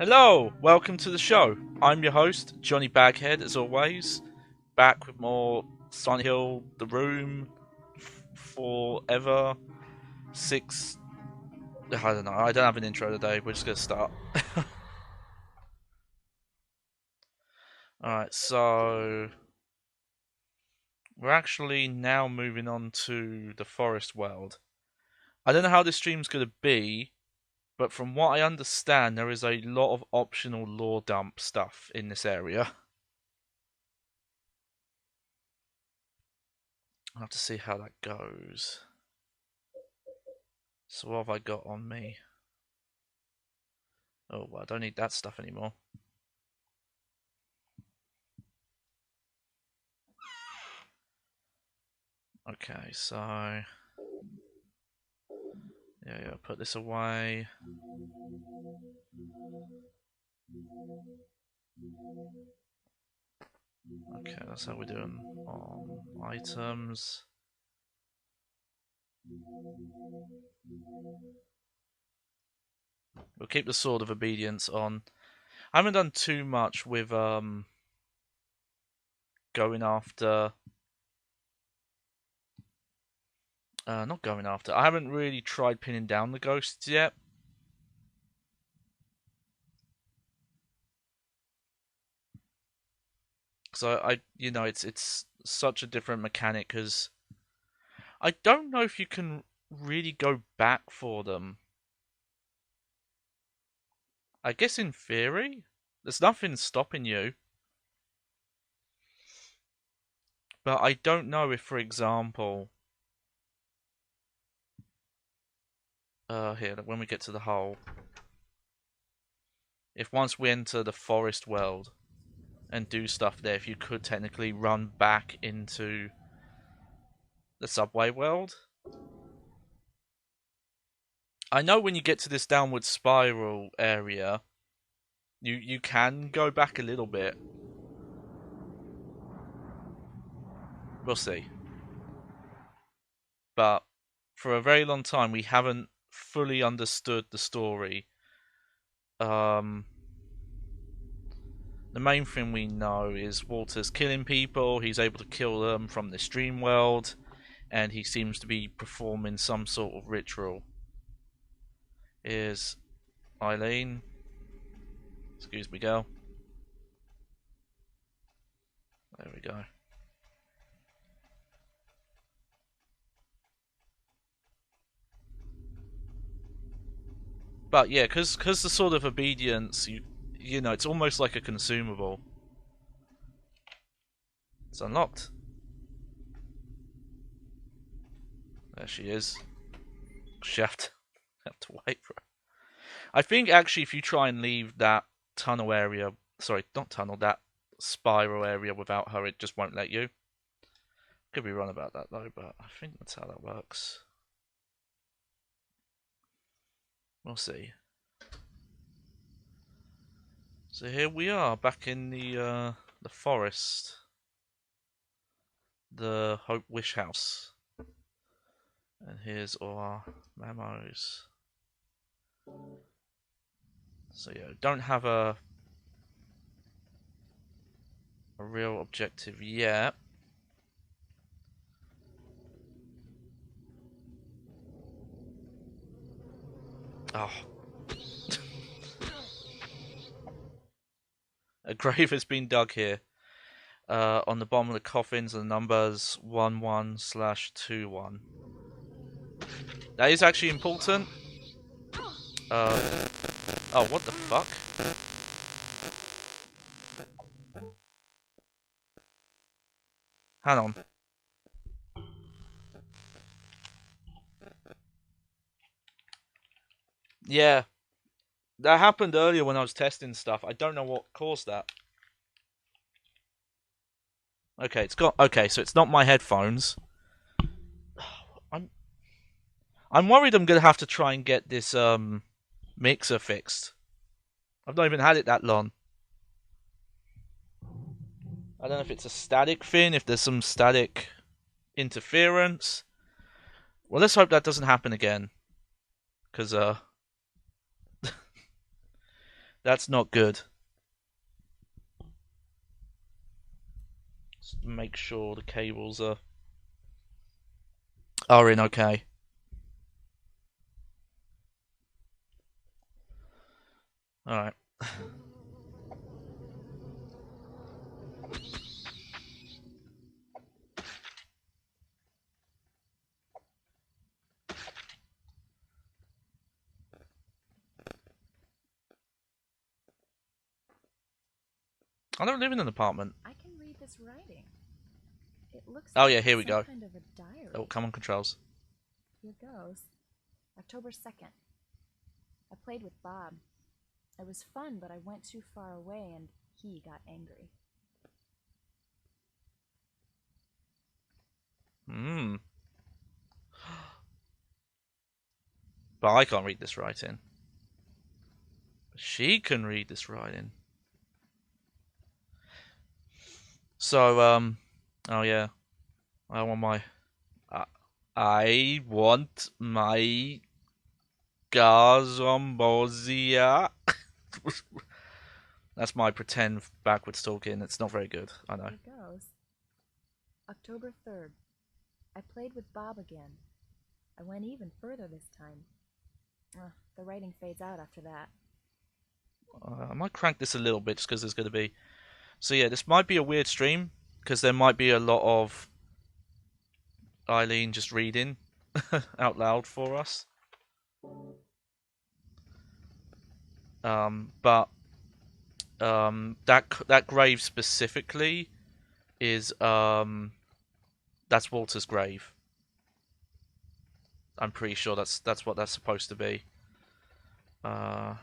Hello, welcome to the show. I'm your host, Johnny Baghead, as always, back with more Silent Hill, The Room, Forever, Six. I don't know, I don't have an intro today, we're just gonna start. Alright, so we're actually now moving on to the forest world. I don't know how this stream's gonna be, but from what I understand, there is a lot of optional lore dump stuff in this area. I'll have to see how that goes. So what have I got on me? Oh, well, I don't need that stuff anymore. Okay, so yeah, put this away. Okay, that's how we're doing on items. We'll keep the Sword of Obedience on. I haven't done too much with going after. Not going after. I haven't really tried pinning down the ghosts yet. So it's such a different mechanic because I don't know if you can really go back for them. I guess in theory, there's nothing stopping you. But I don't know if, for example, here, when we get to the hole, if once we enter the forest world and do stuff there, if you could technically run back into the subway world. I know when you get to this downward spiral area, you can go back a little bit. We'll see. But for a very long time, we haven't fully understood the story. The main thing we know is Walter's killing people. He's able to kill them from this dream world, and he seems to be performing some sort of ritual. Here's Eileen. Excuse me, girl. There we go. But yeah, because the Sword of Obedience, you know, it's almost like a consumable. It's unlocked. There she is. She have to wait for her. I think actually, if you try and leave that tunnel area, sorry, not tunnel, that spiral area without her, it just won't let you. Could be wrong about that though, but I think that's how that works. We'll see. So here we are, back in the forest, the Hope Wish House, and here's all our memos. So yeah, don't have a real objective yet. Oh. A grave has been dug here. On the bottom of the coffins, the numbers 11/21. That is actually important. Oh, what the fuck? Hang on. Yeah. That happened earlier when I was testing stuff. I don't know what caused that. Okay, so it's not my headphones. I'm worried I'm gonna have to try and get this mixer fixed. I've not even had it that long. I don't know if it's a static thing, if there's some static interference. Well, let's hope that doesn't happen again. Because, That's not good. Just make sure the cables are in okay. Alright. I don't live in an apartment. I can read this writing. It looks Oh like yeah, here we some go. kind of a diary. Oh, come on, controls. Here goes. October 2nd. I played with Bob. It was fun, but I went too far away and he got angry. Hmm. But I can't read this writing. She can read this writing. So, oh yeah. I want my... I want my Gazombosia. That's my pretend backwards talking. It's not very good, I know. Here goes. October 3rd. I played with Bob again. I went even further this time. The writing fades out after that. I might crank this a little bit just because there's going to be... So yeah, this might be a weird stream because there might be a lot of Eileen just reading out loud for us. But that grave specifically is that's Walter's grave. I'm pretty sure that's what that's supposed to be. I'm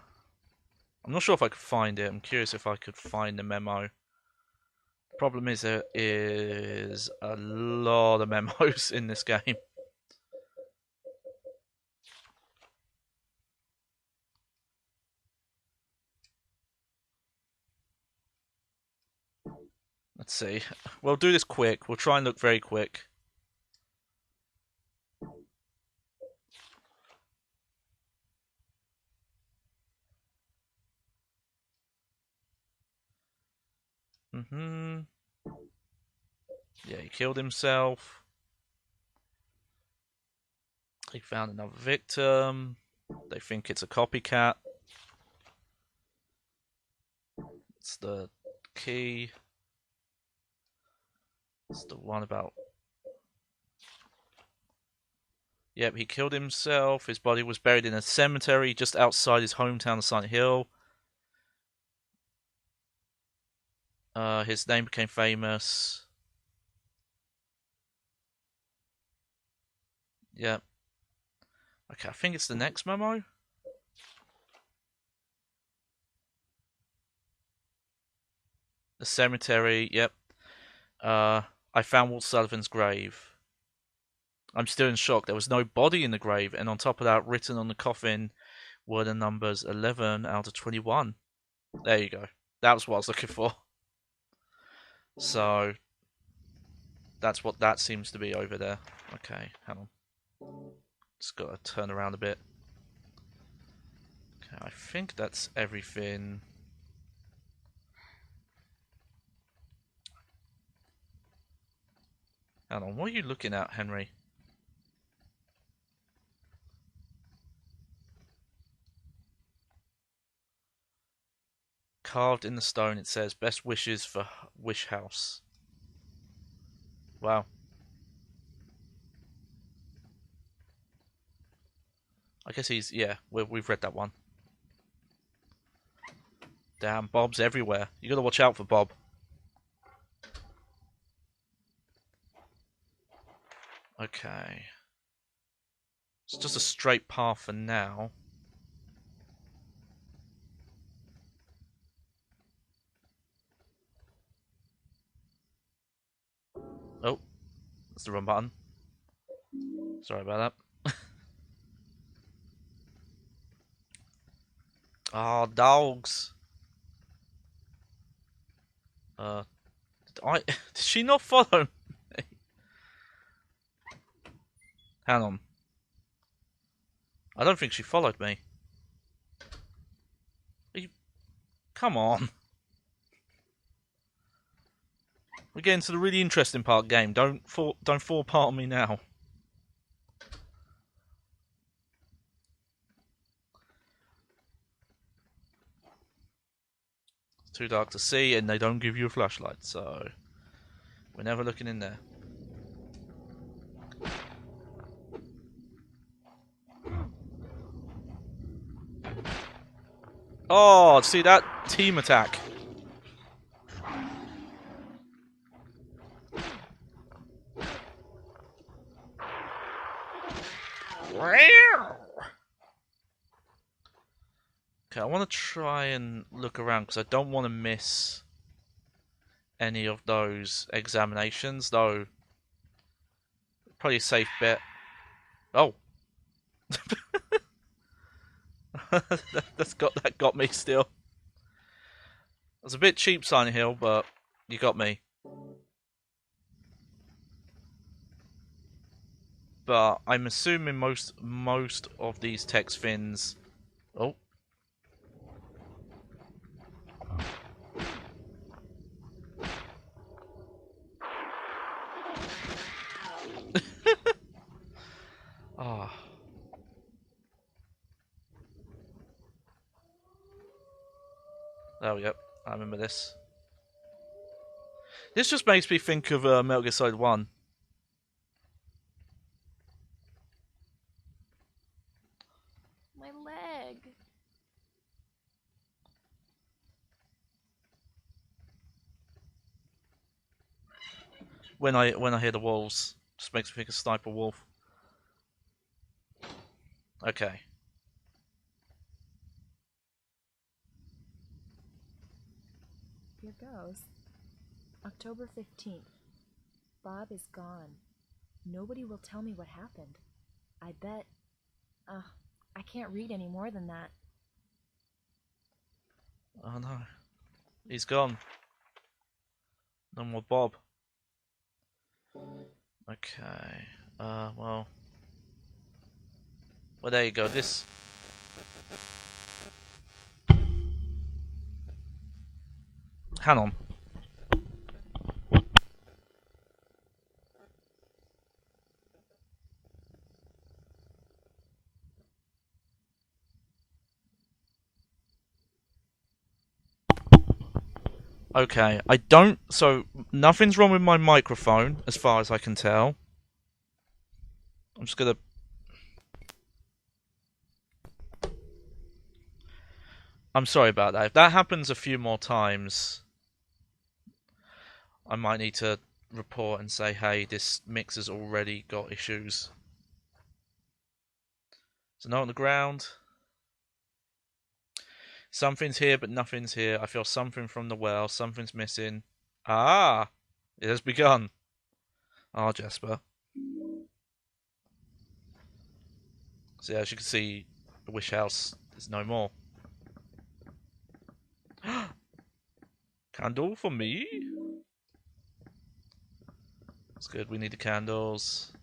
not sure if I could find it. I'm curious if I could find the memo. Problem is there is a lot of memos in this game. Let's see. We'll do this quick. We'll try and look very quick. Yeah, he killed himself. He found another victim. They think it's a copycat. It's the key. It's the one about... Yep, he killed himself. His body was buried in a cemetery just outside his hometown of Silent Hill. His name became famous. Yep. Okay, I think it's the next memo. The cemetery, yep. I found Walt Sullivan's grave. I'm still in shock. There was no body in the grave, and on top of that, written on the coffin were the numbers 11 out of 21. There you go. That was what I was looking for. So, that's what that seems to be over there. Okay, hang on. Just gotta turn around a bit. Okay, I think that's everything. Hang on, what are you looking at, Henry? Carved in the stone, it says, "Best wishes for Wish House." Wow. I guess he's, yeah, we've read that one. Damn, Bob's everywhere. You gotta watch out for Bob. Okay. It's just a straight path for now. Oh, that's the wrong button. Sorry about that. Ah, oh, dogs. Did she not follow me? Hang on. I don't think she followed me. Come on. We're getting to the really interesting part of the game. Don't fall apart on me now. It's too dark to see, and they don't give you a flashlight, so we're never looking in there. Oh, see that? Team attack. Okay, I want to try and look around because I don't want to miss any of those examinations, though. Probably a safe bet. Oh. that got me still. It was a bit cheap, Silent Hill, but you got me. But I'm assuming most of these text fins. Oh. Ah. Oh, yep. I remember this. This just makes me think of Metal Gear Solid 1. My leg. When I hear the wolves, just makes me think of Sniper Wolf. Okay. Here goes. October 15th. Bob is gone. Nobody will tell me what happened. I bet... I can't read any more than that. Oh no. He's gone. No more Bob. Okay. Well, there you go. This. Hang on. Okay, I don't. So, nothing's wrong with my microphone, as far as I can tell. I'm just gonna. I'm sorry about that. If that happens a few more times, I might need to report and say, hey, this mix has already got issues. So, no on the ground. Something's here, but nothing's here. I feel something from the well. Something's missing. Ah! It has begun. Ah, Jasper. So, yeah, as you can see, the wish house is no more. Candle for me? That's good. We need the candles.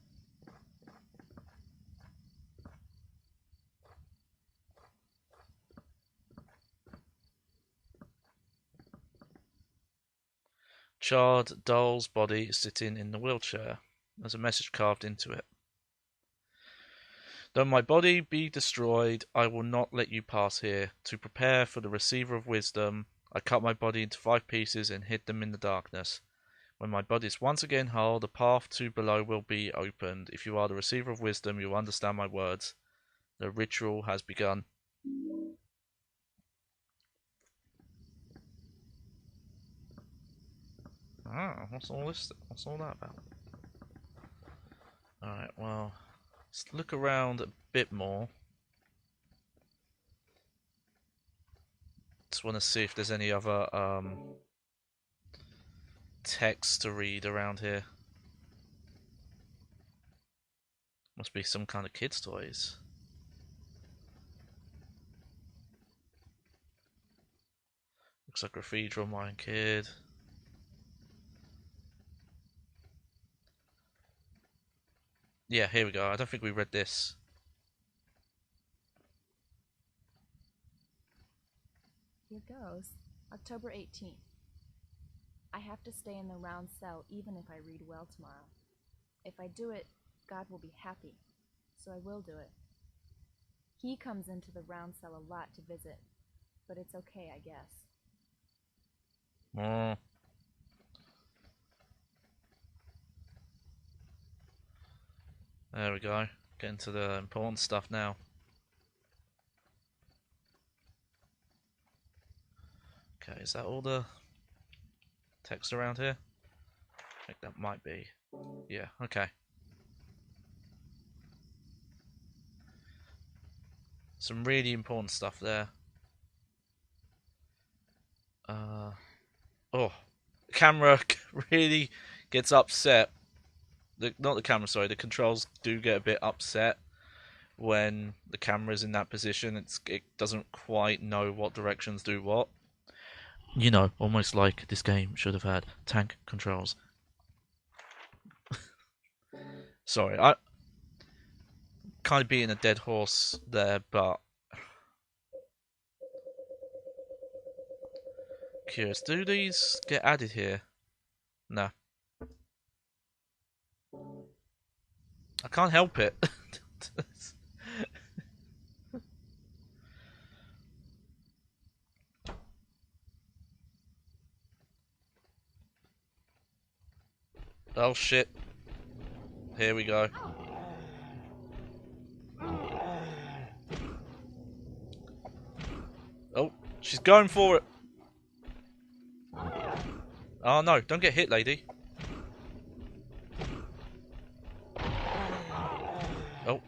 Charred doll's body sitting in the wheelchair. There's a message carved into it. Though my body be destroyed, I will not let you pass here. To prepare for the receiver of wisdom, I cut my body into 5 pieces and hid them in the darkness. When my body is once again whole, the path to below will be opened. If you are the receiver of wisdom, you will understand my words. The ritual has begun. Ah, what's all that about? Alright, well, let's look around a bit more. Just want to see if there's any other text to read around here. Must be some kind of kids' toys. Looks like graffiti drawn by a kid. Yeah, here we go. I don't think we read this. Here goes. October 18th. I have to stay in the round cell even if I read well tomorrow. If I do it, God will be happy, so I will do it. He comes into the round cell a lot to visit, but it's okay, I guess. There we go. Getting to the important stuff now. Okay, is that all the text around here? I think that might be. Yeah, okay. Some really important stuff there. Oh, the camera really gets upset. Not the camera, sorry. The controls do get a bit upset when the camera's in that position. It doesn't quite know what directions do what. You know, almost like this game should have had tank controls. Sorry, I kind of beating a dead horse there, but curious. Do these get added here? No. I can't help it. Oh shit. Here we go. Oh, she's going for it. Oh no, don't get hit, lady. Oh.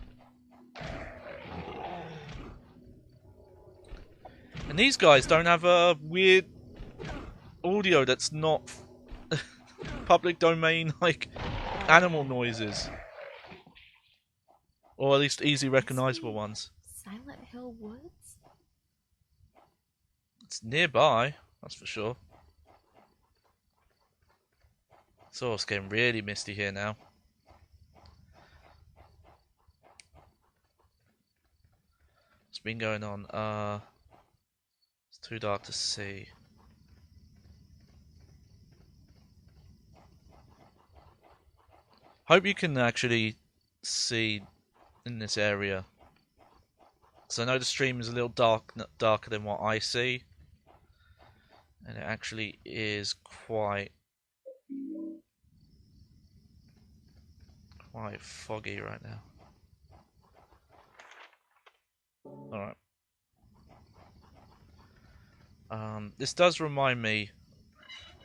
And these guys don't have a weird audio that's not public domain, like animal noises. Or at least easy recognizable ones. Silent Hill Woods? It's nearby, that's for sure. So it's getting really misty here now. What's been going on? It's too dark to see. Hope you can actually see in this area. So I know the stream is a little darker than what I see. And it actually is quite foggy right now. Alright. This does remind me,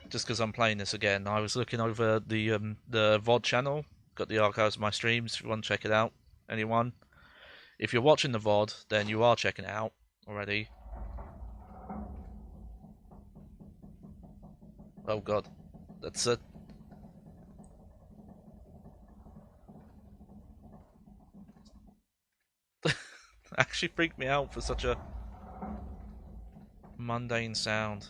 just because I'm playing this again, I was looking over the VOD channel, got the archives of my streams, if you want to check it out, anyone. If you're watching the VOD, then you are checking it out already. Oh god, that's it. Actually freaked me out for such a mundane sound.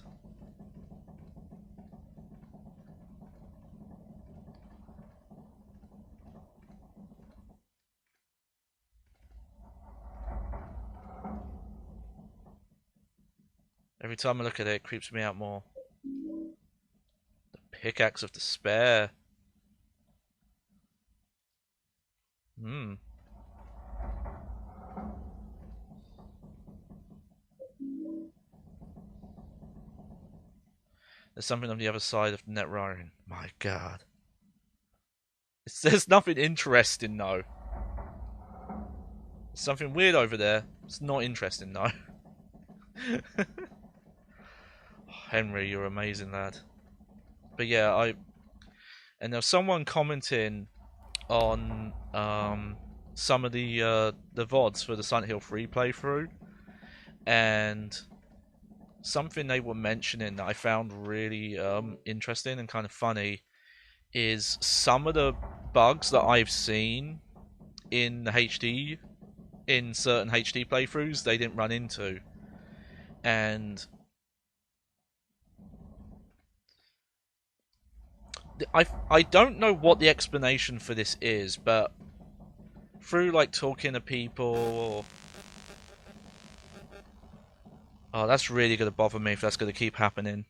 Every time I look at it, it creeps me out more. The pickaxe of despair. There's something on the other side of the net wiring. My god. There's nothing interesting though. There's something weird over there. It's not interesting though. Henry, you're amazing, lad. But yeah, and there's someone commenting on some of the VODs for the Silent Hill 3 playthrough, and something they were mentioning that I found really interesting and kind of funny is some of the bugs that I've seen in the HD, in certain HD playthroughs, they didn't run into. And I don't know what the explanation for this is, but through like talking to people, Oh, that's really going to bother me if that's going to keep happening.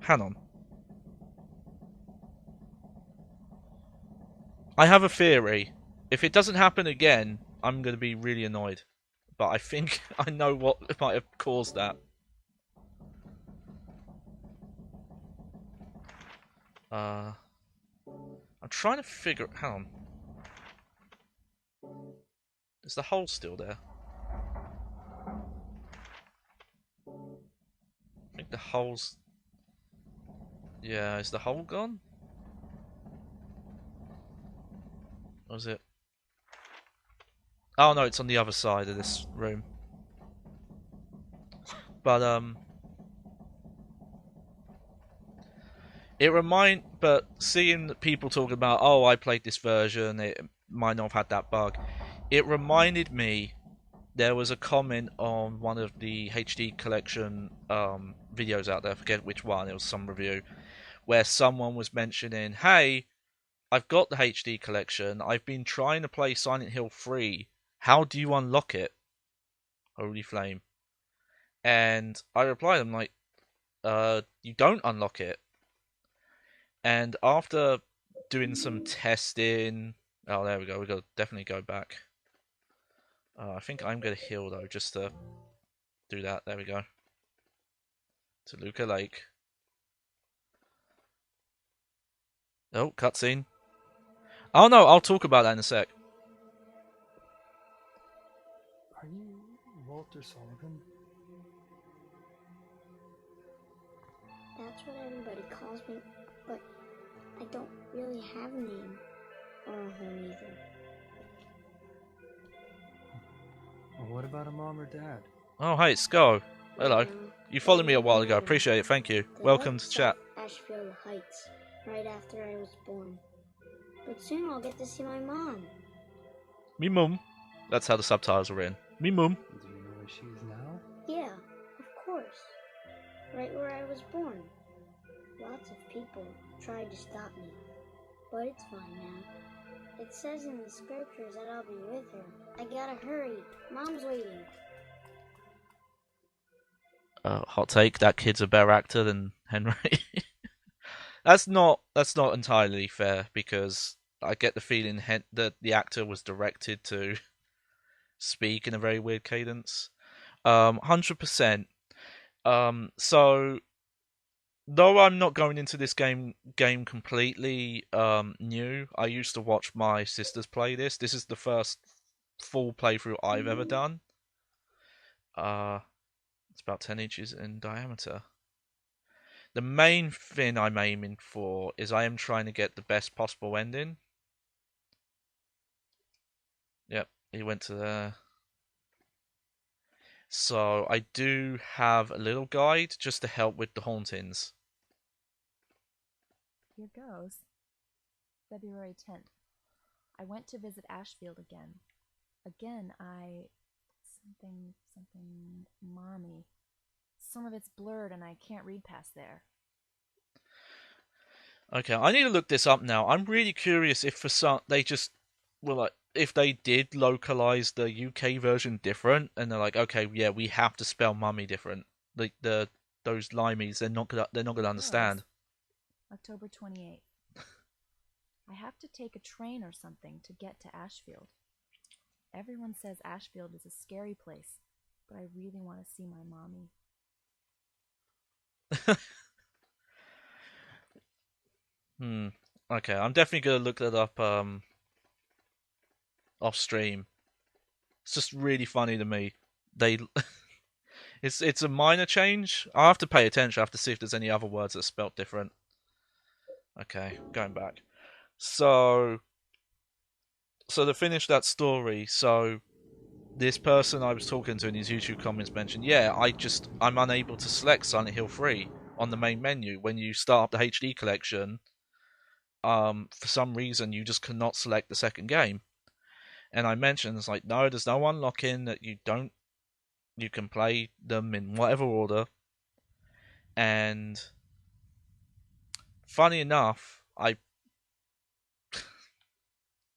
Hang on. I have a theory. If it doesn't happen again, I'm going to be really annoyed. But I think I know what might have caused that. I'm trying to figure. Hang on. Is the hole still there? I think the hole's. Yeah, is the hole gone? Or is it? Oh no, it's on the other side of this room. But but seeing people talking about, oh, I played this version, it might not have had that bug. It reminded me there was a comment on one of the HD collection videos out there. I forget which one. It was some review where someone was mentioning, "Hey, I've got the HD collection. I've been trying to play Silent Hill 3. How do you unlock it?" Holy flame! And I replied, "I'm like, you don't unlock it." And after doing some testing, oh, there we go. We got to definitely go back. I think I'm gonna heal though, just to do that. There we go. To Luca Lake. Oh, cutscene. Oh no, I'll talk about that in a sec. Are you Walter Sullivan? That's what everybody calls me, but I don't really have a name or a home either. Well, what about a mom or dad? Oh, hey, Sco. Hello. You know, You followed me a never while ago. met 'em. Appreciate it. Thank you. They Welcome left to chat. South Asheville Heights right after I was born. But soon I'll get to see my mom. Me mum. That's how the subtitles are written. Me mum. Do you know where she is now? Yeah, of course. Right where I was born. Lots of people tried to stop me, but it's fine now. It says in the scriptures that I'll be with her. I gotta hurry. Mom's waiting. Hot take. That kid's a better actor than Henry. That's not entirely fair because I get the feeling that the actor was directed to speak in a very weird cadence. 100%. So though I'm not going into this game completely new, I used to watch my sisters play this. This is the first full playthrough I've ever done. It's about 10 inches in diameter. The main thing I'm aiming for is I am trying to get the best possible ending. Yep, he went to there. So I do have a little guide just to help with the hauntings. Here goes. February 10th. I went to visit Ashfield again. Again, something, mommy. Some of it's blurred and I can't read past there. Okay, I need to look this up now. I'm really curious if for some they just well, like, if they did localize the UK version different, and they're like, okay, yeah, we have to spell mummy different. Like those limeys, they're not gonna understand. October 28th. I have to take a train or something to get to Ashfield. Everyone says Ashfield is a scary place, but I really want to see my mommy. Okay, I'm definitely gonna look that up off stream. It's just really funny to me. They it's a minor change. I have to pay attention. I have to see if there's any other words that are spelt different. Okay, going back. So to finish that story, so this person I was talking to in his YouTube comments mentioned, yeah, I'm unable to select Silent Hill 3 on the main menu when you start up the HD collection. For some reason you just cannot select the second game. And I mentioned it's like, no, there's no unlocking that you can play them in whatever order. And funny enough, I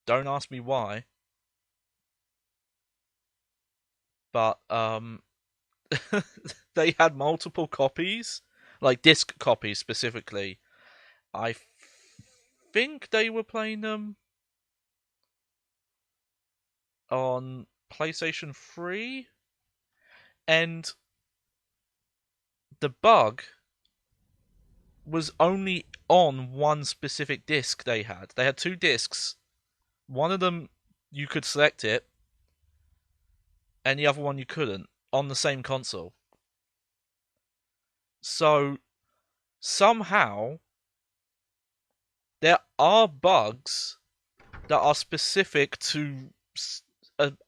don't ask me why, but they had multiple copies, like disc copies specifically. I think they were playing them on PlayStation 3, and the bug was only on one specific disc they had. They had two discs. One of them you could select it, and the other one you couldn't, on the same console. So somehow there are bugs that are specific to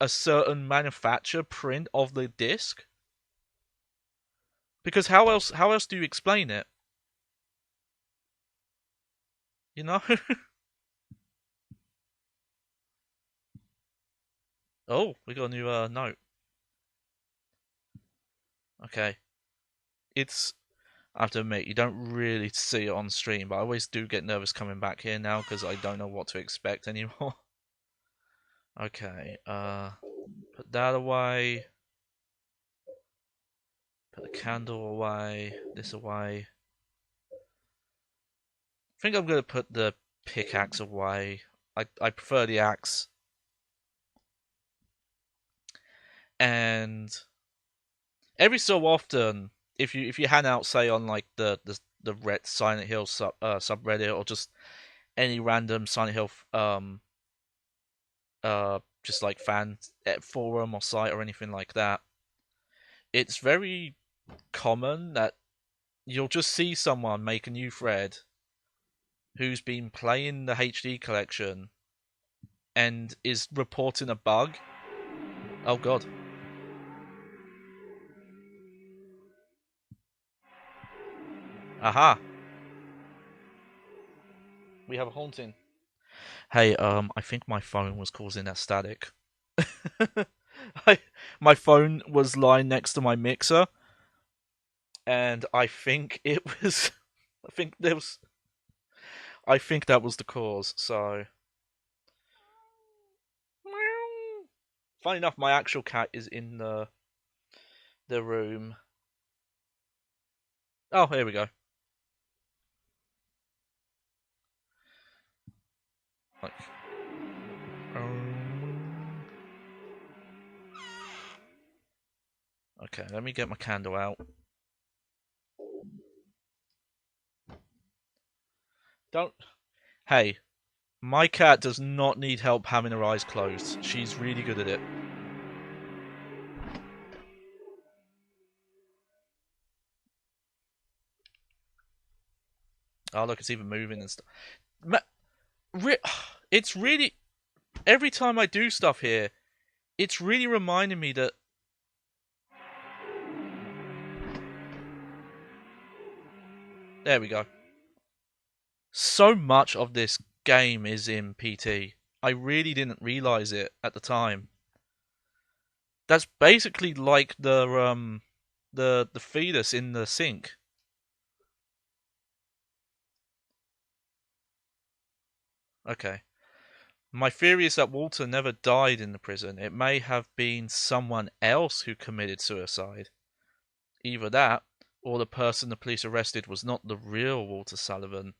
a certain manufacturer print of the disc. Because how else do you explain it? You know? Oh, we got a new note. Okay. I have to admit, you don't really see it on stream, but I always do get nervous coming back here now because I don't know what to expect anymore. Okay, put that away. Put the candle away. This away. I think I'm going to put the pickaxe away. I prefer the axe. And every so often, if you hang out, say on like the Red Silent Hill subreddit, or just any random Silent Hill just like fan forum or site or anything like that, it's very common that you'll just see someone make a new thread who's been playing the HD collection and is reporting a bug. Oh god. Aha. We have a haunting. Hey, I think my phone was causing that static. My phone was lying next to my mixer, and I think it was. I think that was the cause. So, funny enough, my actual cat is in the room. Oh, here we go. Like, okay, let me get my candle out. Don't. Hey, my cat does not need help having her eyes closed. She's really good at it. Oh, look, it's even moving and stuff. It's really. Every time I do stuff here, it's really reminding me that. There we go. So much of this game is in PT. I really didn't realize it at the time. That's basically like the fetus in the sink. Okay. My theory is that Walter never died in the prison. It may have been someone else who committed suicide. Either that, or the person the police arrested was not the real Walter Sullivan.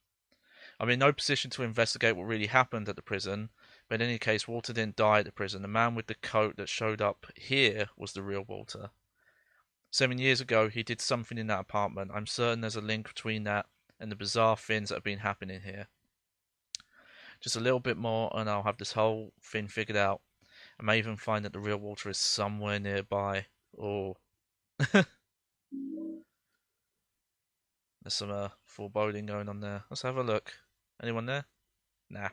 I'm in no position to investigate what really happened at the prison, but in any case, Walter didn't die at the prison. The man with the coat that showed up here was the real Walter. 7 years ago, he did something in that apartment. I'm certain there's a link between that and the bizarre things that have been happening here. Just a little bit more, and I'll have this whole thing figured out. I may even find that the real Walter is somewhere nearby. Oh. There's some foreboding going on there. Let's have a look. Anyone there? Nah.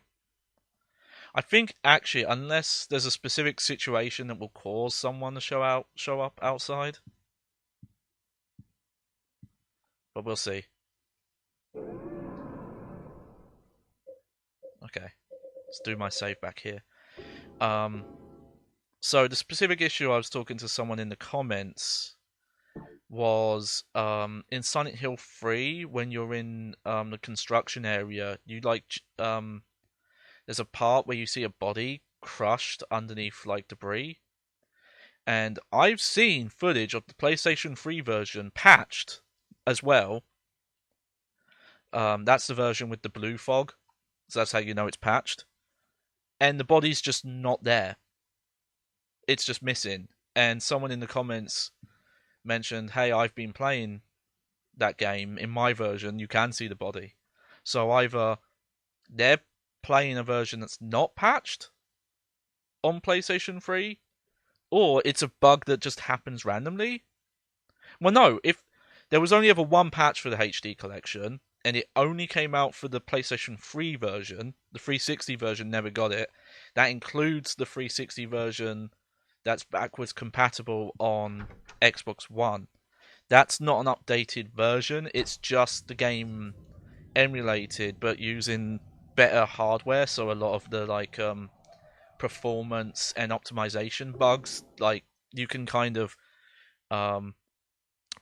I think actually, unless there's a specific situation that will cause someone to show up outside, but we'll see. Okay, let's do my save back here. So the specific issue I was talking to someone in the comments was in Silent Hill 3 when you're in the construction area, you there's a part where you see a body crushed underneath like debris, And I've seen footage of the PlayStation 3 version patched as well. That's the version with the blue fog, so that's how you know it's patched. And the body's just not there. It's just missing. And someone in the comments mentioned, hey, I've been playing that game. In my version, you can see the body. So either they're playing a version that's not patched on PlayStation 3, or it's a bug that just happens randomly. Well, no, if there was only ever one patch for the HD collection, and it only came out for the PlayStation 3 version, the 360 version never got it. That includes the 360 version that's backwards compatible on Xbox One. That's not an updated version, it's just the game emulated, but using better hardware, so a lot of the performance and optimization bugs, like you can kind of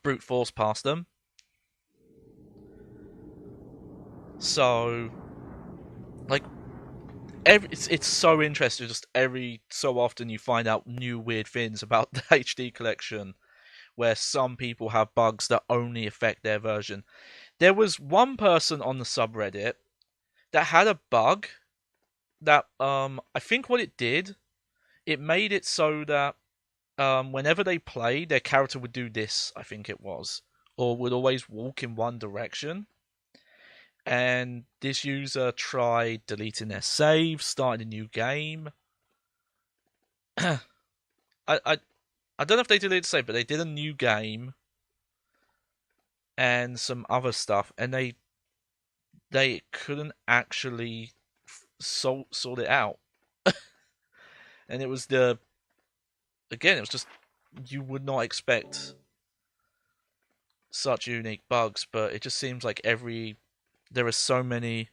brute force past them. So, like, it's so interesting. Just every so often you find out new weird things about the HD collection, where some people have bugs that only affect their version. There was one person on the subreddit that had a bug that I think what it did, it made it so that whenever they played, their character would do this, I think it was, or would always walk in one direction. And this user tried deleting their save, starting a new game. I don't know if they deleted the save, but they did a new game and some other stuff, and they couldn't actually sort it out. And it was it was just, you would not expect such unique bugs, but it just seems like there are so many.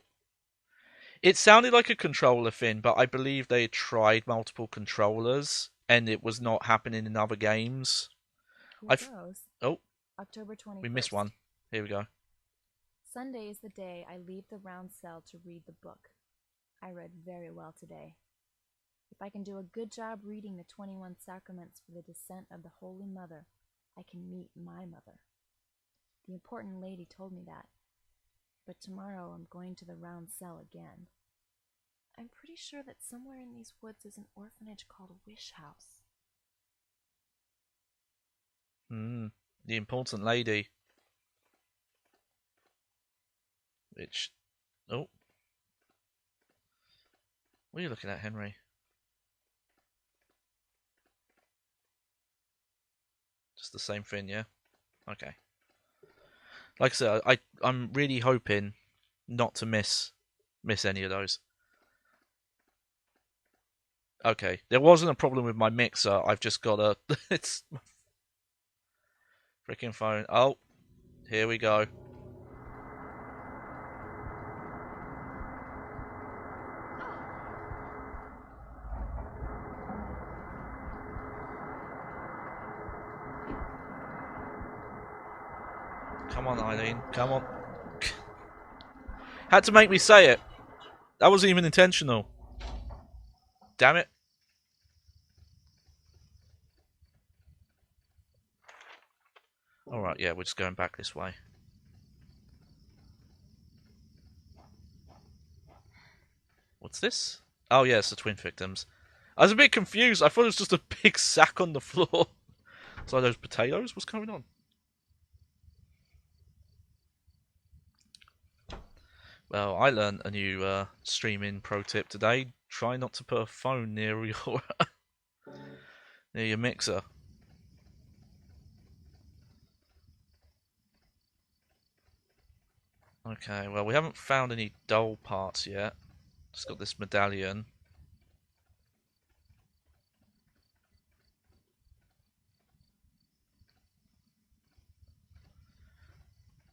It sounded like a controller thing, but I believe they tried multiple controllers and it was not happening in other games. Here goes. Oh, October 21st. we missed one. Here we go. Sunday is the day I leave the round cell to read the book. I read very well today. If I can do a good job reading the 21 sacraments for the descent of the Holy Mother, I can meet my mother. The important lady told me that. But tomorrow I'm going to the round cell again. I'm pretty sure that somewhere in these woods is an orphanage called Wish House. The important lady. Which... Oh. What are you looking at, Henry? Just the same thing, yeah? Okay. Like I said, I'm really hoping not to miss any of those. Okay, there wasn't a problem with my mixer. I've just got a... it's... freaking phone. Oh, here we go. Come on, Eileen. Come on. Had to make me say it. That wasn't even intentional. Damn it. Alright, yeah, we're just going back this way. What's this? Oh, yeah, it's the twin victims. I was a bit confused. I thought it was just a big sack on the floor. So those potatoes? What's going on? Well, I learned a new streaming pro tip today. Try not to put a phone near your mixer. Okay, well, we haven't found any doll parts yet. Just got this medallion.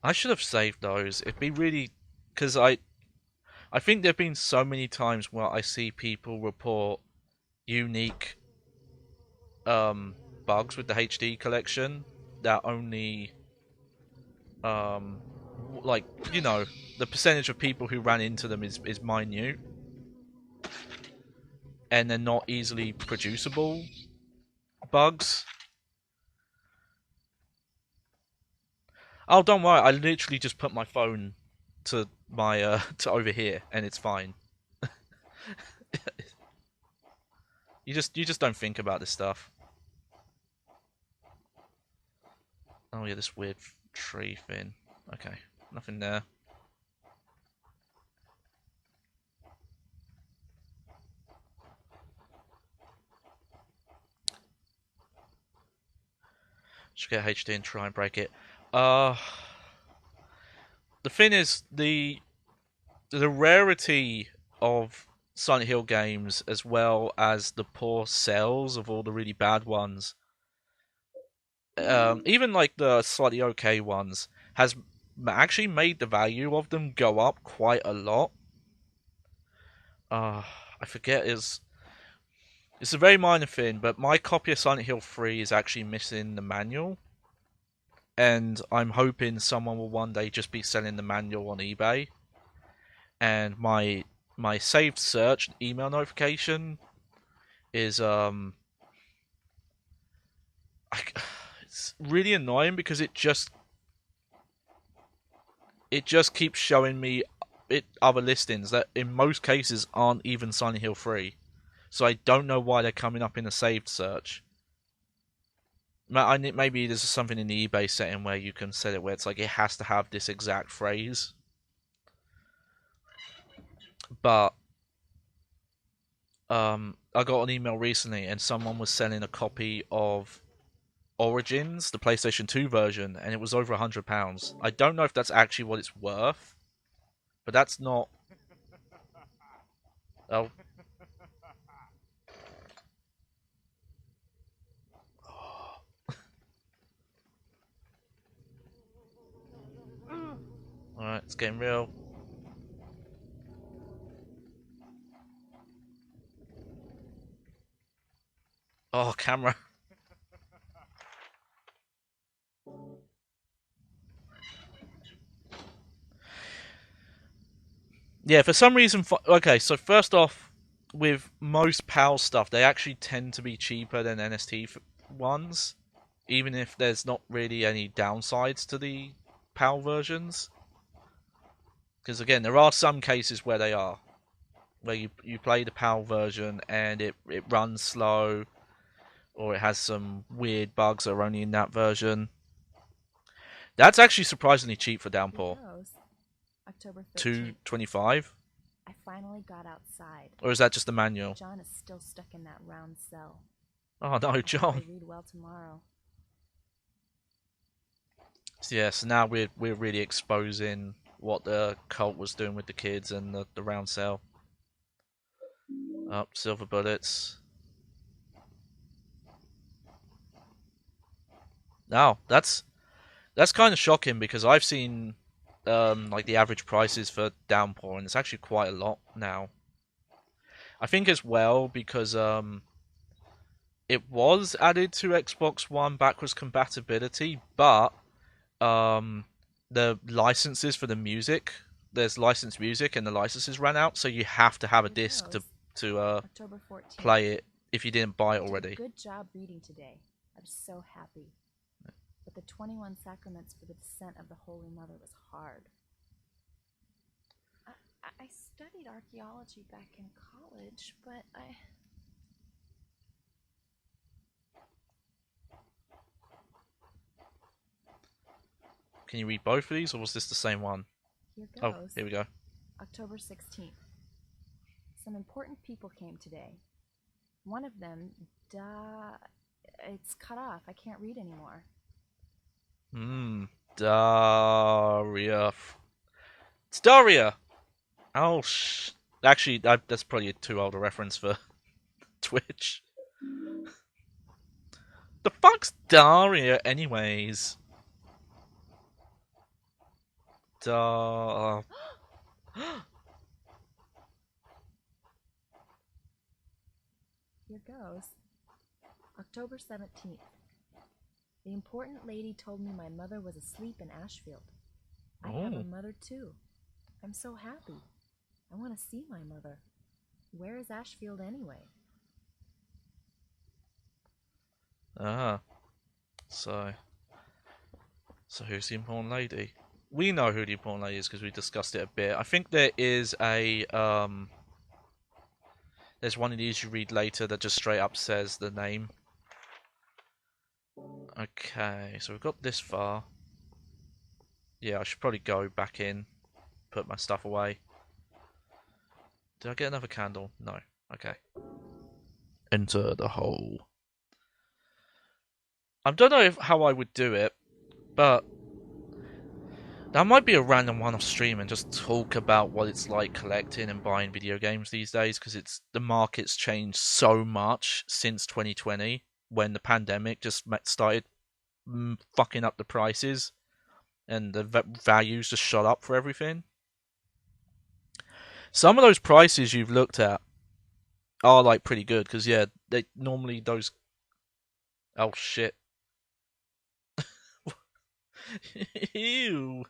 I should have saved those. It'd be really... Because I think there have been so many times where I see people report unique bugs with the HD collection that only... like, you know, the percentage of people who ran into them is minute. And they're not easily producible. bugs. Oh, don't worry. I literally just put my phone to my to over here, and it's fine. you just don't think about this stuff. Oh yeah, this weird tree thing. Okay, nothing there. Should get HD and try and break it. The thing is, the rarity of Silent Hill games, as well as the poor sales of all the really bad ones, even like the slightly okay ones, has actually made the value of them go up quite a lot. I forget it's a very minor thing, but my copy of Silent Hill 3 is actually missing the manual, and I'm hoping someone will one day just be selling the manual on eBay. And my saved search email notification is it's really annoying because it just keeps showing me other listings that in most cases aren't even Silent Hill 3. So I don't know why they're coming up in a saved search. Maybe there's something in the eBay setting where you can set it where it's like it has to have this exact phrase. But I got an email recently and someone was selling a copy of Origins, the PlayStation 2 version, and it was over £100. I don't know if that's actually what it's worth, but that's not. Oh. Alright, it's getting real. Oh, camera. Yeah, for some reason. Okay, so first off, with most PAL stuff, they actually tend to be cheaper than NST ones, even if there's not really any downsides to the PAL versions. Because again, there are some cases where they are, where you play the PAL version and it runs slow, or it has some weird bugs that are only in that version. That's actually surprisingly cheap for Downpour. October 13th. $2.25. I finally got outside. Or is that just the manual? John is still stuck in that round cell. Oh no, John. I'll read well tomorrow. So yeah, so now we're really exposing what the cult was doing with the kids and the round cell. Silver bullets. Now that's kind of shocking because I've seen like the average prices for Downpour, and it's actually quite a lot now. I think as well because it was added to Xbox One backwards compatibility, but the licenses for the music, there's licensed music and the licenses ran out, so you have to have a disc to play it if you didn't buy it already. Good job reading today. I'm so happy. But the 21 sacraments for the descent of the Holy Mother was hard. I studied archaeology back in college, but Can you read both of these, or was this the same one? Here goes. Oh, here we go. October 16th. Some important people came today. One of them, it's cut off. I can't read anymore. Daria. It's Daria! Oh, actually, that's probably too old a reference for Twitch. The fuck's Daria, anyways? Here goes. October 17th. The important lady told me my mother was asleep in Ashfield. I have a mother too. I'm so happy. I want to see my mother. Where is Ashfield anyway? Ah, so who's the important lady? We know who the important lady is because we discussed it a bit. I think there is a there's one of these you read later that just straight up says the name. Okay, so we've got this far. Yeah, I should probably go back in, put my stuff away. Did I get another candle? No. Okay. Enter the hole. I don't know how I would do it, but that might be a random one off stream and just talk about what it's like collecting and buying video games these days, because the market's changed so much since 2020 when the pandemic just started fucking up the prices and the values just shot up for everything. Some of those prices you've looked at are like pretty good because yeah, they normally those. Oh shit! Ew.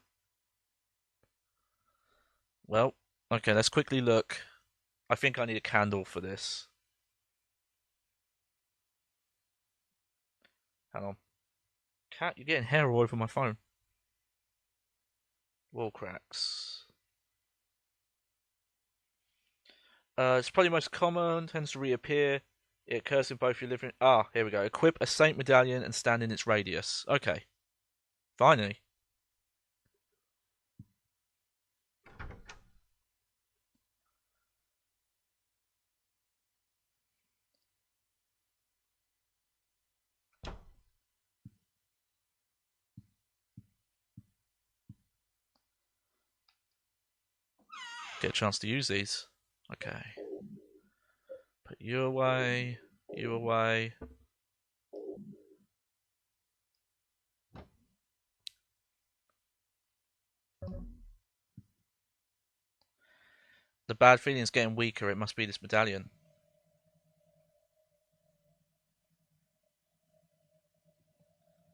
Well, okay, let's quickly look. I think I need a candle for this. Hang on. Cat, you're getting hair all over my phone. Wall cracks. It's probably most common, tends to reappear. It occurs in both your living. Ah, here we go. Equip a saint medallion and stand in its radius. Okay. Finally. Get a chance to use these. Okay. Put you away. You away. The bad feeling is getting weaker. It must be this medallion.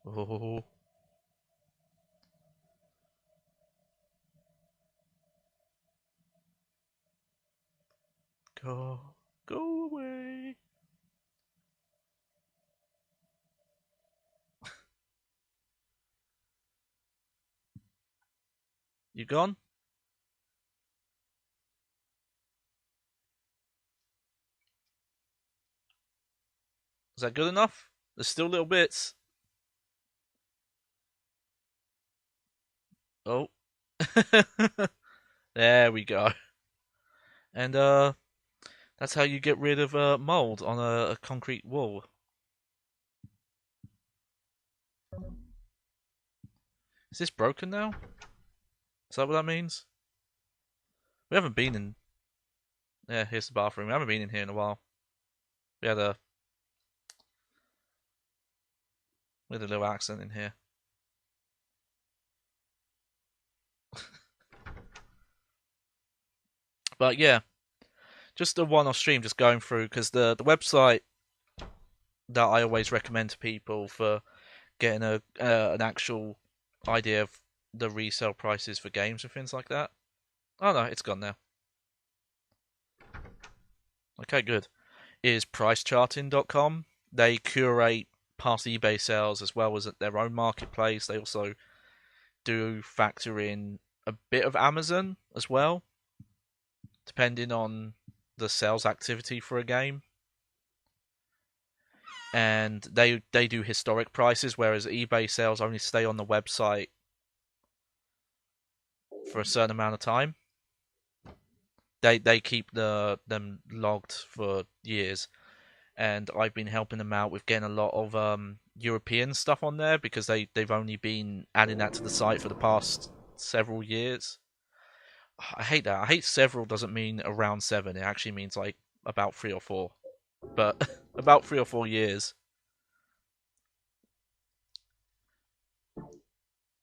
Oh. Go away. You gone? Is that good enough? There's still little bits. Oh. There we go. And that's how you get rid of mold on a concrete wall. Is this broken now? Is that what that means? We haven't been in. Yeah, here's the bathroom. We haven't been in here in a while. We had a little accident in here. But yeah, just a one-off stream, just going through because the website that I always recommend to people for getting an actual idea of the resale prices for games and things like that. Oh no, it's gone now. Okay, good. Is pricecharting.com. They curate past eBay sales as well as their own marketplace. They also do factor in a bit of Amazon as well, depending on the sales activity for a game. And they do historic prices, whereas eBay sales only stay on the website for a certain amount of time. They keep them logged for years, and I've been helping them out with getting a lot of European stuff on there because they've only been adding that to the site for the past several years. I hate that. I hate several doesn't mean around 7. It actually means like about 3 or 4. But about 3 or 4 years.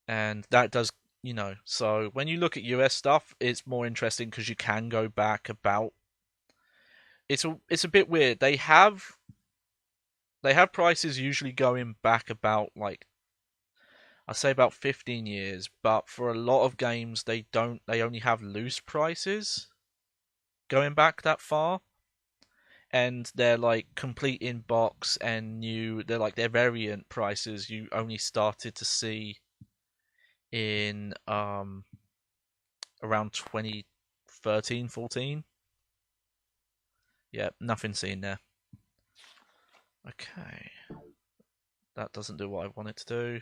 And that does, so when you look at US stuff, it's more interesting because you can go back about. It's a bit weird. They have prices usually going back about like I say about 15 years, but for a lot of games they only have loose prices going back that far. and they're like complete in box and new. They're like their variant prices you only started to see in around 2013, 14. Yeah, nothing seen there. Okay, that doesn't do what I want it to do.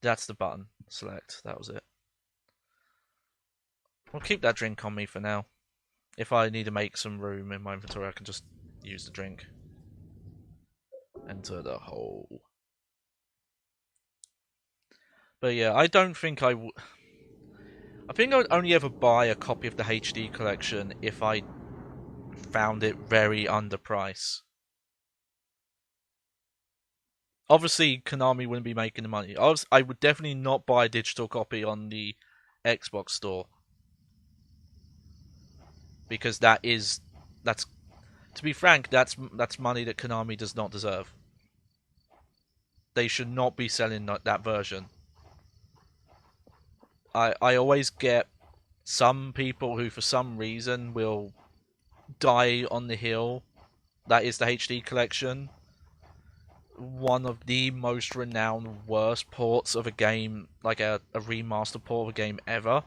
That's the button. Select. That was it. I'll keep that drink on me for now. If I need to make some room in my inventory, I can just use the drink. Enter the hole. But yeah, I don't think I would. I think I would only ever buy a copy of the HD collection if I found it very underpriced. Obviously, Konami wouldn't be making the money. I would definitely not buy a digital copy on the Xbox store. Because that's, to be frank, that's money that Konami does not deserve. They should not be selling that version. I always get some people who, for some reason, will die on the hill. That is the HD collection. One of the most renowned worst ports of a game, like a remaster port of a game ever.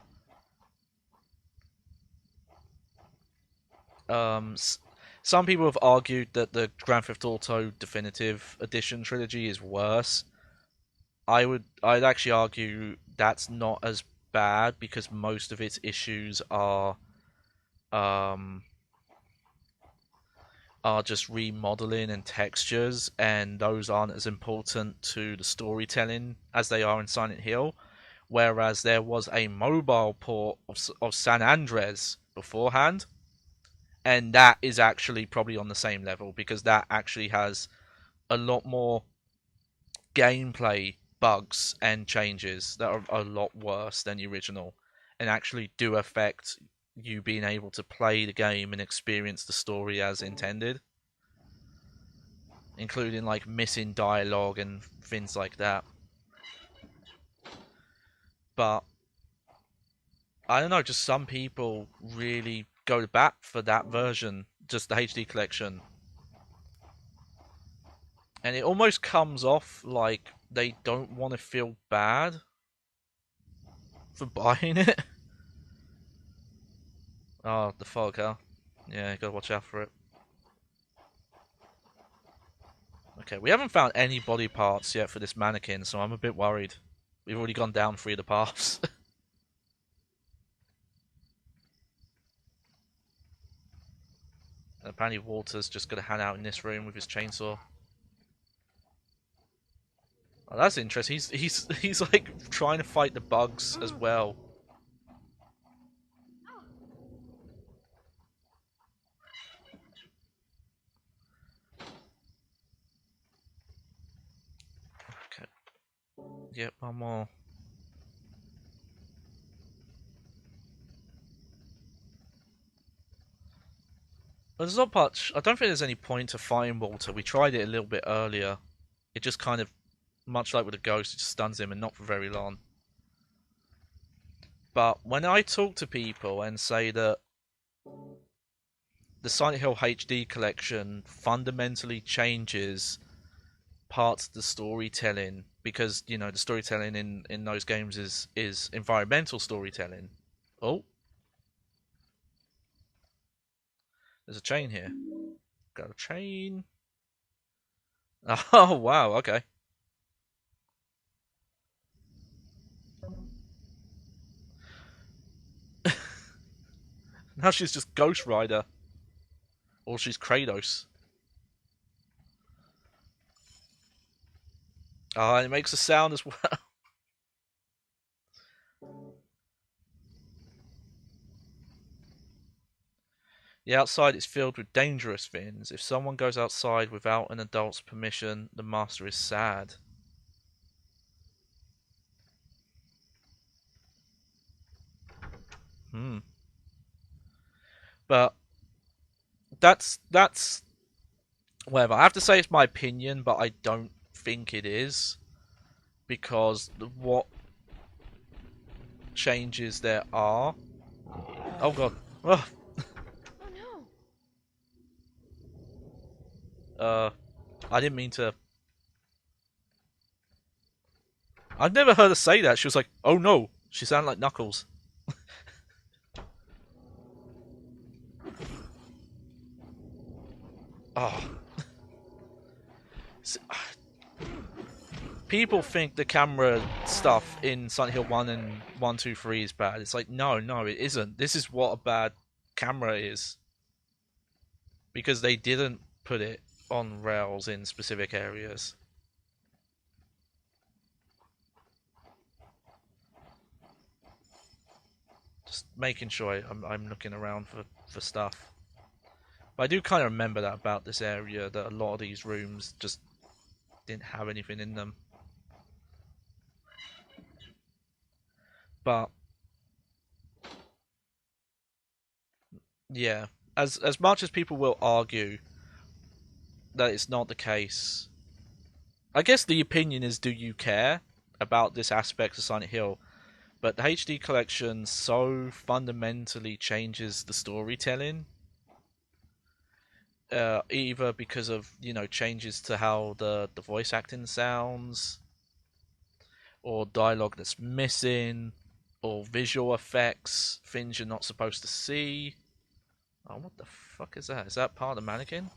Some people have argued that the Grand Theft Auto Definitive Edition trilogy is worse. I'd actually argue that's not as bad because most of its issues are just remodeling and textures, and those aren't as important to the storytelling as they are in Silent Hill. Whereas there was a mobile port of San Andreas beforehand, and that is actually probably on the same level because that actually has a lot more gameplay bugs and changes that are a lot worse than the original and actually do affect you being able to play the game and experience the story as intended, including like missing dialogue and things like that. But I don't know, just some people really go to bat for that version, just the HD collection. And it almost comes off like they don't want to feel bad for buying it. Oh, the fog, huh? Yeah, gotta watch out for it. Okay, we haven't found any body parts yet for this mannequin, so I'm a bit worried. We've already gone down 3 of the paths. And apparently Walter's just gonna hang out in this room with his chainsaw. Oh, that's interesting. He's like trying to fight the bugs as well. Okay. Yep, one more. There's not much. I don't think there's any point to fighting Walter. We tried it a little bit earlier. It just kind of, much like with a ghost, it just stuns him and not for very long. But when I talk to people and say that the Silent Hill HD collection fundamentally changes parts of the storytelling, because, you know, the storytelling in those games is environmental storytelling. Oh. There's a chain here. Got a chain. Oh, wow, okay. Now she's just Ghost Rider. Or she's Kratos. Ah, and it makes a sound as well. The outside is filled with dangerous things. If someone goes outside without an adult's permission, the master is sad. But that's whatever. I have to say it's my opinion, but I don't think it is, because what changes there are. Oh god. Oh. Oh no! I didn't mean to. I've never heard her say that. She was like, "Oh no," she sounded like Knuckles. Oh, people think the camera stuff in Silent Hill 1 and 1, 2, 3 is bad. It's like, no, it isn't. This is what a bad camera is. Because they didn't put it on rails in specific areas. Just making sure I'm looking around for stuff. But I do kind of remember that about this area, that a lot of these rooms just didn't have anything in them. But yeah, as much as people will argue that it's not the case, I guess the opinion is, do you care about this aspect of Silent Hill? But the HD collection so fundamentally changes the storytelling, either because of, you know, changes to how the voice acting sounds, or dialogue that's missing, or visual effects, things you're not supposed to see. Oh, what the fuck is that? Is that part of the mannequin?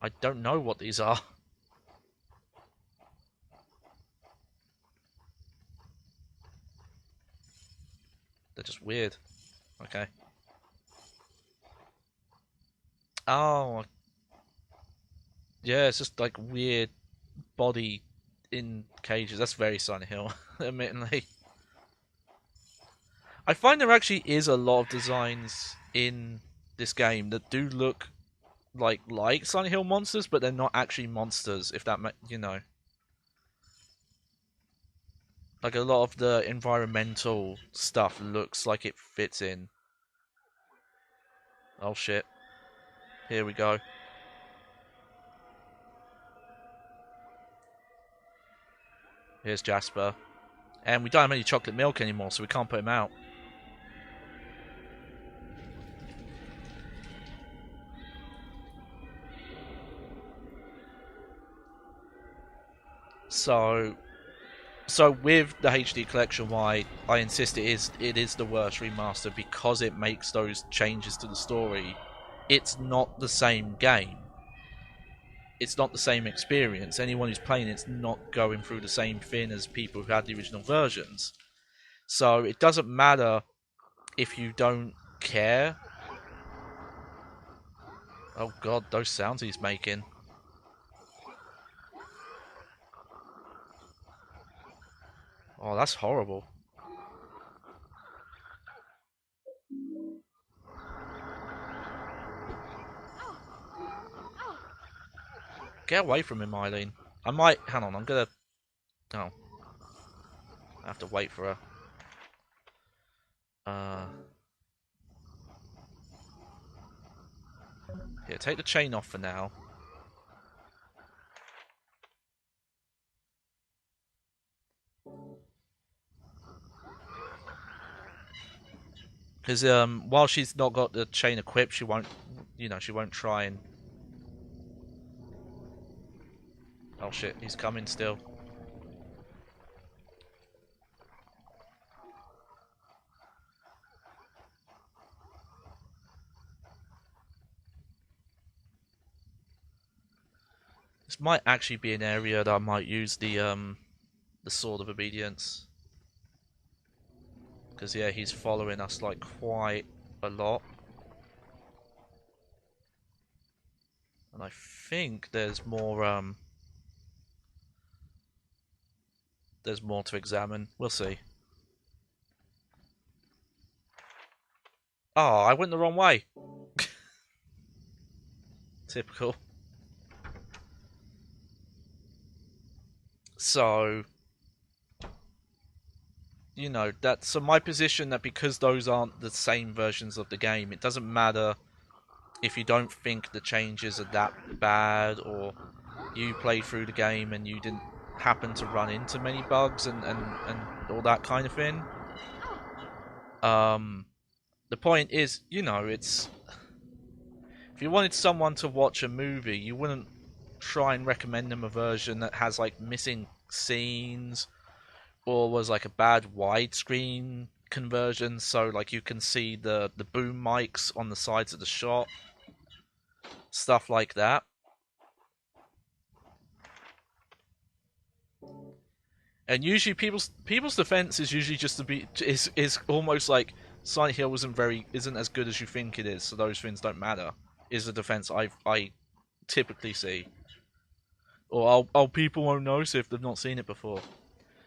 I don't know what these are. They're just weird. Okay. Oh, yeah, it's just like weird body in cages. That's very Silent Hill, admittedly. I find there actually is a lot of designs in this game that do look like Silent Hill monsters, but they're not actually monsters, if that you know. Like, a lot of the environmental stuff looks like it fits in. Oh shit. Here we go. Here's Jasper. And we don't have any chocolate milk anymore, so we can't put him out. So with the HD collection, why I insist it is the worst remaster, because it makes those changes to the story. It's not the same game. It's not the same experience. Anyone who's playing it's not going through the same thing as people who had the original versions. So it doesn't matter if you don't care. Oh god, those sounds he's making. Oh, that's horrible. Get away from him, Eileen. I might... Hang on, I'm gonna... Oh. I have to wait for her. Here, take the chain off for now. Because while she's not got the chain equipped, she won't, you know, she won't try and... Oh shit, he's coming still. This might actually be an area that I might use the Sword of Obedience. Because yeah, he's following us like quite a lot. And I think there's more to examine. We'll see. Oh, I went the wrong way. Typical. So, you know, that's my position, that because those aren't the same versions of the game, it doesn't matter if you don't think the changes are that bad, or you played through the game and you didn't happen to run into many bugs and all that kind of thing. The point is, you know, it's If you wanted someone to watch a movie, you wouldn't try and recommend them a version that has like missing scenes or was like a bad widescreen conversion, so like you can see the boom mics on the sides of the shot, stuff like that. And usually people's defense is usually just to be is almost like Silent Hill isn't as good as you think it is, so those things don't matter. Is the defense I typically see. Or people won't notice if they've not seen it before.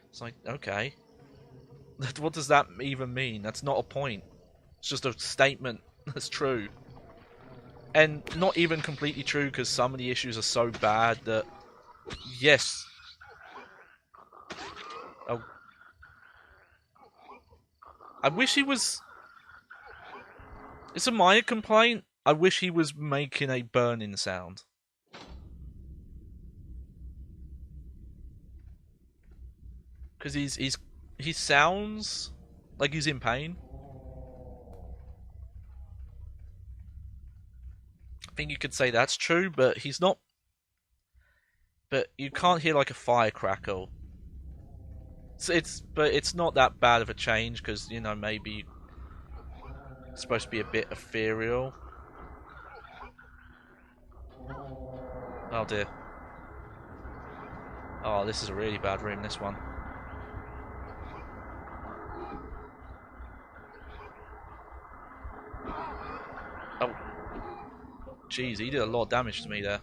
It's like, okay. What does that even mean? That's not a point. It's just a statement that's true. And not even completely true, because some of the issues are so bad that, yes. Oh. I wish he was... It's a minor complaint. I wish he was making a burning sound. Because he sounds like he's in pain. I think you could say that's true, but he's not. But you can't hear like a fire crackle. But it's not that bad of a change, because you know, maybe it's supposed to be a bit ethereal. Oh dear. Oh, this is a really bad room, this one. Oh. Jeez, he did a lot of damage to me there.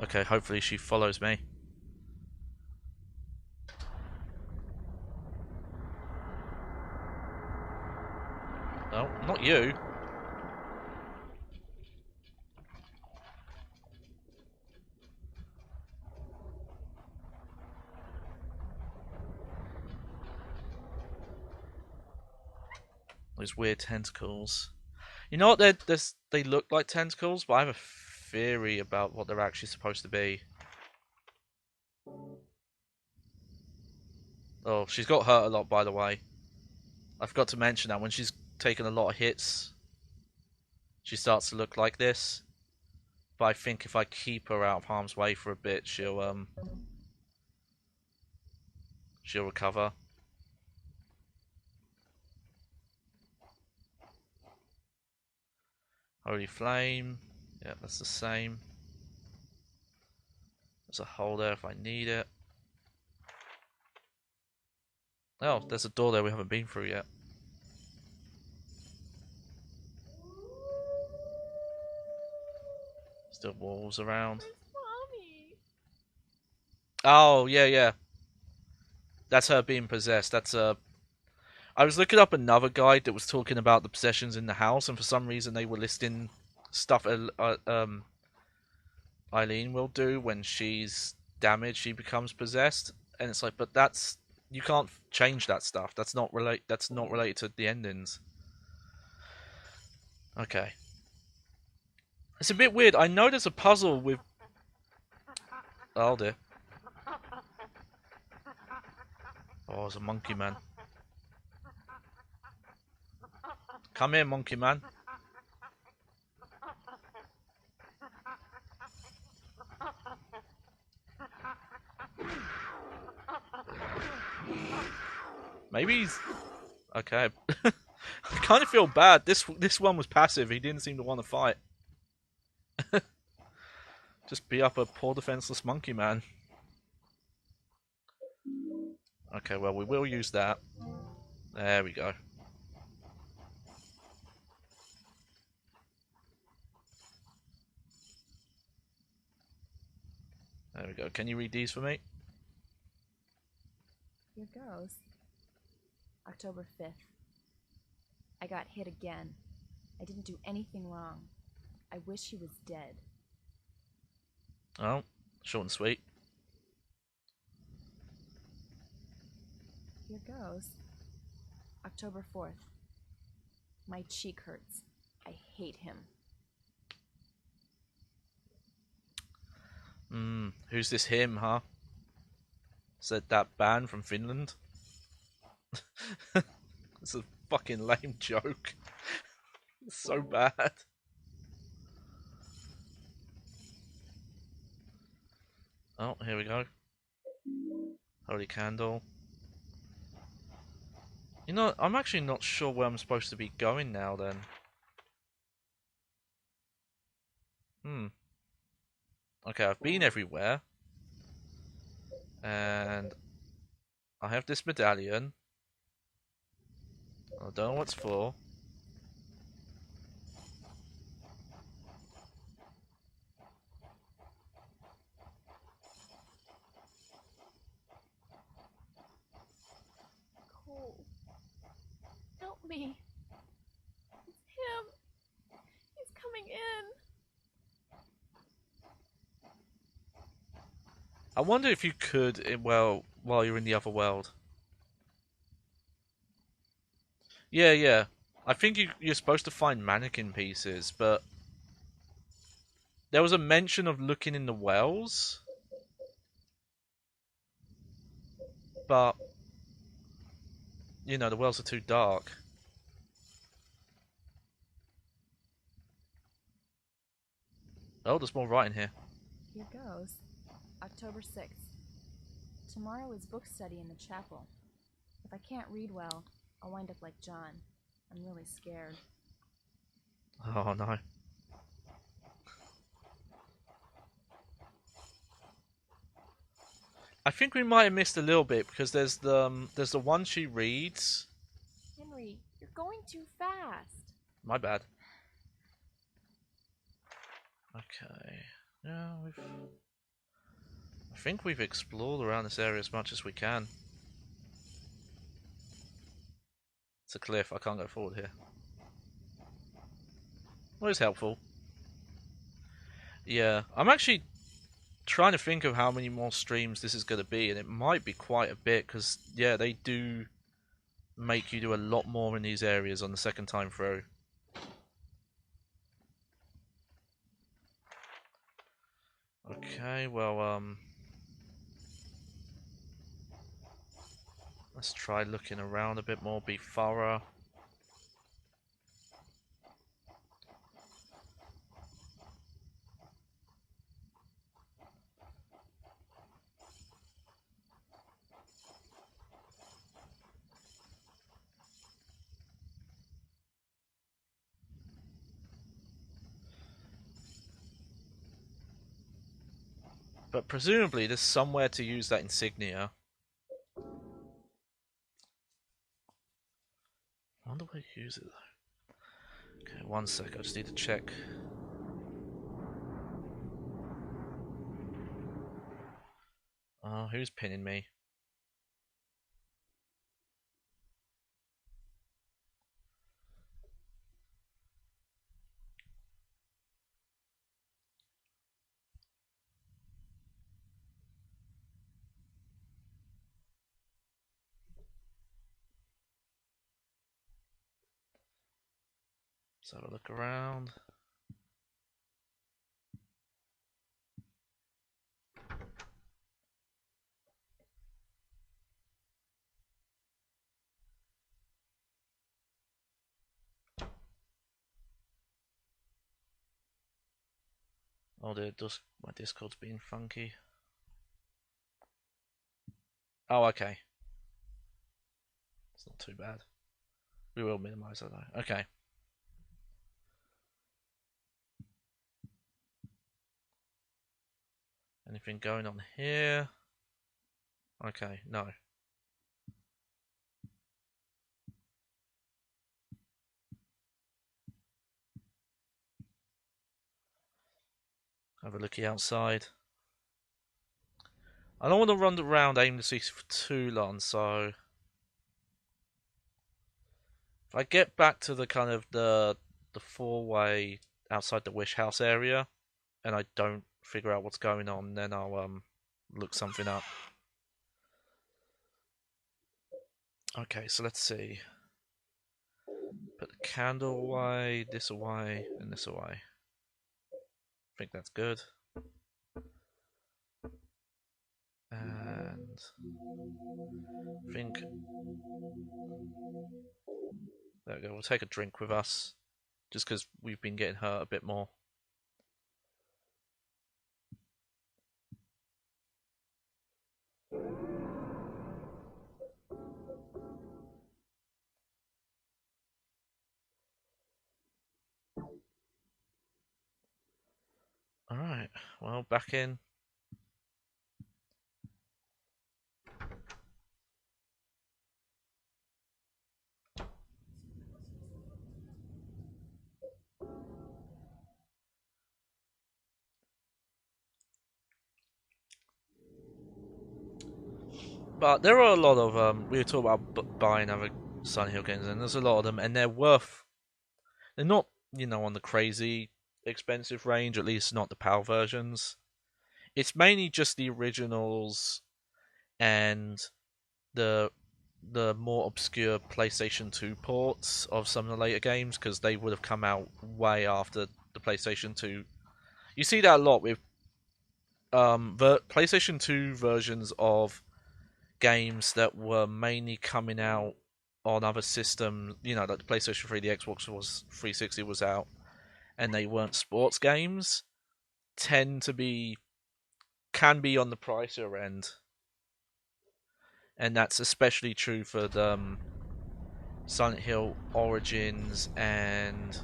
Okay, hopefully she follows me. No, not you. Those weird tentacles. You know what? They look like tentacles, but I have a theory about what they're actually supposed to be. Oh, she's got hurt a lot, by the way. I forgot to mention that when she's taken a lot of hits, she starts to look like this. But I think if I keep her out of harm's way for a bit, she'll recover. Holy Flame. Yeah, that's the same. There's a hole there if I need it. Oh, there's a door there we haven't been through yet. Still walls around. Mommy. Oh, yeah. That's her being possessed. That's I was looking up another guide that was talking about the possessions in the house, and for some reason they were listing stuff Eileen will do when she's damaged, she becomes possessed, and it's like, but that's, you can't change that stuff. That's not related to the endings. Okay. It's a bit weird. I know there's a puzzle with... Oh dear. Oh, it's a monkey man. Come here, monkey man. Maybe he's... Okay. I kind of feel bad. This one was passive. He didn't seem to want to fight. Just be up a poor defenseless monkey man. Okay, well, we will use that. There we go. There we go. Can you read these for me? Here goes. October 5th. I got hit again. I didn't do anything wrong. I wish he was dead. Oh, short and sweet. Here goes. October 4th. My cheek hurts. I hate him. Who's this him, huh? Said that band from Finland. It's a fucking lame joke. It's so bad. Oh, here we go. Holy candle. You know, I'm actually not sure where I'm supposed to be going now then. Okay, I've been everywhere. And I have this medallion. I don't know what it's for. Cole, help me. It's him. He's coming in. I wonder if you could, well, while you're in the other world. Yeah. I think you're supposed to find mannequin pieces, but there was a mention of looking in the wells, but you know the wells are too dark. Oh, there's more writing here. Here goes. October 6th. Tomorrow is book study in the chapel. If I can't read well, I'll wind up like John. I'm really scared. Oh no. I think we might have missed a little bit because there's the one she reads. Henry, you're going too fast. My bad. Okay. Yeah, I think we've explored around this area as much as we can. It's a cliff. I can't go forward here. Well, it's helpful. Yeah, I'm actually trying to think of how many more streams this is going to be, and it might be quite a bit because yeah, they do make you do a lot more in these areas on the second time through. Okay, well, let's try looking around a bit more, be thorough. But presumably there's somewhere to use that insignia. I wonder where you use it though. Okay, one sec, I just need to check. Oh, who's pinning me? Let's have a look around. Oh, my Discord's being funky. Oh, okay. It's not too bad. We will minimize that though. Okay. Anything going on here? Okay, no. Have a looky outside. I don't want to run around aimlessly for too long, so if I get back to the kind of the four-way outside the wish house area and I don't figure out what's going on, then I'll look something up. Okay, so let's see. Put the candle away, this away, and this away. I think that's good. And I think there we go. We'll take a drink with us, just because we've been getting hurt a bit more. Alright, well, back in. But there are a lot of we were talking about buying other Silent Hill games, and there's a lot of them, and they're not, on the crazy expensive range, at least not the PAL versions. It's mainly just the originals and the more obscure PlayStation 2 ports of some of the later games, because they would have come out way after the PlayStation 2. You see that a lot with PlayStation 2 versions of games that were mainly coming out on other systems, like the PlayStation 3, the Xbox 360 was out, and they weren't sports games, can be on the pricier end. And that's especially true for the Silent Hill Origins and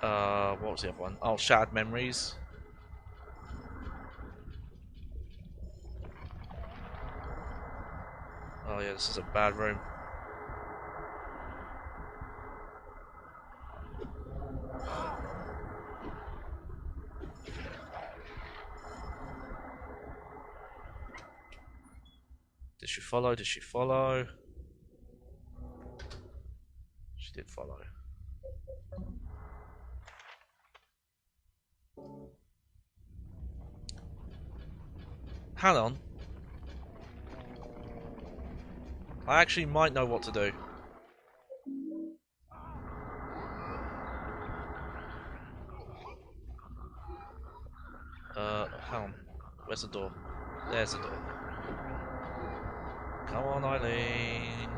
what was the other one? Oh, Shattered Memories. Oh yeah, this is a bad room. Did she follow? Did she follow? She did follow. Hang on. I actually might know what to do. Hang on. Where's the door? There's the door. Come on, Eileen.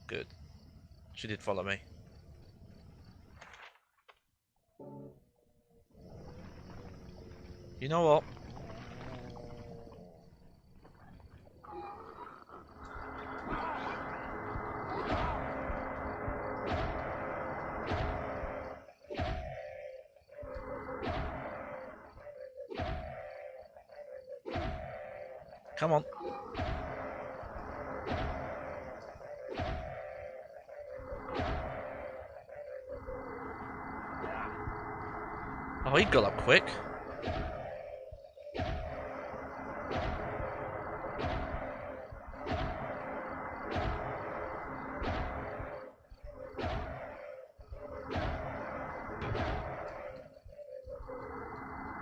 Good. She did follow me. You know what? Come on. Oh, he got up quick.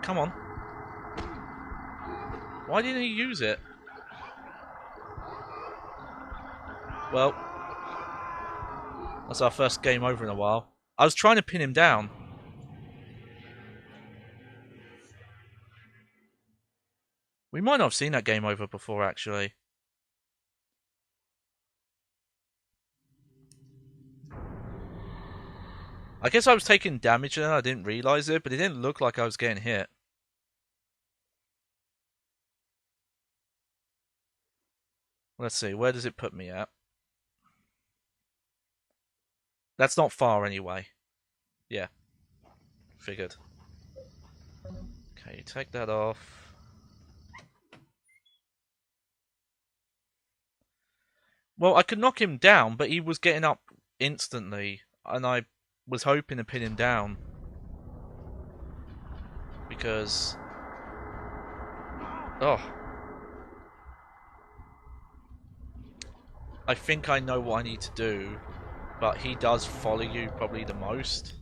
Come on. Why didn't he use it? Well, that's our first game over in a while. I was trying to pin him down. We might not have seen that game over before, actually. I guess I was taking damage and I didn't realise it, but it didn't look like I was getting hit. Let's see, where does it put me at? That's not far anyway. Yeah. Figured. Okay, take that off. Well, I could knock him down, but he was getting up instantly, and I was hoping to pin him down. Because... oh. I think I know what I need to do, but he does follow you probably the most.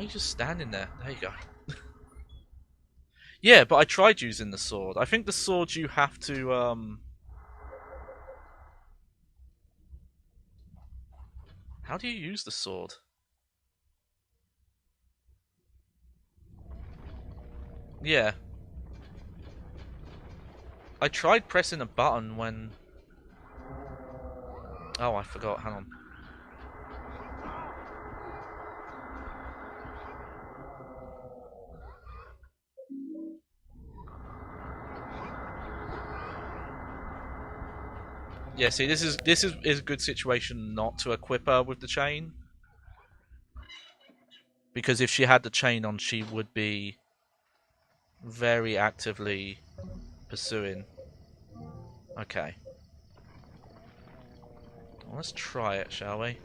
Why are you just standing there? There you go. Yeah, but I tried using the sword. I think the sword you have to, How do you use the sword? Yeah. I tried pressing a button when... Oh, I forgot. Hang on. Yeah, see, this is a good situation not to equip her with the chain. Because if she had the chain on, she would be very actively pursuing. Okay. Well, let's try it, shall we?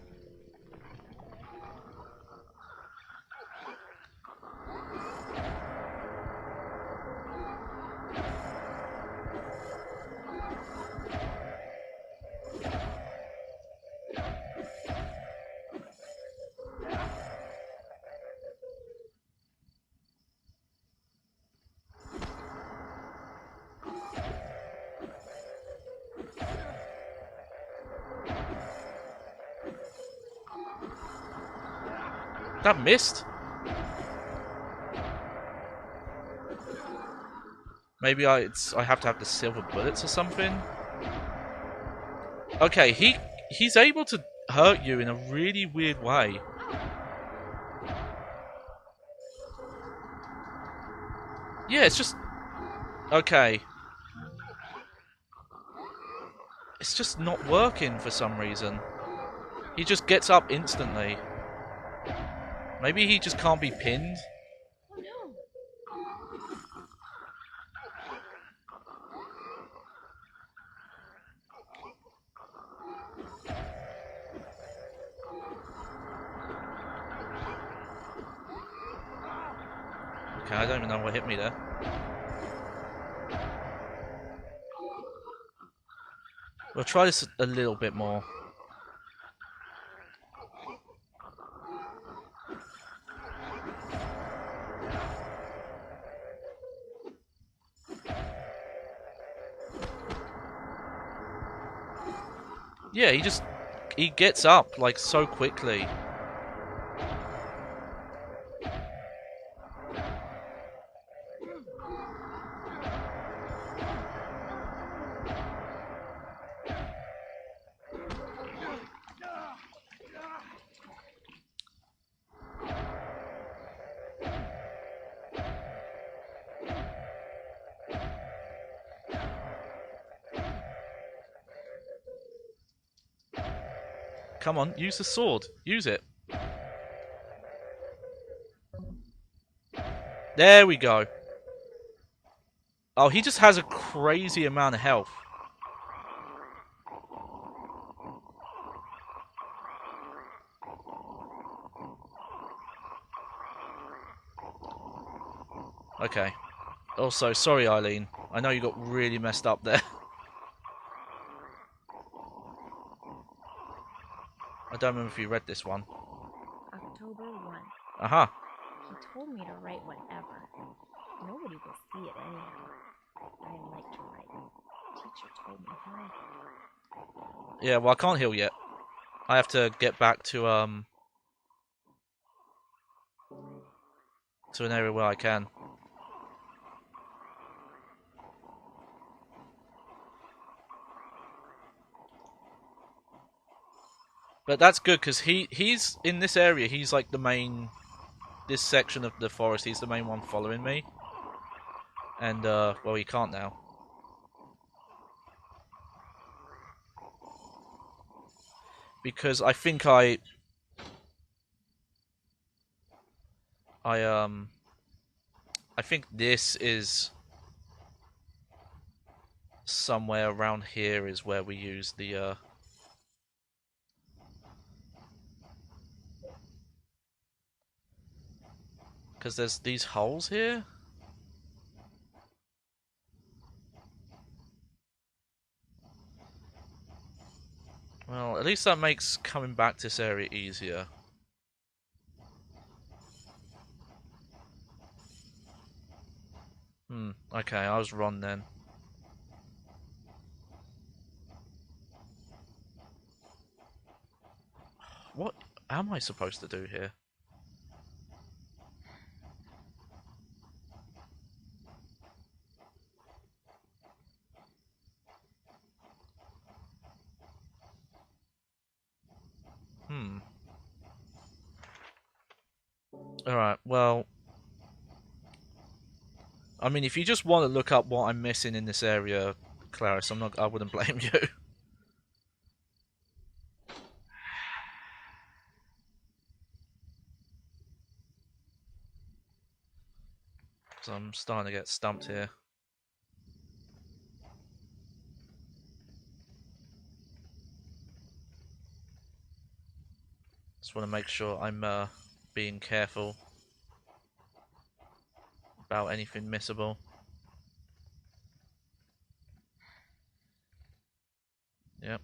That missed? Maybe I have to have the silver bullets or something? Okay, he's able to hurt you in a really weird way. Yeah, it's just... Okay. It's just not working for some reason. He just gets up instantly. Maybe he just can't be pinned? Oh no! Okay, I don't even know what hit me there. We'll try this a little bit more. Yeah, he gets up like so quickly. Come on, use the sword. Use it. There we go. Oh, he just has a crazy amount of health. Okay. Also, sorry, Eileen. I know you got really messed up there. I don't remember if you read this one. October 1. Aha. He told me to write whatever. Nobody will see it anyhow. I like to write. Teacher told me how. Yeah, well, I can't heal yet. I have to get back to an area where I can. But that's good because he's in this area. He's like the main, this section of the forest. He's the main one following me. And well, he can't now. Because I think I think this is somewhere around here is where we use the because there's these holes here. Well, at least that makes coming back to this area easier. Okay, I was wrong then. What am I supposed to do here? Alright, well, I mean, if you just want to look up what I'm missing in this area, Clarice, I wouldn't blame you. So I'm starting to get stumped here. Just want to make sure I'm being careful about anything missable. Yep.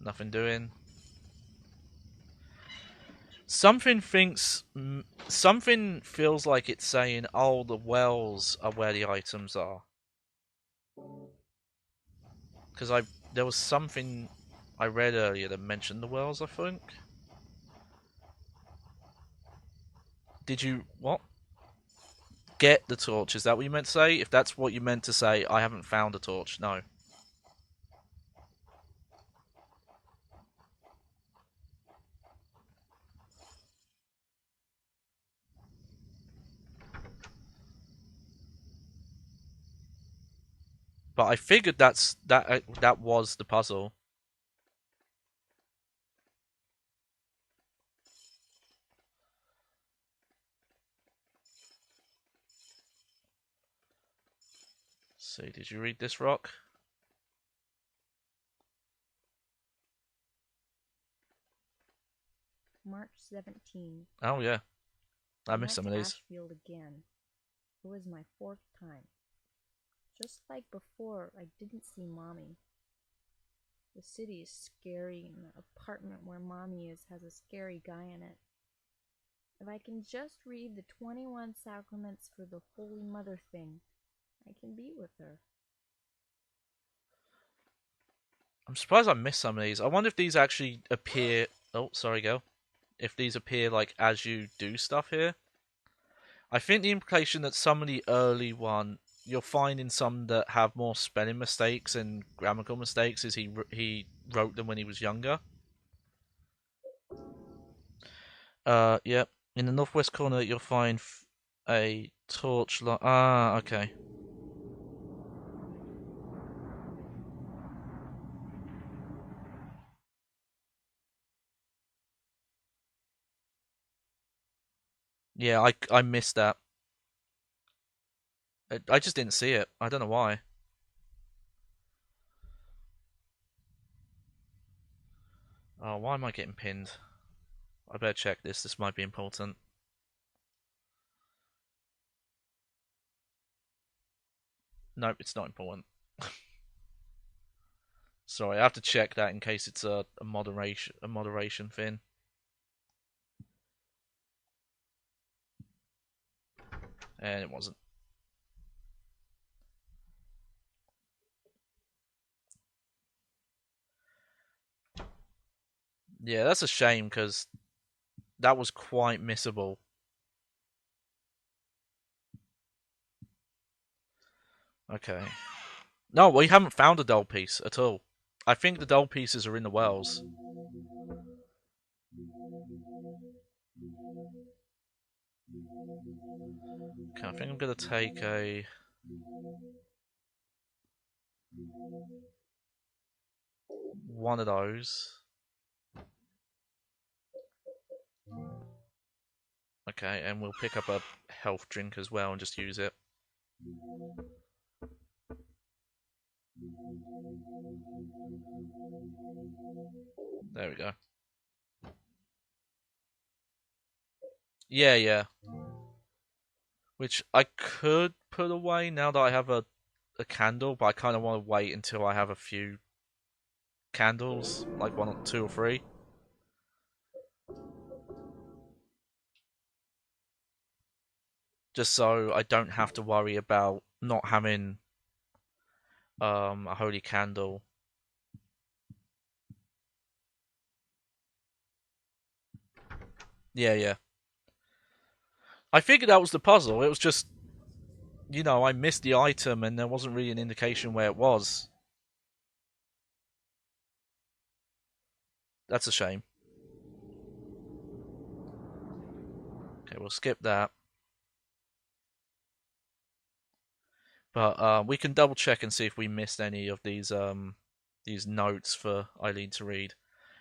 Nothing doing. Something thinks... Something feels like it's saying, oh, the wells are where the items are. Because there was something I read earlier that mentioned the wells, I think. Did you... What? Get the torch, is that what you meant to say? If that's what you meant to say, I haven't found a torch, no. But I figured that was the puzzle. Let's see, did you read this, Rock? March 17. Oh yeah, I missed some of went to these. Ashfield again. It was my 4th time. Just like before, I didn't see Mommy. The city is scary, and the apartment where Mommy is has a scary guy in it. If I can just read the 21 sacraments for the Holy Mother thing, I can be with her. I'm surprised I missed some of these. I wonder if these actually appear... Oh, sorry, go. If these appear, like, as you do stuff here. I think the implication that some of the early one, you're finding some that have more spelling mistakes and grammatical mistakes is he wrote them when he was younger. Yep. In the northwest corner, you'll find a torch light. Ah, okay. Yeah, I missed that. I just didn't see it. I don't know why. Oh, why am I getting pinned? I better check this. This might be important. Nope, it's not important. Sorry, I have to check that in case it's a moderation thing. And it wasn't. Yeah, that's a shame because that was quite missable. Okay. No, we haven't found a dull piece at all. I think the dull pieces are in the wells. Okay, I think I'm gonna take one of those. Okay, and we'll pick up a health drink as well and just use it. There we go. Yeah, yeah. Which I could put away now that I have a candle, but I kind of want to wait until I have a few candles, like 1 or 2 or 3. just so I don't have to worry about not having a holy candle. Yeah, yeah. I figured that was the puzzle. It was just, you know, I missed the item and there wasn't really an indication where it was. That's a shame. Okay, we'll skip that. But we can double check and see if we missed any of these notes for Eileen to read.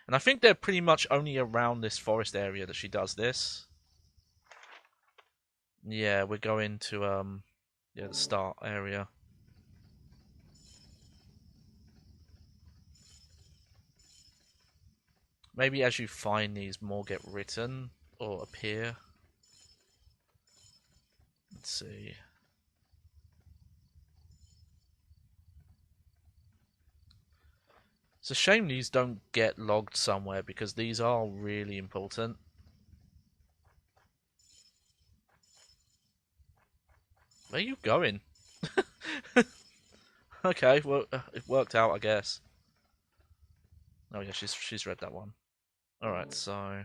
And I think they're pretty much only around this forest area that she does this. Yeah, we're going to the start area. Maybe as you find these, more get written or appear. Let's see. It's a shame these don't get logged somewhere because these are really important. Where are you going? Okay, well, it worked out, I guess. Oh yeah, she's read that one. All right, so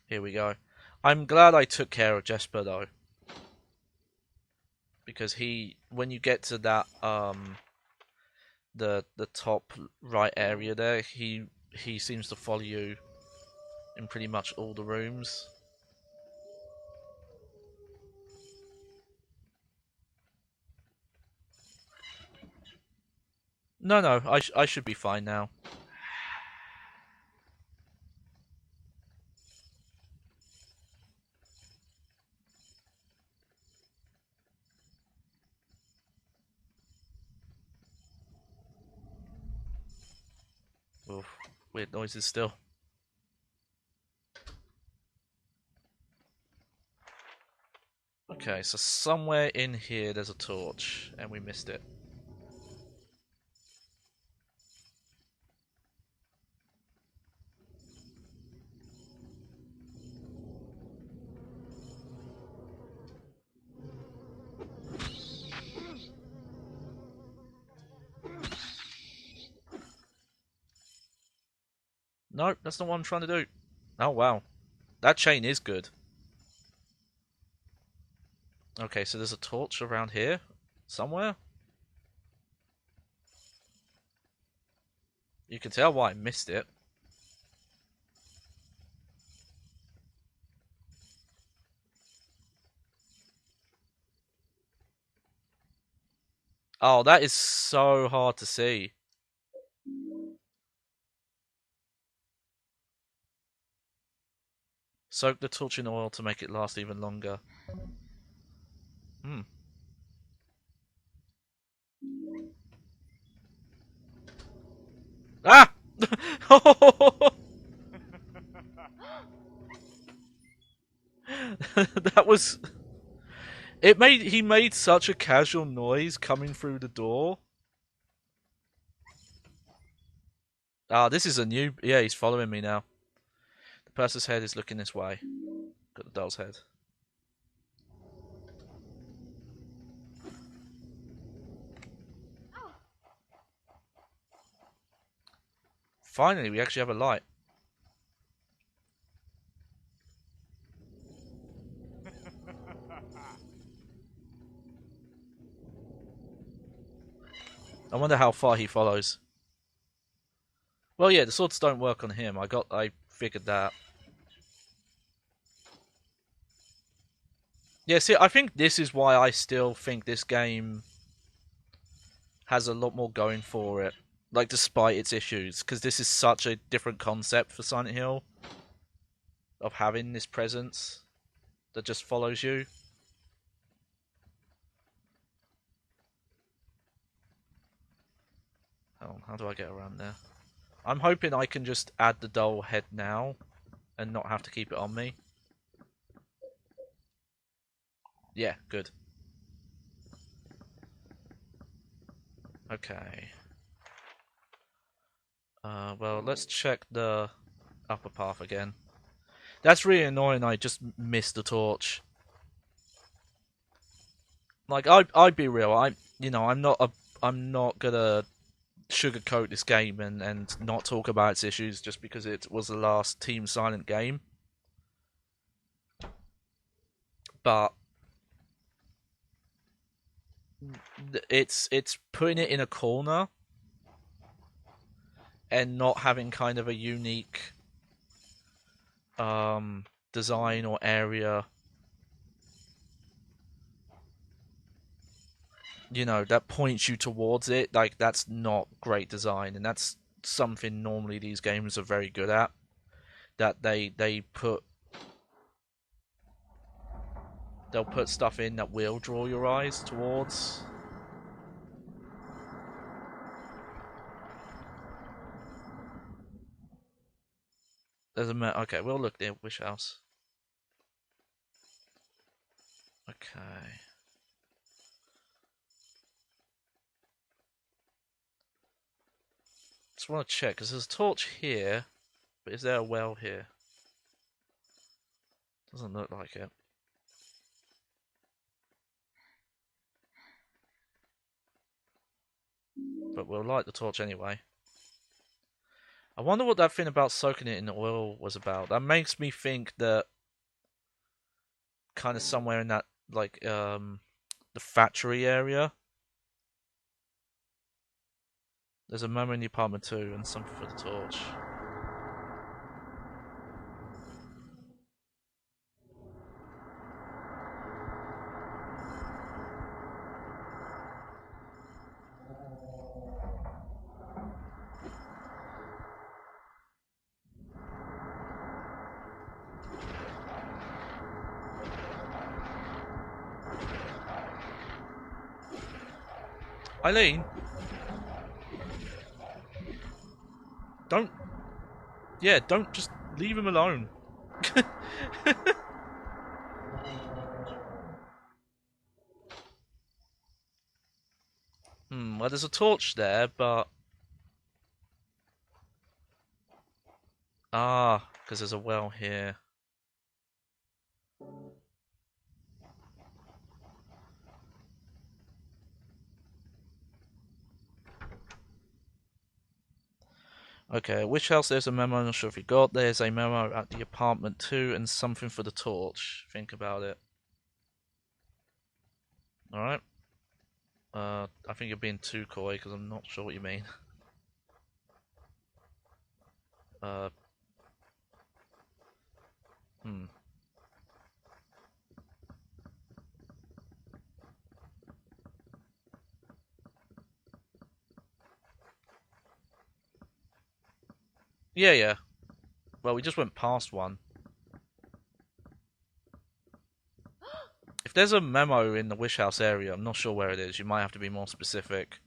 here we go. I'm glad I took care of Jesper though, because he, when you get to that the top right area there, he seems to follow you in pretty much all the rooms. No, no, I should be fine now. Oof, weird noises still. Okay, so somewhere in here there's a torch, and we missed it. Nope, that's not what I'm trying to do. Oh wow, that chain is good. Okay, so there's a torch around here somewhere. You can tell why I missed it. Oh, that is so hard to see. Soak the torch in oil to make it last even longer. Hmm. Ah! That was... He made such a casual noise coming through the door. Ah, this is a new... Yeah, he's following me now. The person's head is looking this way. Got the doll's head. Finally, we actually have a light. I wonder how far he follows. Well, yeah, the swords don't work on him. I figured that. Yeah, see, I think this is why I still think this game has a lot more going for it. Like, despite its issues. Because this is such a different concept for Silent Hill. Of having this presence that just follows you. Oh, how do I get around there? I'm hoping I can just add the doll head now. And not have to keep it on me. Yeah, good. Okay. Well, let's check the upper path again. That's really annoying. I just missed the torch. Like I'd be real. I'm not gonna sugarcoat this game and not talk about its issues just because it was the last Team Silent game. But it's putting it in a corner and not having kind of a unique design or area, that points you towards it. Like, that's not great design, and that's something normally these games are very good at, that they'll put stuff in that will draw your eyes towards. Okay, we'll look there. Wish house. Okay. Just want to check because there's a torch here, but is there a well here? Doesn't look like it. But we'll light the torch anyway. I wonder what that thing about soaking it in oil was about. That makes me think that kind of somewhere in that, like, the factory area. There's a memo in the apartment too, and something for the torch. Eileen? Don't... Yeah, don't just leave him alone. Well, there's a torch there, but... Ah, because there's a well here. Okay, which house there's a memo, I'm not sure if you got. There's a memo at the apartment too, and something for the torch. Think about it. Alright. I think you're being too coy, because I'm not sure what you mean. Uh... Hmm. Yeah. Well, we just went past one. If there's a memo in the Wish House area, I'm not sure where it is. You might have to be more specific.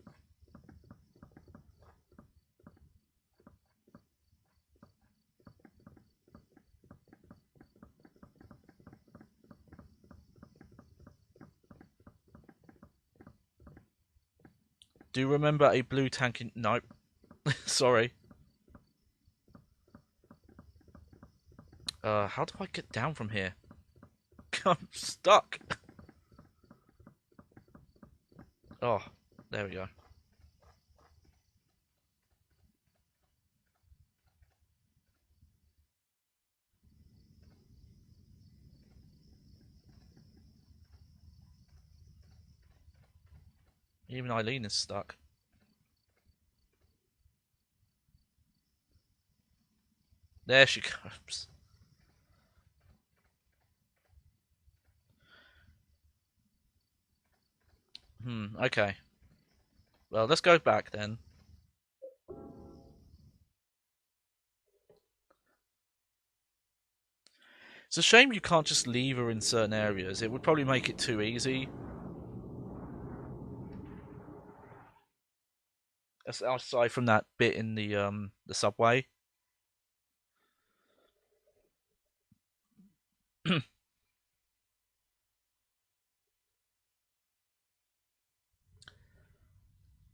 Do you remember a blue tank in... Nope. Sorry. How do I get down from here? I'm stuck. Oh, there we go. Even Eileen is stuck. There she comes. Okay. Well, let's go back then. It's a shame you can't just leave her in certain areas. It would probably make it too easy. Aside from that bit in the subway.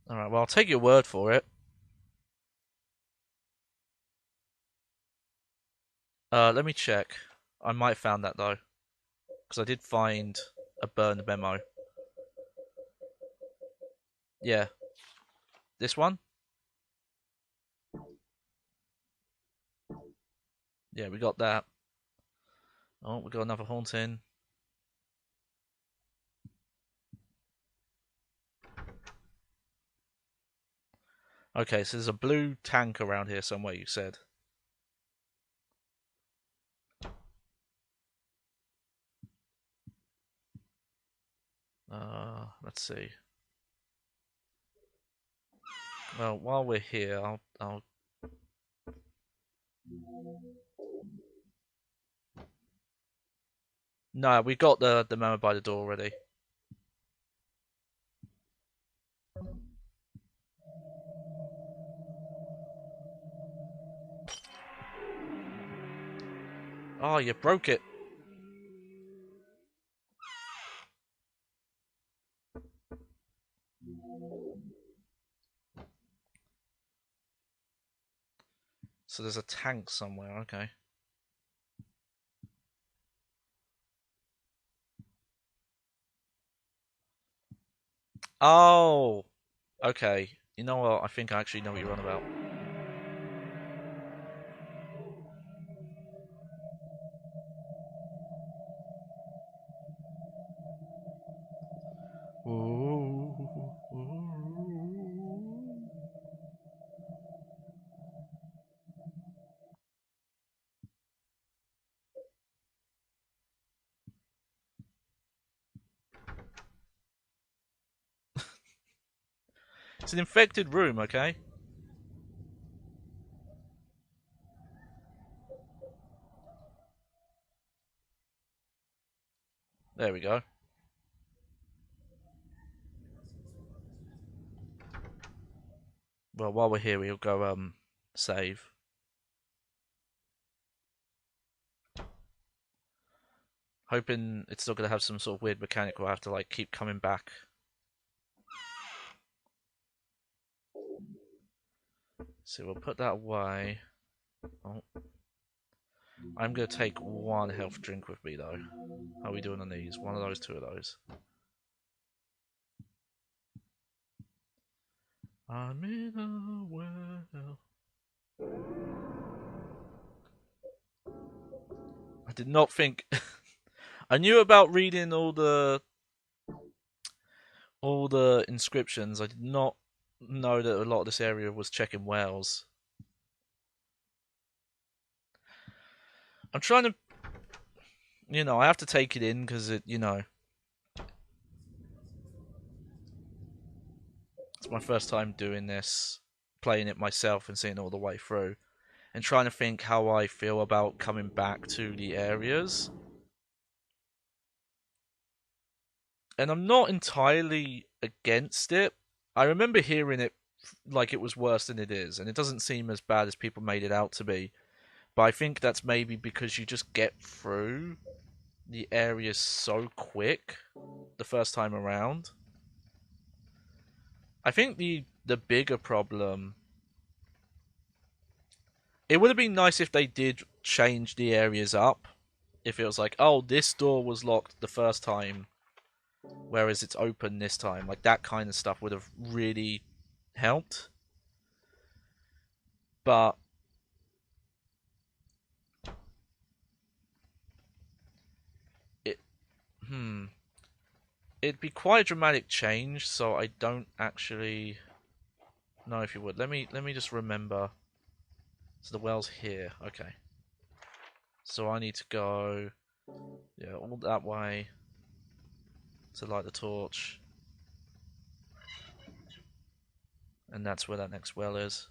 Alright, well, I'll take your word for it. Let me check. I might have found that though, because I did find a burned memo. Yeah, this one. Yeah, we got that. Oh, we got another haunting. Okay, so there's a blue tank around here somewhere, you said. Let's see. Well, while we're here, I'll. No, we got the memo by the door already. Oh, you broke it. So there's a tank somewhere, okay. Oh, okay. You know what? I think I actually know what you're on about. It's an infected room, okay? There we go. Well, while we're here, we'll go save. Hoping it's still gonna have some sort of weird mechanic where I have to like keep coming back. So we'll put that away. Oh. I'm gonna take one health drink with me though. How are we doing on these? One of those, two of those. I'm in a well. I did not think. I knew about reading all the inscriptions. I did not know that a lot of this area was checking wells. I'm trying to, I have to take it in because it's my first time doing this, playing it myself and seeing it all the way through, and trying to think how I feel about coming back to the areas. And I'm not entirely against it. I remember hearing it like it was worse than it is, and it doesn't seem as bad as people made it out to be. But I think that's maybe because you just get through the areas so quick the first time around. I think the bigger problem, it would have been nice if they did change the areas up. If it was like, oh, this door was locked the first time, whereas it's open this time. Like, that kind of stuff would have really helped. But it'd be quite a dramatic change, so I don't actually know if you would. Let me just remember. So the well's here. Okay. So I need to go, yeah, all that way to light the torch. And that's where that next well is.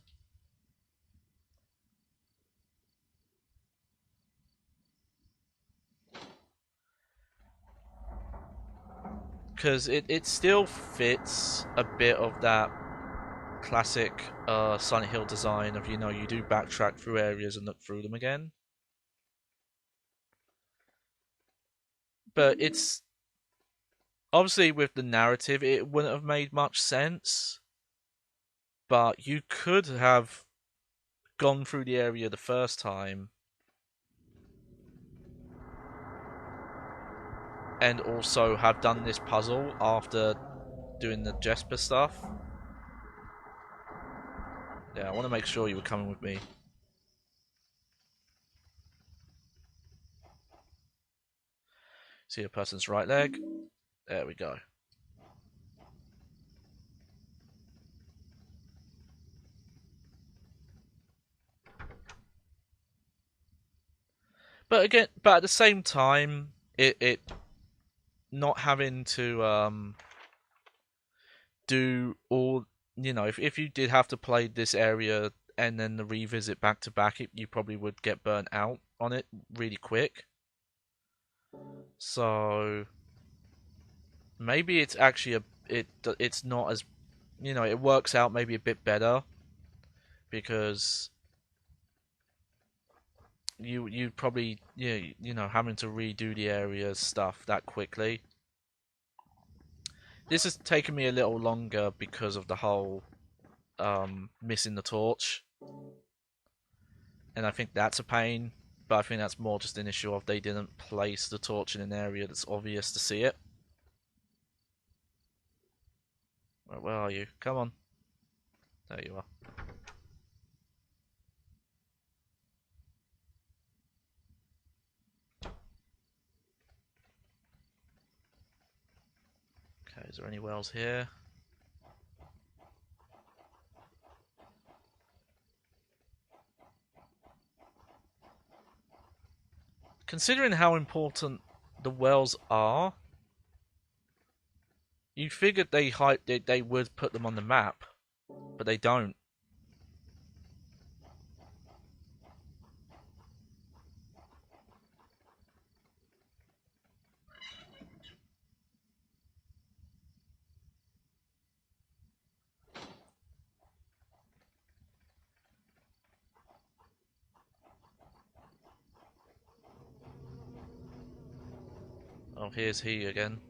Because it still fits a bit of that classic Silent Hill design of, you do backtrack through areas and look through them again. But it's obviously with the narrative, it wouldn't have made much sense. But you could have gone through the area the first time and also have done this puzzle after doing the Jesper stuff. Yeah, I want to make sure you were coming with me. See a person's right leg. There we go. But again, but at the same time, it not having to do all, if you did have to play this area and then the revisit back to back, you probably would get burnt out on it really quick. So maybe it's actually it's not as, it works out maybe a bit better because you probably, having to redo the area stuff that quickly. This has taken me a little longer because of the whole missing the torch, and I think that's a pain. But I think that's more just an issue of they didn't place the torch in an area that's obvious to see it. Right, where are you? Come on. There you are. Okay, is there any wells here? Considering how important the wells are, you figured they would put them on the map, but they don't. Oh, here's he again.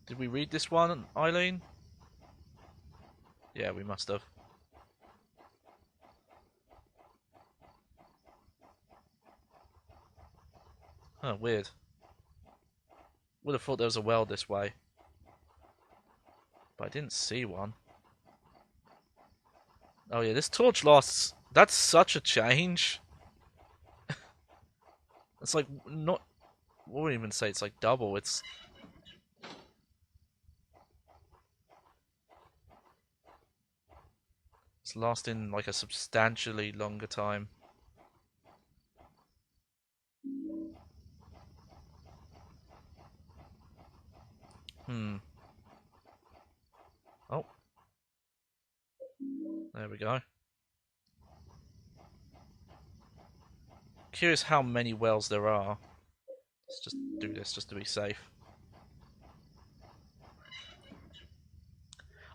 Did we read this one, Eileen? Yeah, we must have. Huh, weird. Would have thought there was a well this way. But I didn't see one. Oh yeah, this torch lasts... That's such a change. It's like, not... I wouldn't even say it's like double, it's... It's lasting like a substantially longer time. Oh. There we go. Curious how many wells there are. Let's just do this just to be safe.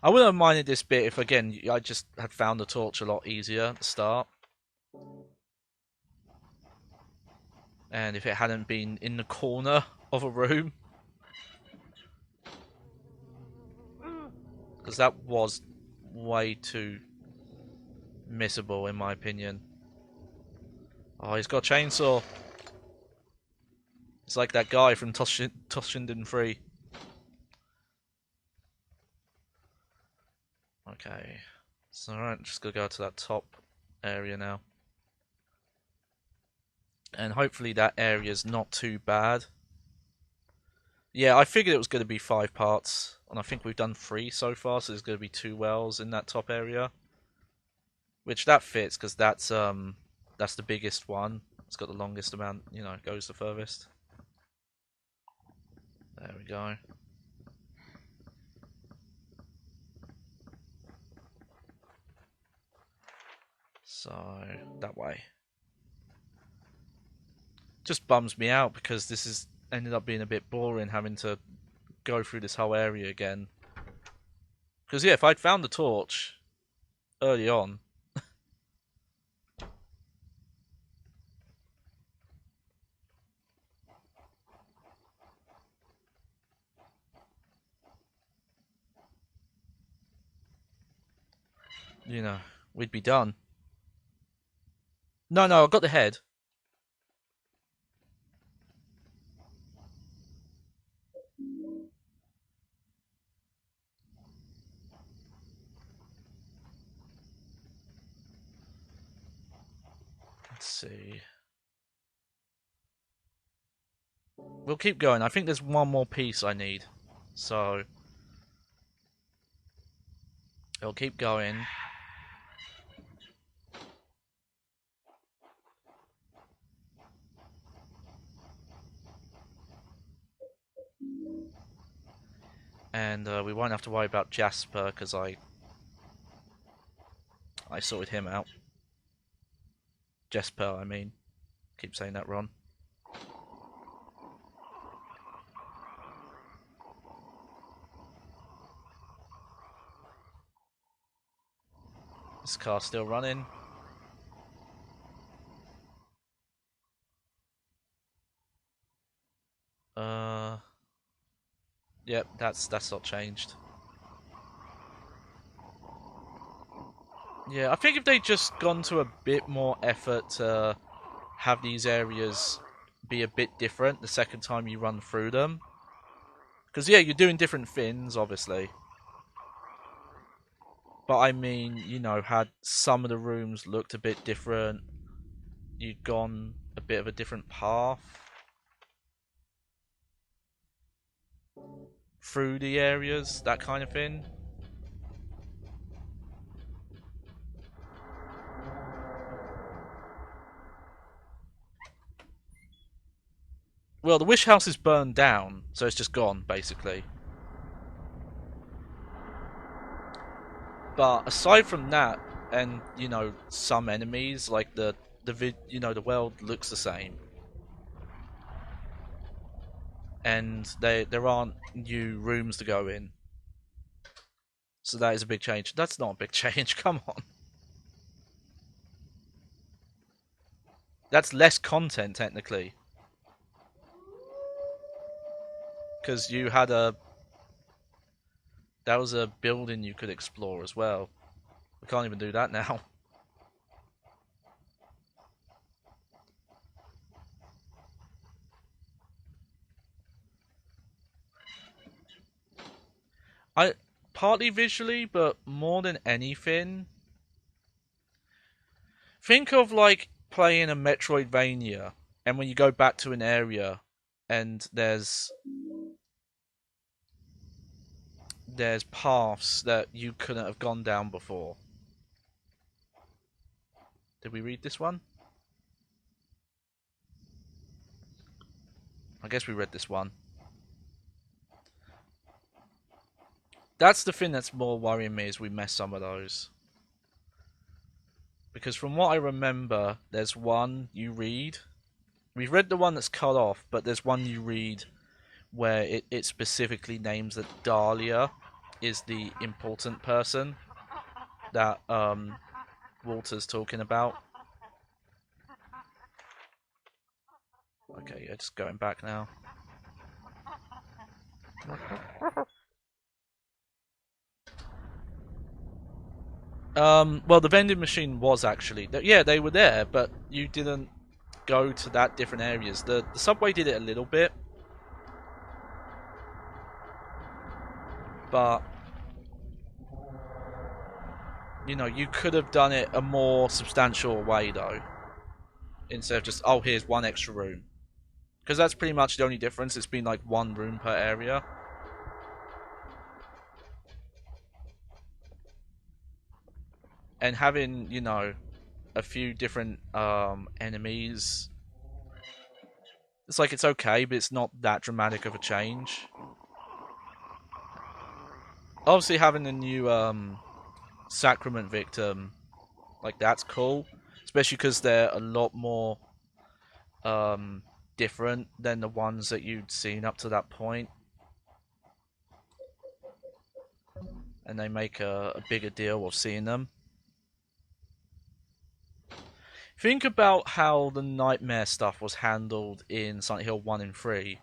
I wouldn't have minded this bit if, again, I just had found the torch a lot easier at the start. And if it hadn't been in the corner of a room. Because that was way too missable, in my opinion. Oh, he's got a chainsaw. It's like that guy from Toshinden 3. Okay. So, alright, just gotta go to that top area now. And hopefully that area's not too bad. Yeah, I figured it was going to be 5 parts. And I think we've done 3 so far, so there's going to be 2 wells in that top area. Which that fits, because that's the biggest one. It's got the longest amount, it goes the furthest. There we go. So, that way. Just bums me out because this has ended up being a bit boring having to go through this whole area again. Because, yeah, if I'd found the torch early on... you know, we'd be done. No, no, I got the head. Let's see. We'll keep going. I think there's one more piece I need. So, it'll keep going. And we won't have to worry about Jasper, because I sorted him out. Jesper, I mean. Keep saying that wrong. This car's still running. Yep, that's not changed. Yeah, I think if they'd just gone to a bit more effort to have these areas be a bit different the second time you run through them. Because, yeah, you're doing different things, obviously. But I mean, you know, had some of the rooms looked a bit different, you'd gone a bit of a different path through the areas, that kind of thing. Well, the wish house is burned down, so it's just gone, basically. But aside from that, and you know, some enemies, like the world looks the same, and there aren't new rooms to go in. So that is a big change. That's not a big change. Come on. That's less content, technically. Because you had a... That was a building you could explore as well. We can't even do that now. Partly visually, but more than anything... Think of, like, playing a Metroidvania, and when you go back to an area, and there's paths that you couldn't have gone down before. Did we read this one? I guess we read this one. That's the thing that's more worrying me, is we mess some of those. Because from what I remember, there's one you read. We've read the one that's cut off, but there's one you read where it specifically names that Dahlia is the important person that Walter's talking about. Okay, yeah, just going back now. Well, the vending machine was actually... Yeah, they were there, but you didn't go to that different areas. The subway did it a little bit. But... You know, you could have done it a more substantial way, though. Instead of just, oh, here's one extra room. Because that's pretty much the only difference. It's been like one room per area. And having, you know, a few different enemies, it's like, it's okay, but it's not that dramatic of a change. Obviously, having a new sacrament victim, like, that's cool. Especially because they're a lot more different than the ones that you'd seen up to that point. And they make a bigger deal of seeing them. Think about how the nightmare stuff was handled in Silent Hill 1 and 3,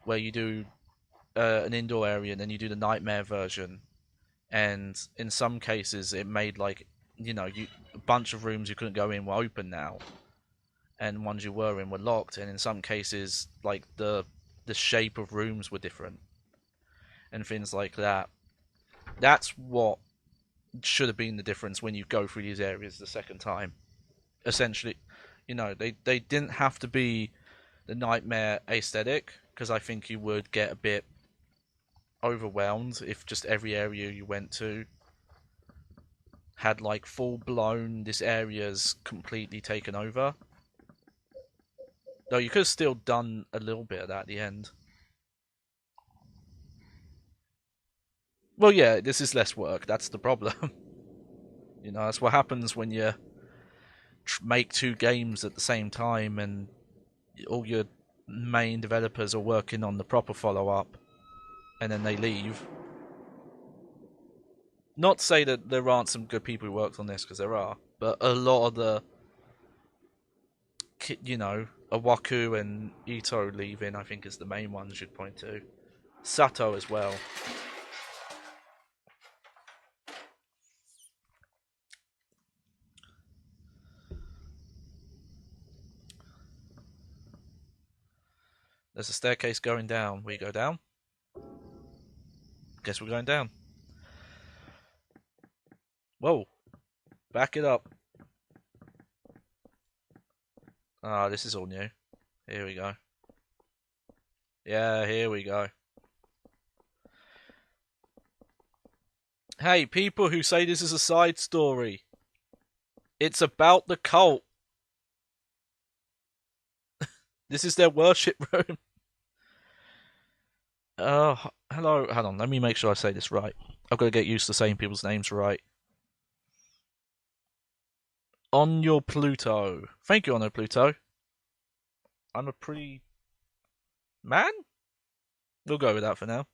where you do an indoor area and then you do the nightmare version. And in some cases it made like a bunch of rooms you couldn't go in were open now, and ones you were in were locked, and in some cases, like the shape of rooms were different, and things like that. That's what should have been the difference when you go through these areas the second time. Essentially, they didn't have to be the nightmare aesthetic, because I think you would get a bit overwhelmed if just every area you went to had like full blown this area's completely taken over. Though you could have still done a little bit of that at the end. Well, yeah, this is less work. That's the problem. That's what happens when you make two games at the same time and all your main developers are working on the proper follow-up and then they leave. Not to say that there aren't some good people who worked on this, because there are, but a lot of the, Awaku and Ito leaving, I think, is the main ones you'd point to. Sato as well. There's a staircase going down. We go down. Guess we're going down. Whoa. Back it up. Ah, this is all new. Here we go. Yeah, here we go. Hey, people who say this is a side story. It's about the cult. This is their worship room. Hello. Hold on, let me make sure I say this right. I've got to get used to saying people's names right. On your Pluto. Thank you, On your Pluto. I'm a pretty man? We'll go with that for now.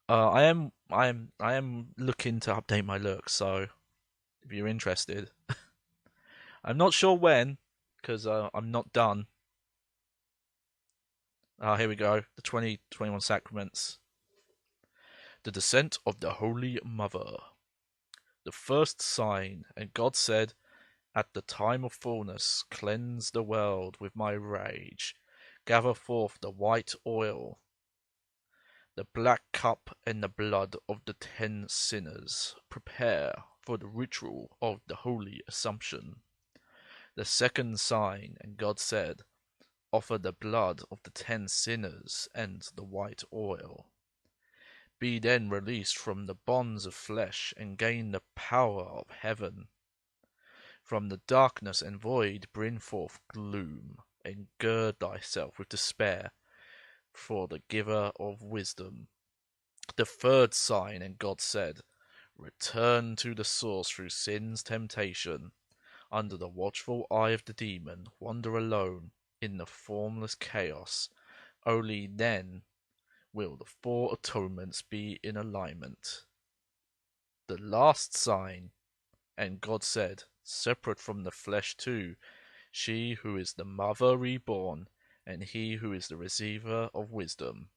I am looking to update my look, so if you're interested. I'm not sure when, because I'm not done. Here we go. The 2021 Sacraments. The Descent of the Holy Mother. The first sign, and God said, at the time of fullness, cleanse the world with my rage. Gather forth the white oil, the black cup, and the blood of the 10 sinners. Prepare for the ritual of the Holy Assumption. The second sign, and God said, offer the blood of the 10 sinners and the white oil. Be then released from the bonds of flesh and gain the power of heaven. From the darkness and void bring forth gloom, and gird thyself with despair for the giver of wisdom. The third sign, and God said, return to the source through sin's temptation. Under the watchful eye of the demon, wander alone in the formless chaos. Only then will the 4 atonements be in alignment. The last sign, and God said, separate from the flesh too, she who is the mother reborn, and he who is the receiver of wisdom.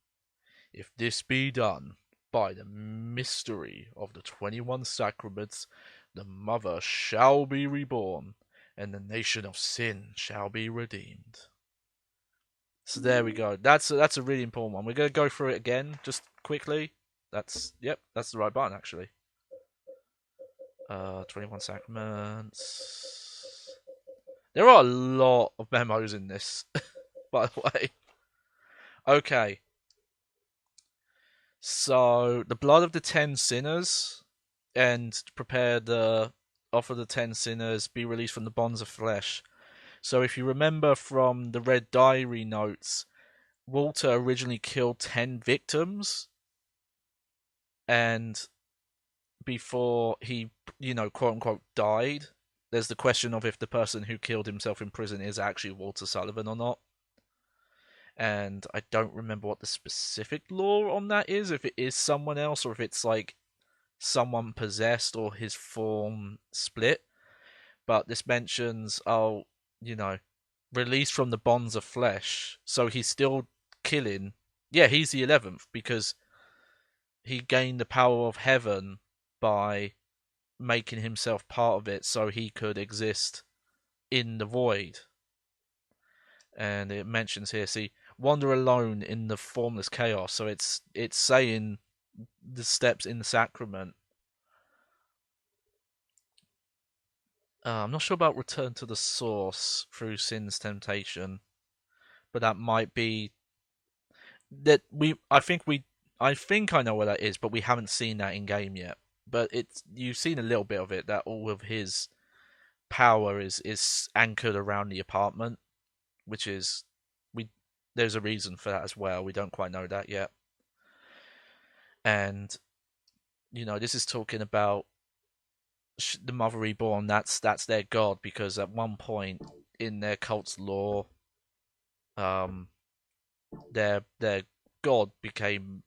If this be done, by the mystery of the 21 sacraments, the mother shall be reborn, and the nation of sin shall be redeemed. So there we go. That's a really important one. We're going to go through it again, just quickly. That's the right button, actually. 21 sacraments. There are a lot of memos in this, by the way. Okay. So, the blood of the 10 sinners, and offer the 10 sinners, be released from the bonds of flesh. So if you remember from the Red Diary notes, Walter originally killed 10 victims, and before he, quote unquote, died, there's the question of if the person who killed himself in prison is actually Walter Sullivan or not. And I don't remember what the specific law on that is, if it is someone else or if it's like someone possessed or his form split. But this mentions, released from the bonds of flesh. So he's still killing. Yeah, he's the 11th because he gained the power of heaven by making himself part of it so he could exist in the void. And it mentions here, see, wander alone in the formless chaos. So it's saying the steps in the sacrament. I'm not sure about return to the source through sin's temptation, but that might be that we. I think I know what that is, but we haven't seen that in game yet. But it's you've seen a little bit of it that all of his power is anchored around the apartment, which is we. There's a reason for that as well. We don't quite know that yet, and this is talking about the Mother Reborn. That's their god because at one point in their cult's lore, um, their god became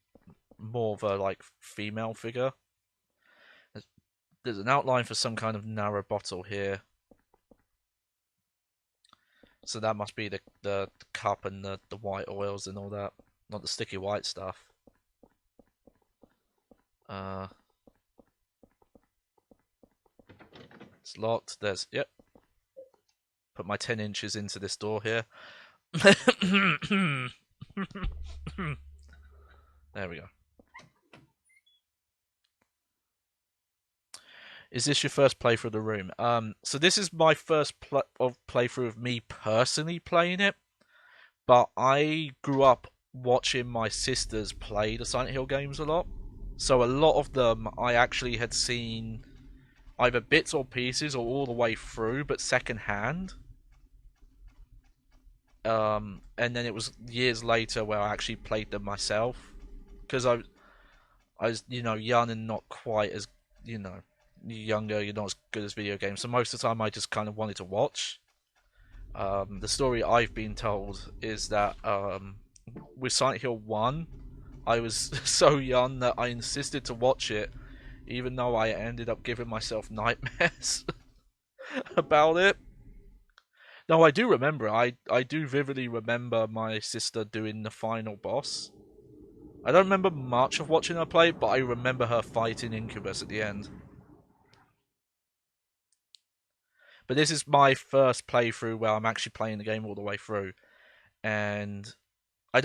more of a like female figure. There's an outline for some kind of narrow bottle here, so that must be the cup and the white oils and all that, not the sticky white stuff. It's locked. Yep. Put my 10 inches into this door here. There we go. Is this your first playthrough of the room? So this is my first playthrough of me personally playing it, but I grew up watching my sisters play the Silent Hill games a lot. So a lot of them I actually had seen either bits or pieces or all the way through, but secondhand. And then it was years later where I actually played them myself, because I was young and not quite as younger. You're not as good as video games, so most of the time I just kind of wanted to watch. The story I've been told is that with Silent Hill 1, I was so young that I insisted to watch it, even though I ended up giving myself nightmares about it. No, I do remember. I do vividly remember my sister doing the final boss. I don't remember much of watching her play, but I remember her fighting Incubus at the end. But this is my first playthrough where I'm actually playing the game all the way through. And I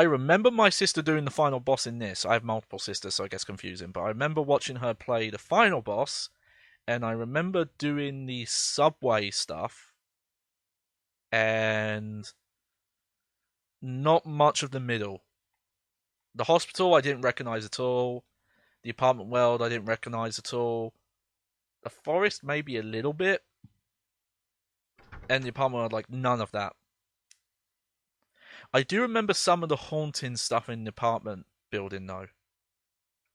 remember my sister doing the final boss in this. I have multiple sisters, so it gets confusing. But I remember watching her play the final boss, and I remember doing the subway stuff, and not much of the middle. The hospital I didn't recognize at all. The apartment world I didn't recognize at all. The forest maybe a little bit. And the apartment world, like, none of that. I do remember some of the haunting stuff in the apartment building though.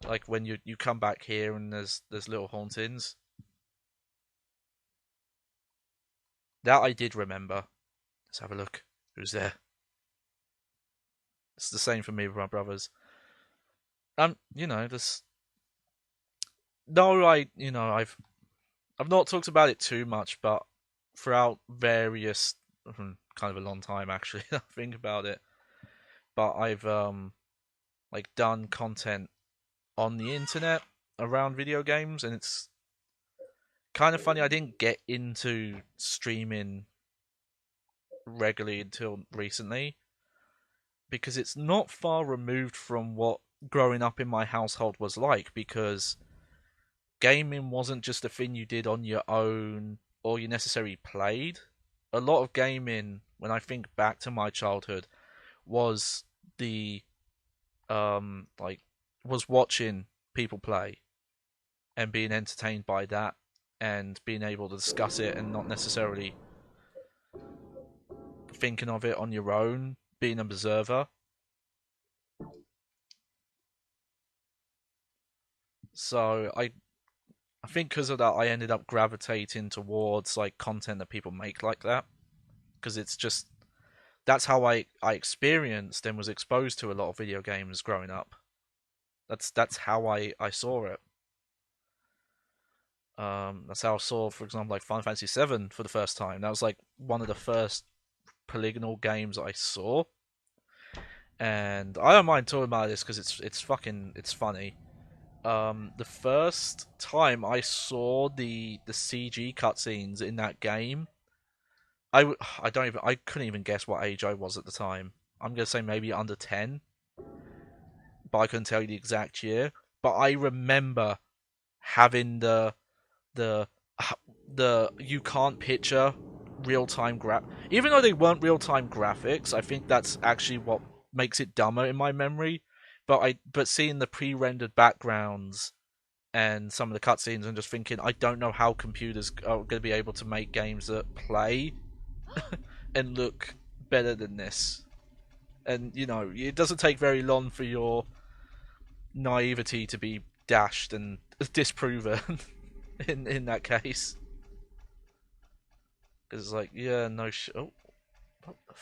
Like when you come back here and there's little hauntings. That I did remember. Let's have a look. Who's there? It's the same for me with my brothers. This. No, I've not talked about it too much, but throughout various kind of a long time actually, I think about it. But I've like done content on the internet around video games, and it's kind of funny. I didn't get into streaming regularly until recently, because it's not far removed from what growing up in my household was like, because gaming wasn't just a thing you did on your own or you necessarily played. A lot of gaming, when I think back to my childhood, was was watching people play and being entertained by that and being able to discuss it and not necessarily thinking of it on your own, being an observer. So I think because of that, I ended up gravitating towards like content that people make like that, because it's just that's how I experienced and was exposed to a lot of video games growing up. That's how I saw it. That's how I saw, for example, like Final Fantasy VII for the first time. That was like one of the first polygonal games I saw, and I don't mind talking about this because it's funny. the first time I saw the CG cutscenes in that game, I couldn't even guess what age I was at the time. I'm gonna say maybe under 10, but I couldn't tell you the exact year. But I remember having the the you can't picture real time even though they weren't real time graphics. I think that's actually what makes it dumber in my memory. But seeing the pre-rendered backgrounds and some of the cutscenes and just thinking, I don't know how computers are going to be able to make games that play and look better than this. And you know, it doesn't take very long for your naivety to be dashed and disproven in that case. Because it's like, yeah, no oh, what the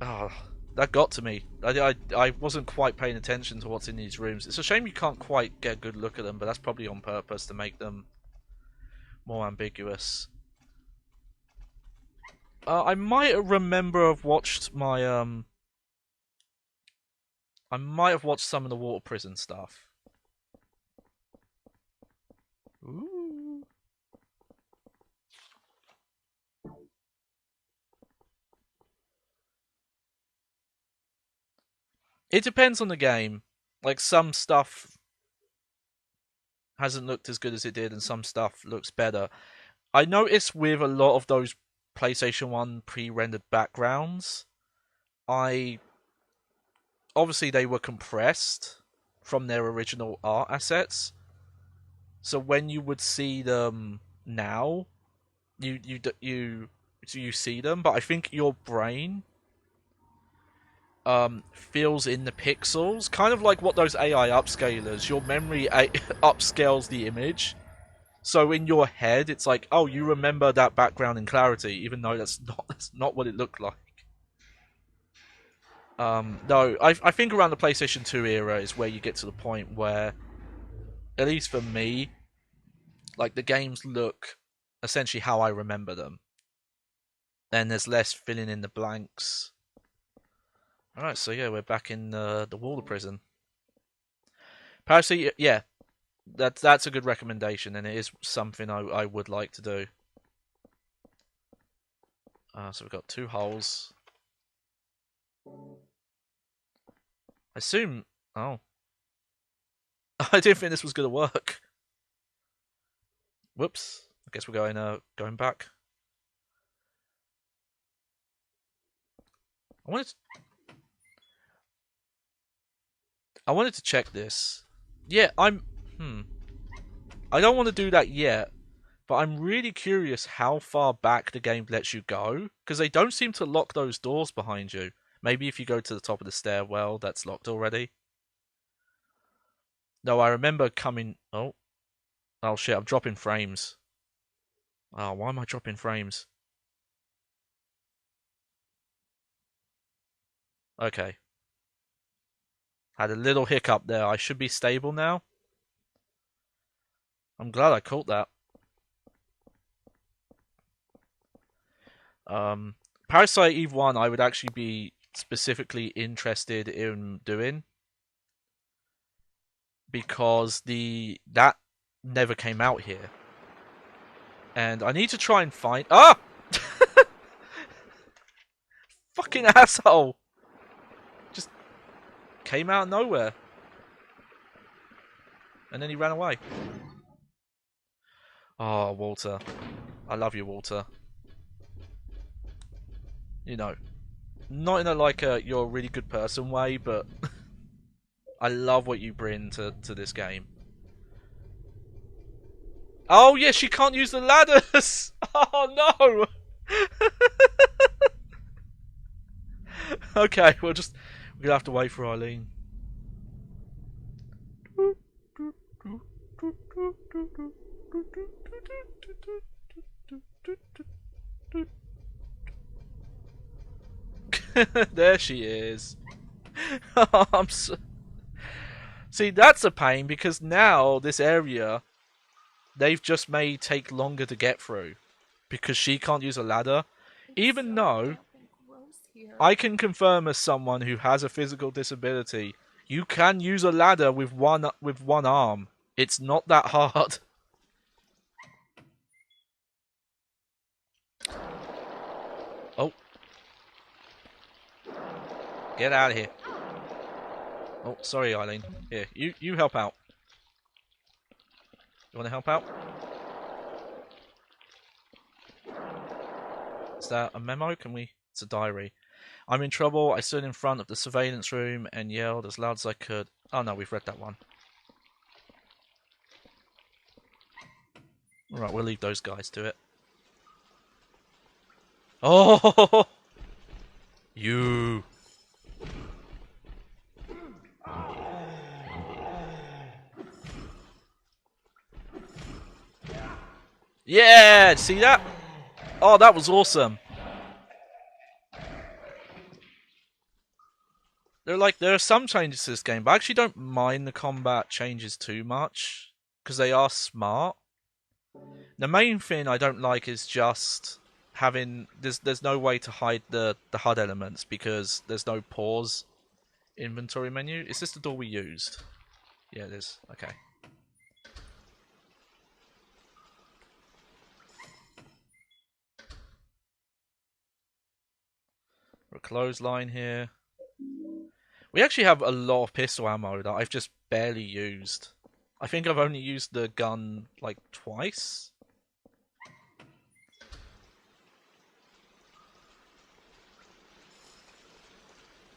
oh, that got to me. I wasn't quite paying attention to what's in these rooms. It's a shame you can't quite get a good look at them, but that's probably on purpose to make them more ambiguous. I might remember I've watched my I might have watched some of the water prison stuff. Ooh. It depends on the game. Like, some stuff hasn't looked as good as it did, and some stuff looks better. I noticed with a lot of those PlayStation 1 pre-rendered backgrounds, obviously they were compressed from their original art assets. So when you would see them now, you see them, but I think your brain fills in the pixels, kind of like what those AI upscalers. Your memory upscales the image, so in your head it's like, oh, you remember that background in clarity, even though that's not what it looked like. No, I think around the PlayStation 2 era is where you get to the point where, at least for me, like, the games look essentially how I remember them, and there's less filling in the blanks. Alright, so yeah, we're back in the water prison. Personally, yeah, that's a good recommendation, and it is something I would like to do. So we've got 2 holes. I assume... Oh. I didn't think this was going to work. Whoops. I guess we're going back. I wanted to check this. Yeah, I don't want to do that yet, but I'm really curious how far back the game lets you go, because they don't seem to lock those doors behind you. Maybe if you go to the top of the stairwell, that's locked already. No, I remember coming... Oh shit, I'm dropping frames. Oh, why am I dropping frames? Okay. Had a little hiccup there. I should be stable now. I'm glad I caught that. Parasite Eve 1 I would actually be specifically interested in doing, because that never came out here. And I need to try and find... Ah! Fucking asshole! Just came out of nowhere. And then he ran away. Oh, Walter. I love you, Walter. You know, not in a like you're a really good person way, but I love what you bring to this game. Oh yeah, she can't use the ladders. Oh no. Okay, we're gonna have to wait for Eileen. There she is. See, that's a pain, because now this area they've just made take longer to get through because she can't use a ladder, even though here. I can confirm as someone who has a physical disability, you can use a ladder with one arm. It's not that hard. Oh. Get out of here. Oh, sorry, Eileen. Here, you help out. You want to help out? Is that a memo? It's a diary. I'm in trouble. I stood in front of the surveillance room and yelled as loud as I could. Oh no, we've read that one. Alright, we'll leave those guys to it. Oh! You! Yeah! See that? Oh, that was awesome. There are some changes to this game, but I actually don't mind the combat changes too much because they are smart. The main thing I don't like is just having there's no way to hide the HUD elements because there's no pause inventory menu. Is this the door we used? Yeah, it is. Okay. We're a clothesline here. We actually have a lot of pistol ammo that I've just barely used. I think I've only used the gun like twice.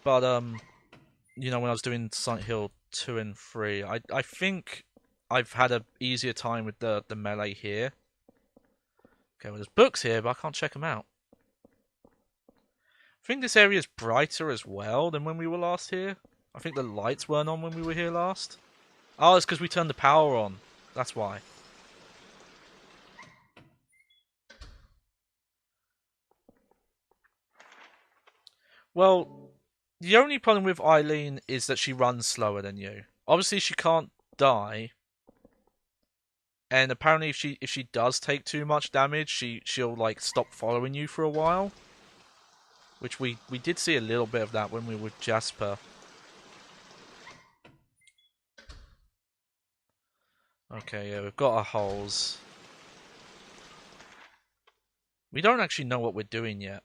But you know, when I was doing Silent Hill 2 and 3, I think I've had a easier time with the melee here. Okay, well there's books here, but I can't check them out. I think this area is brighter as well than when we were last here. I think the lights weren't on when we were here last. Oh, it's because we turned the power on. That's why. Well, the only problem with Eileen is that she runs slower than you. Obviously, she can't die. And apparently, if she does take too much damage, she'll like stop following you for a while. Which we did see a little bit of that when we were with Jasper. Okay, yeah, we've got our holes. We don't actually know what we're doing yet.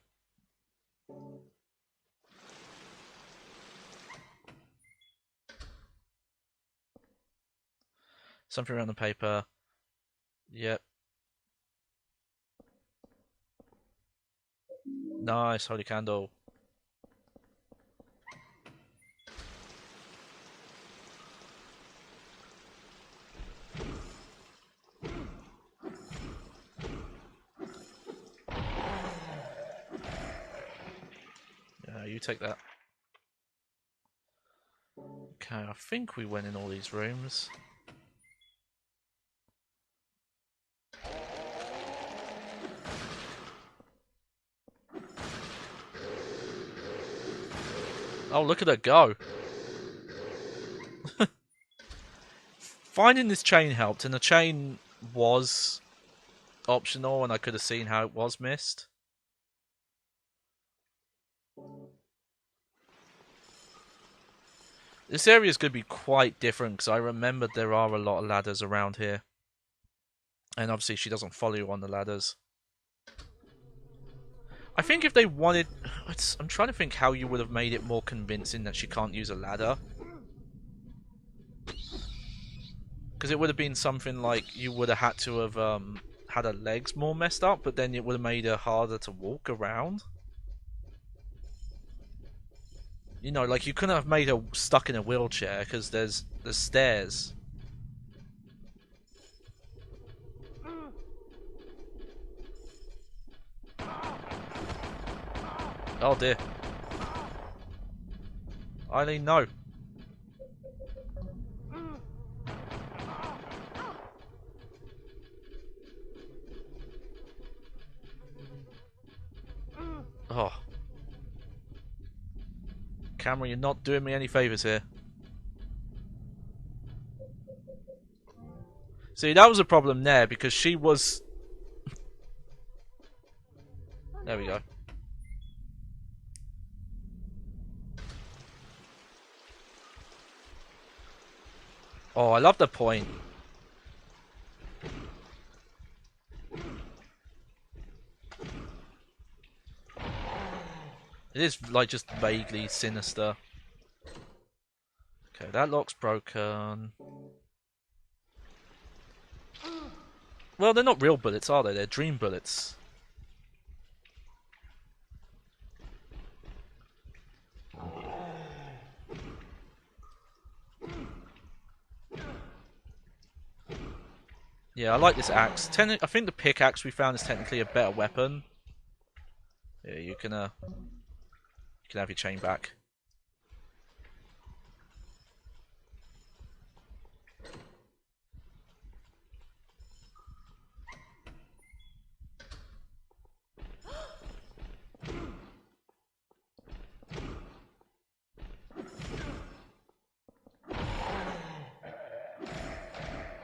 Something around the paper. Yep. Nice, holy candle. Yeah, you take that. Okay, I think we went in all these rooms. Oh, look at her go. Finding this chain helped, and the chain was optional, and I could have seen how it was missed. This area is going to be quite different, because I remembered there are a lot of ladders around here. And obviously she doesn't follow you on the ladders. I think if they wanted... I'm trying to think how you would have made it more convincing that she can't use a ladder. Because it would have been something like you would have had to have had her legs more messed up, but then it would have made her harder to walk around. You know, like you couldn't have made her stuck in a wheelchair because there's stairs. Oh dear. Eileen, no. Oh. Camera, you're not doing me any favours here. See, that was a problem there because she was... There we go. Oh, I love the point. It is like just vaguely sinister. Okay, that lock's broken. Well, they're not real bullets, are they? They're dream bullets. Yeah, I like this axe. I think the pickaxe we found is technically a better weapon. Yeah, you can have your chain back.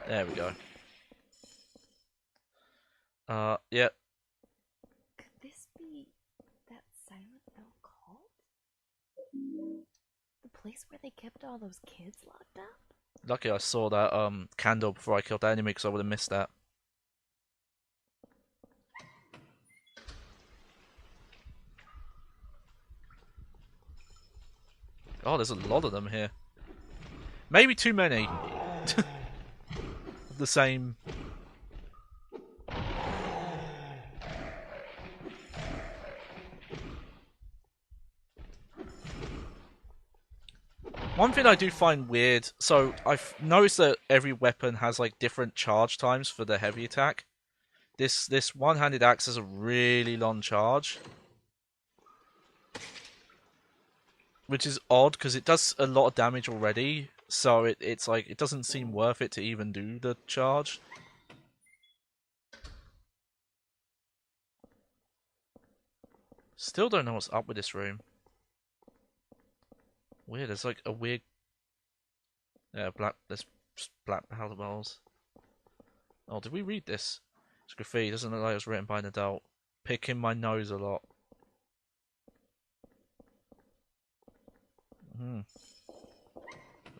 There we go. Yeah. Could this be that Silent Hill cult? The place where they kept all those kids locked up? Lucky I saw that candle before I killed the enemy, because I would have missed that. Oh, there's a lot of them here. Maybe too many. The same. One thing I do find weird, so I've noticed that every weapon has like different charge times for the heavy attack. This one-handed axe has a really long charge, which is odd because it does a lot of damage already. So it's like it doesn't seem worth it to even do the charge. Still don't know what's up with this room. Weird. There's like a weird. Yeah, there's black powder balls. Oh, did we read this? It's graffiti. Doesn't look like it was written by an adult. Picking my nose a lot.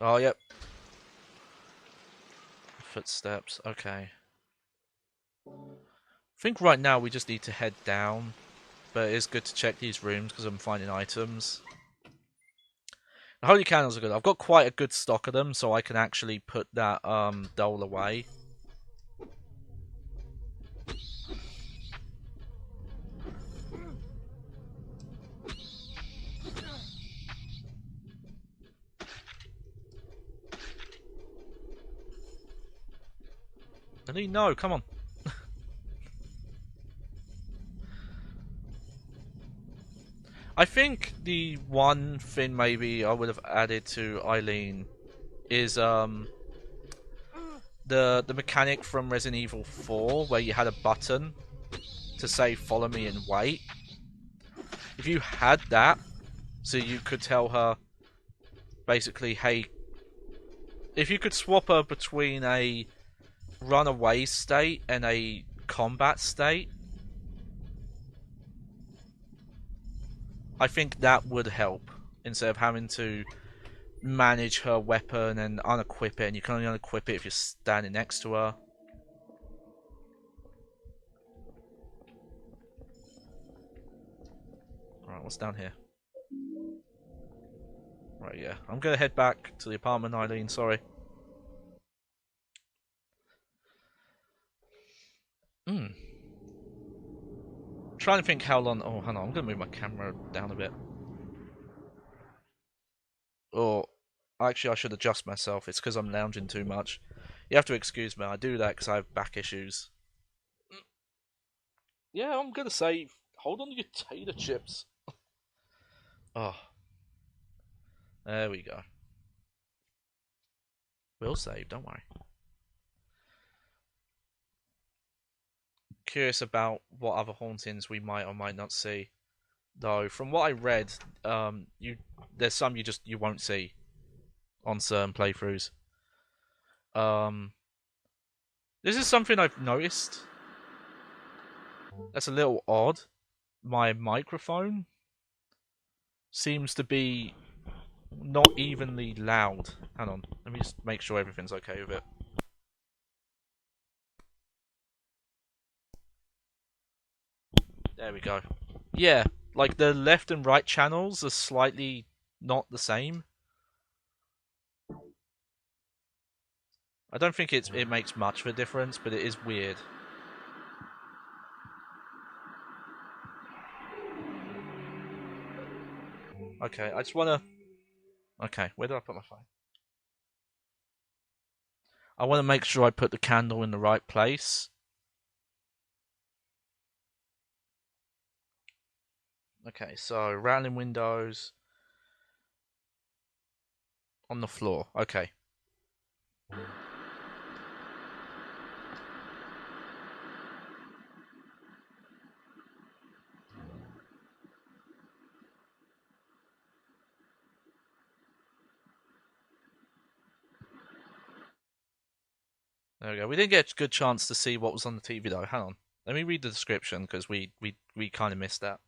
Oh, yep. Footsteps. Okay. I think right now we just need to head down. But it is good to check these rooms because I'm finding items. The holy candles are good. I've got quite a good stock of them, so I can actually put that dole away. No, come on. I think the one thing maybe I would have added to Eileen is the mechanic from Resident Evil 4 where you had a button to say follow me and wait. If you had that, so you could tell her basically, hey, if you could swap her between a runaway state and a combat state, I think that would help instead of having to manage her weapon and unequip it, and you can only unequip it if you're standing next to her. Alright, what's down here? Right, yeah. I'm gonna head back to the apartment, Eileen, sorry. Trying to think how long. Oh, hang on, I'm gonna move my camera down a bit. Or, actually, I should adjust myself. It's because I'm lounging too much. You have to excuse me. I do that because I have back issues. Yeah, I'm gonna save. Hold on to your tater chips. Oh, there we go. We'll save. Don't worry. Curious about what other hauntings we might or might not see. Though, from what I read, there's some you won't see on certain playthroughs. This is something I've noticed. That's a little odd. My microphone seems to be not evenly loud. Hang on, let me just make sure everything's okay with it. There we go. Yeah, like the left and right channels are slightly not the same. I don't think it makes much of a difference, but it is weird. Okay, I just wanna. Okay, where did I put my phone? I want to make sure I put the candle in the right place. Okay, so rattling windows on the floor. Okay. There we go. We didn't get a good chance to see what was on the TV though. Hang on. Let me read the description because we kind of missed that.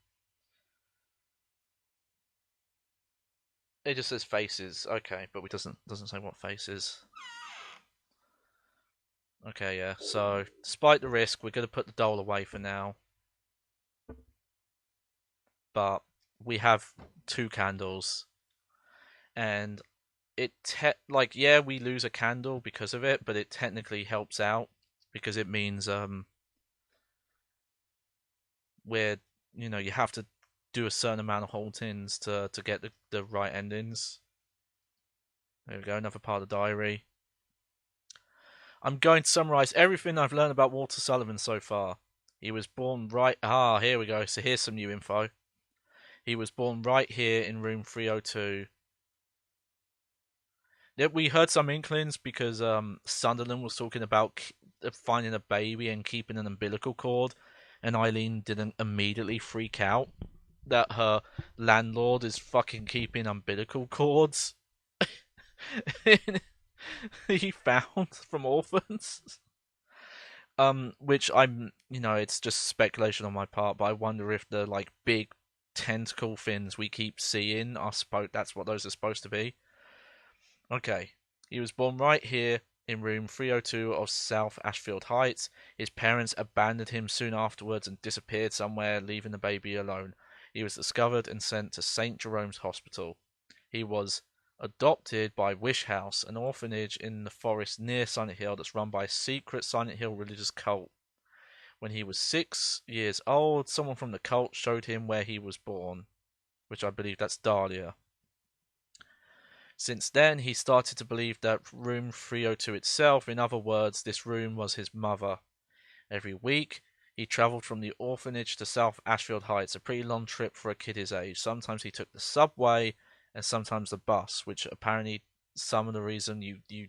It just says faces. Okay, but it doesn't say what faces. Okay, yeah. So, despite the risk, we're gonna put the doll away for now. But we have two candles, and yeah, we lose a candle because of it, but it technically helps out because it means where you have to do a certain amount of hauntings to get the right endings. There we go, another part of the diary. I'm going to summarize everything I've learned about Walter Sullivan so far. He was born right. Here we go. So here's some new info. He was born right here in room 302. Yeah, we heard some inklings because Sunderland was talking about finding a baby and keeping an umbilical cord, and Eileen didn't immediately freak out that her landlord is fucking keeping umbilical cords he found from orphans. Which it's just speculation on my part, but I wonder if the like big tentacle fins we keep seeing that's what those are supposed to be. Okay. He was born right here in room 302 of South Ashfield Heights. His parents abandoned him soon afterwards and disappeared somewhere, leaving the baby alone. He was discovered and sent to St. Jerome's Hospital. He was adopted by Wish House, an orphanage in the forest near Silent Hill that's run by a secret Silent Hill religious cult. When he was 6 years old, someone from the cult showed him where he was born, which I believe that's Dahlia. Since then, he started to believe that room 302 itself, in other words, this room was his mother. Every week, he travelled from the orphanage to South Ashfield Heights, a pretty long trip for a kid his age. Sometimes he took the subway and sometimes the bus, which apparently some of the reason the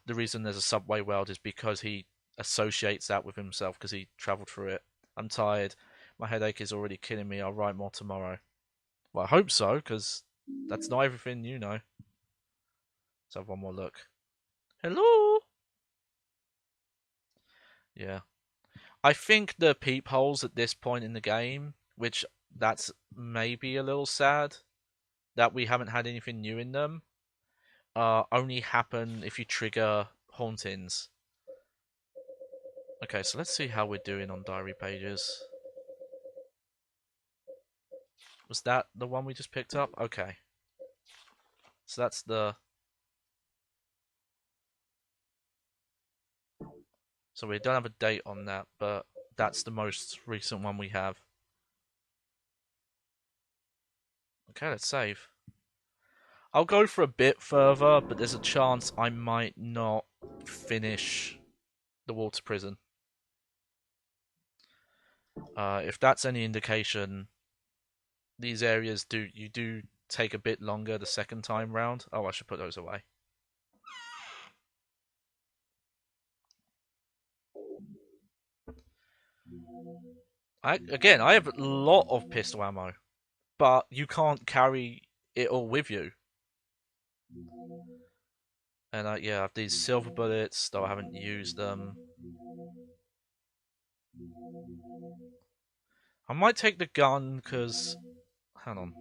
reason there's a subway world is because he associates that with himself because he travelled through it. I'm tired. My headache is already killing me. I'll write more tomorrow. Well, I hope so, because that's not everything you know. Let's have one more look. Hello? Yeah. I think the peepholes at this point in the game, which that's maybe a little sad, that we haven't had anything new in them, only happen if you trigger hauntings. Okay, so let's see how we're doing on diary pages. Was that the one we just picked up? Okay. So that's the... So we don't have a date on that, but that's the most recent one we have. Okay, let's save. I'll go for a bit further, but there's a chance I might not finish the water prison. If that's any indication, these areas do take a bit longer the second time round. Oh, I should put those away. I have a lot of pistol ammo, but you can't carry it all with you. And I have these silver bullets, though I haven't used them. I might take the gun, because... Hang on.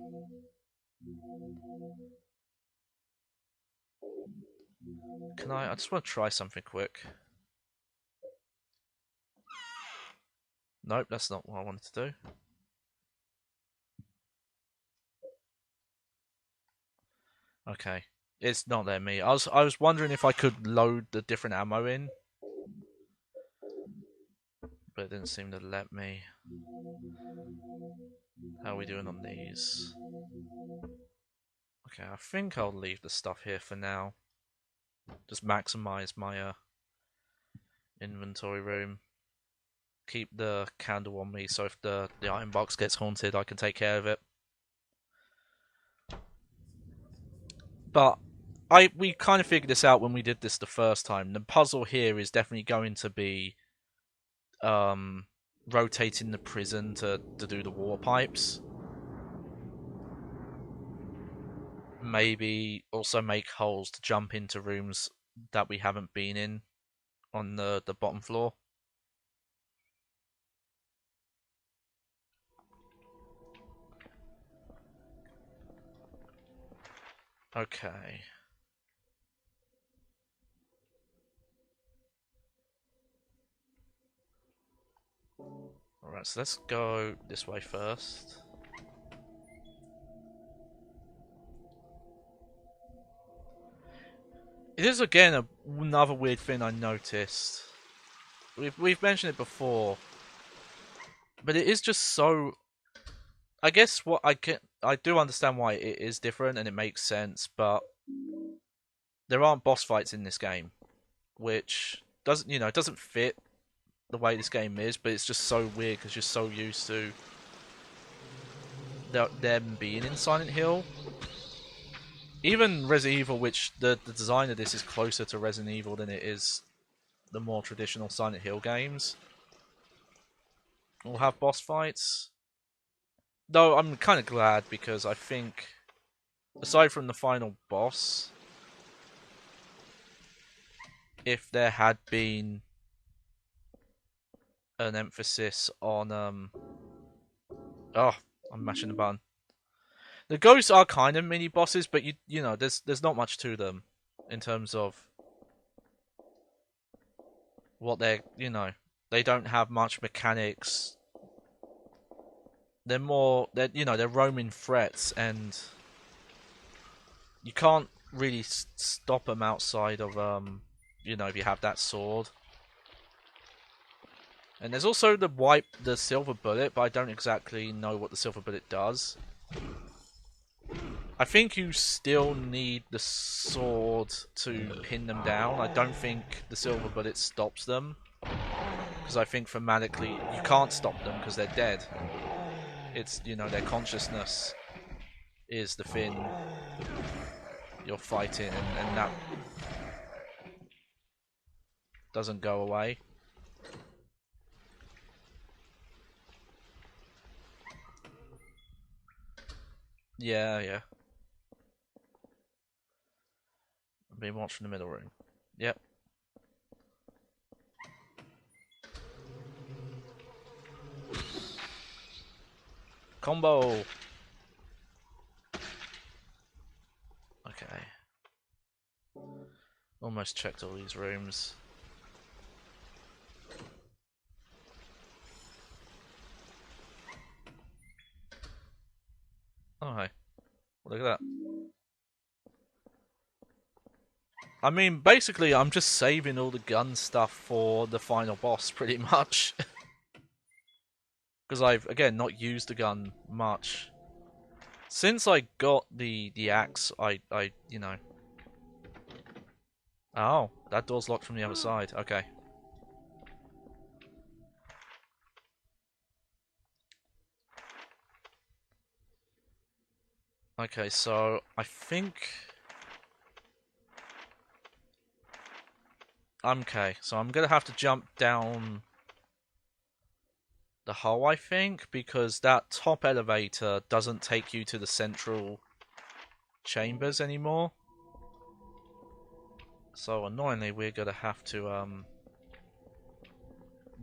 Can I just want to try something quick. Nope, that's not what I wanted to do. Okay. It's not letting me. I was wondering if I could load the different ammo in. But it didn't seem to let me. How are we doing on these? Okay, I think I'll leave the stuff here for now. Just maximize my inventory room. Keep the candle on me, so if the iron box gets haunted, I can take care of it. But we kind of figured this out when we did this the first time. The puzzle here is definitely going to be rotating the prison to do the water pipes. Maybe also make holes to jump into rooms that we haven't been in on the bottom floor. Okay. Alright, so let's go this way first. It is again another weird thing I noticed. We've mentioned it before, but it is just so. I guess what I do understand why it is different and it makes sense, but there aren't boss fights in this game, which doesn't it doesn't fit the way this game is, but it's just so weird because you're so used to them being in Silent Hill. Even Resident Evil, which the design of this is closer to Resident Evil than it is the more traditional Silent Hill games, will have boss fights. Though I'm kind of glad, because I think, aside from the final boss, if there had been an emphasis on oh, I'm mashing the button. The ghosts are kind of mini bosses, but you know there's not much to them in terms of what they're they don't have much mechanics. They're they're roaming threats, and you can't really stop them outside of if you have that sword. And there's also the silver bullet, but I don't exactly know what the silver bullet does. I think you still need the sword to pin them down. I don't think the silver bullet stops them, because I think thematically you can't stop them because they're dead. It's their consciousness is the thing you're fighting, and that doesn't go away. Yeah. I've been watching the middle room. Yep. Combo! Okay. Almost checked all these rooms. Oh, hey. Look at that. I mean, basically, I'm just saving all the gun stuff for the final boss, pretty much. Because I've, again, not used the gun much. Since I got the axe, I Oh, that door's locked from the other side. Okay. Okay, so I think... Okay, so I'm gonna have to jump down the hole, I think, because that top elevator doesn't take you to the central chambers anymore. So annoyingly, we're gonna have to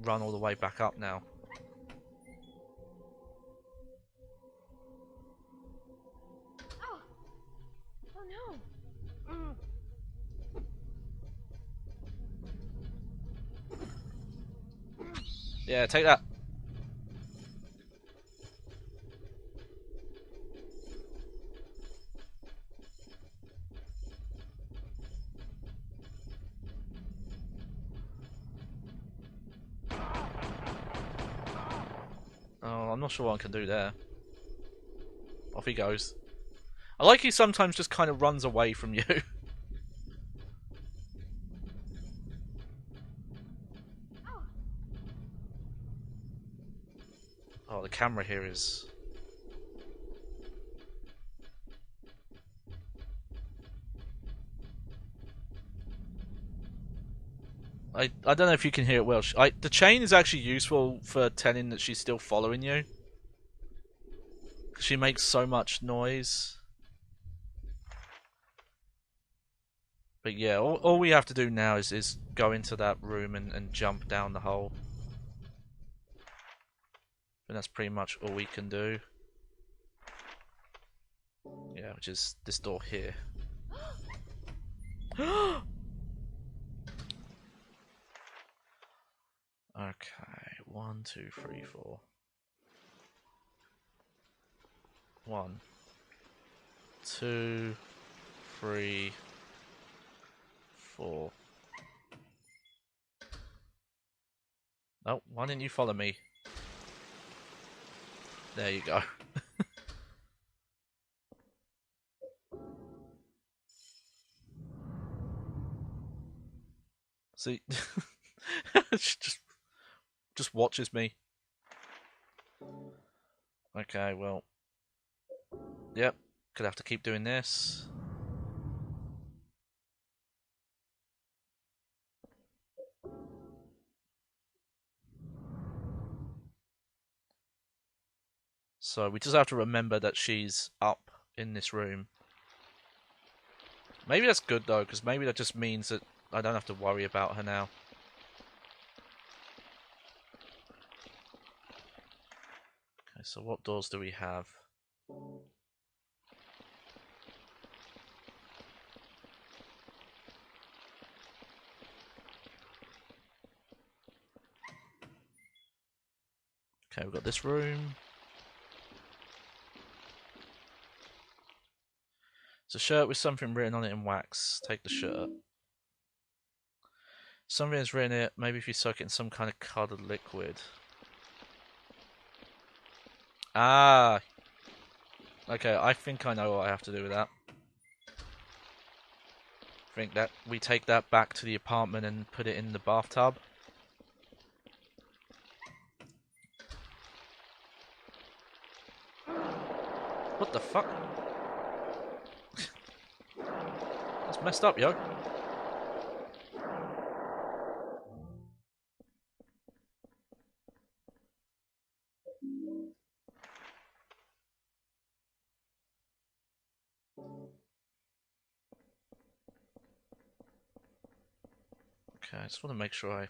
run all the way back up now. Yeah, take that. Oh, I'm not sure what I can do there. Off he goes. I like he sometimes just kind of runs away from you. Oh, the camera here is... I don't know if you can hear it well. The chain is actually useful for telling that she's still following you. She makes so much noise. But yeah, all we have to do now is go into that room and jump down the hole. And that's pretty much all we can do. Yeah, which is this door here. Okay, 1, 2, 3, 4. 1, 2, 3, 4. Oh, why didn't you follow me? There you go. See, just watches me. Okay, well, yep, could have to keep doing this. So we just have to remember that she's up in this room. Maybe that's good though, because maybe that just means that I don't have to worry about her now. Okay, so what doors do we have? Okay, we've got this room. It's a shirt with something written on it in wax. Take the shirt. Something is written in it, maybe if you soak it in some kind of colored liquid. Ah! Okay, I think I know what I have to do with that. I think that we take that back to the apartment and put it in the bathtub. What the fuck? That's messed up, yo. Okay, I just want to make sure I...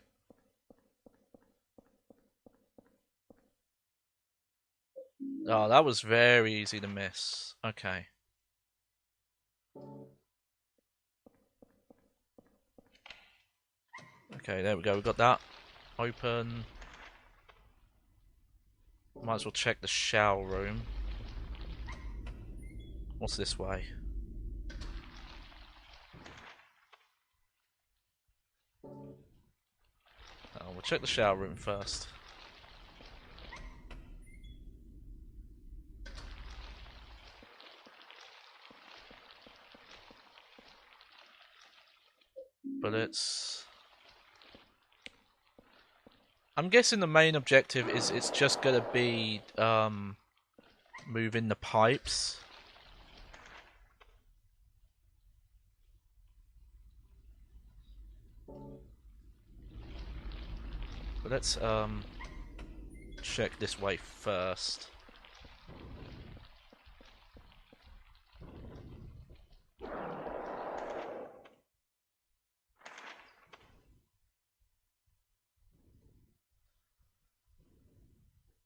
Oh, that was very easy to miss. Okay. Okay, there we go. We've got that. Open. Might as well check the shower room. What's this way? Oh, we'll check the shower room first. Bullets. I'm guessing the main objective is it's just gonna be moving the pipes. But let's check this way first.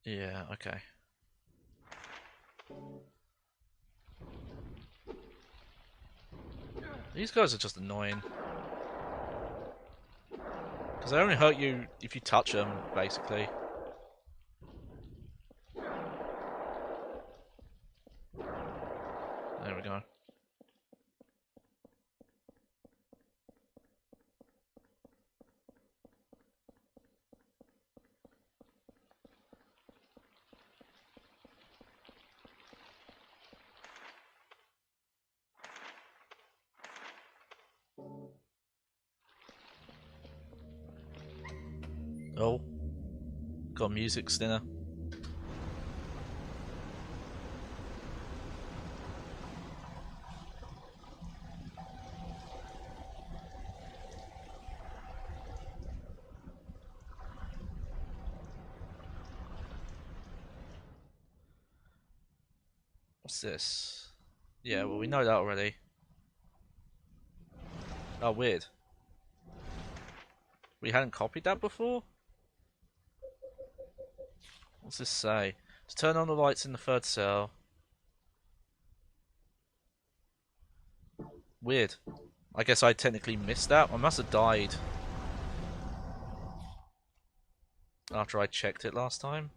Yeah, okay. These guys are just annoying. Because they only hurt you if you touch them, basically. we go. Oh, got a music stinner. What's this? Yeah, well, we know that already. Oh, weird. We hadn't copied that before? What's this say? To turn on the lights in the third cell. Weird. I guess I technically missed that. I must have died after I checked it last time.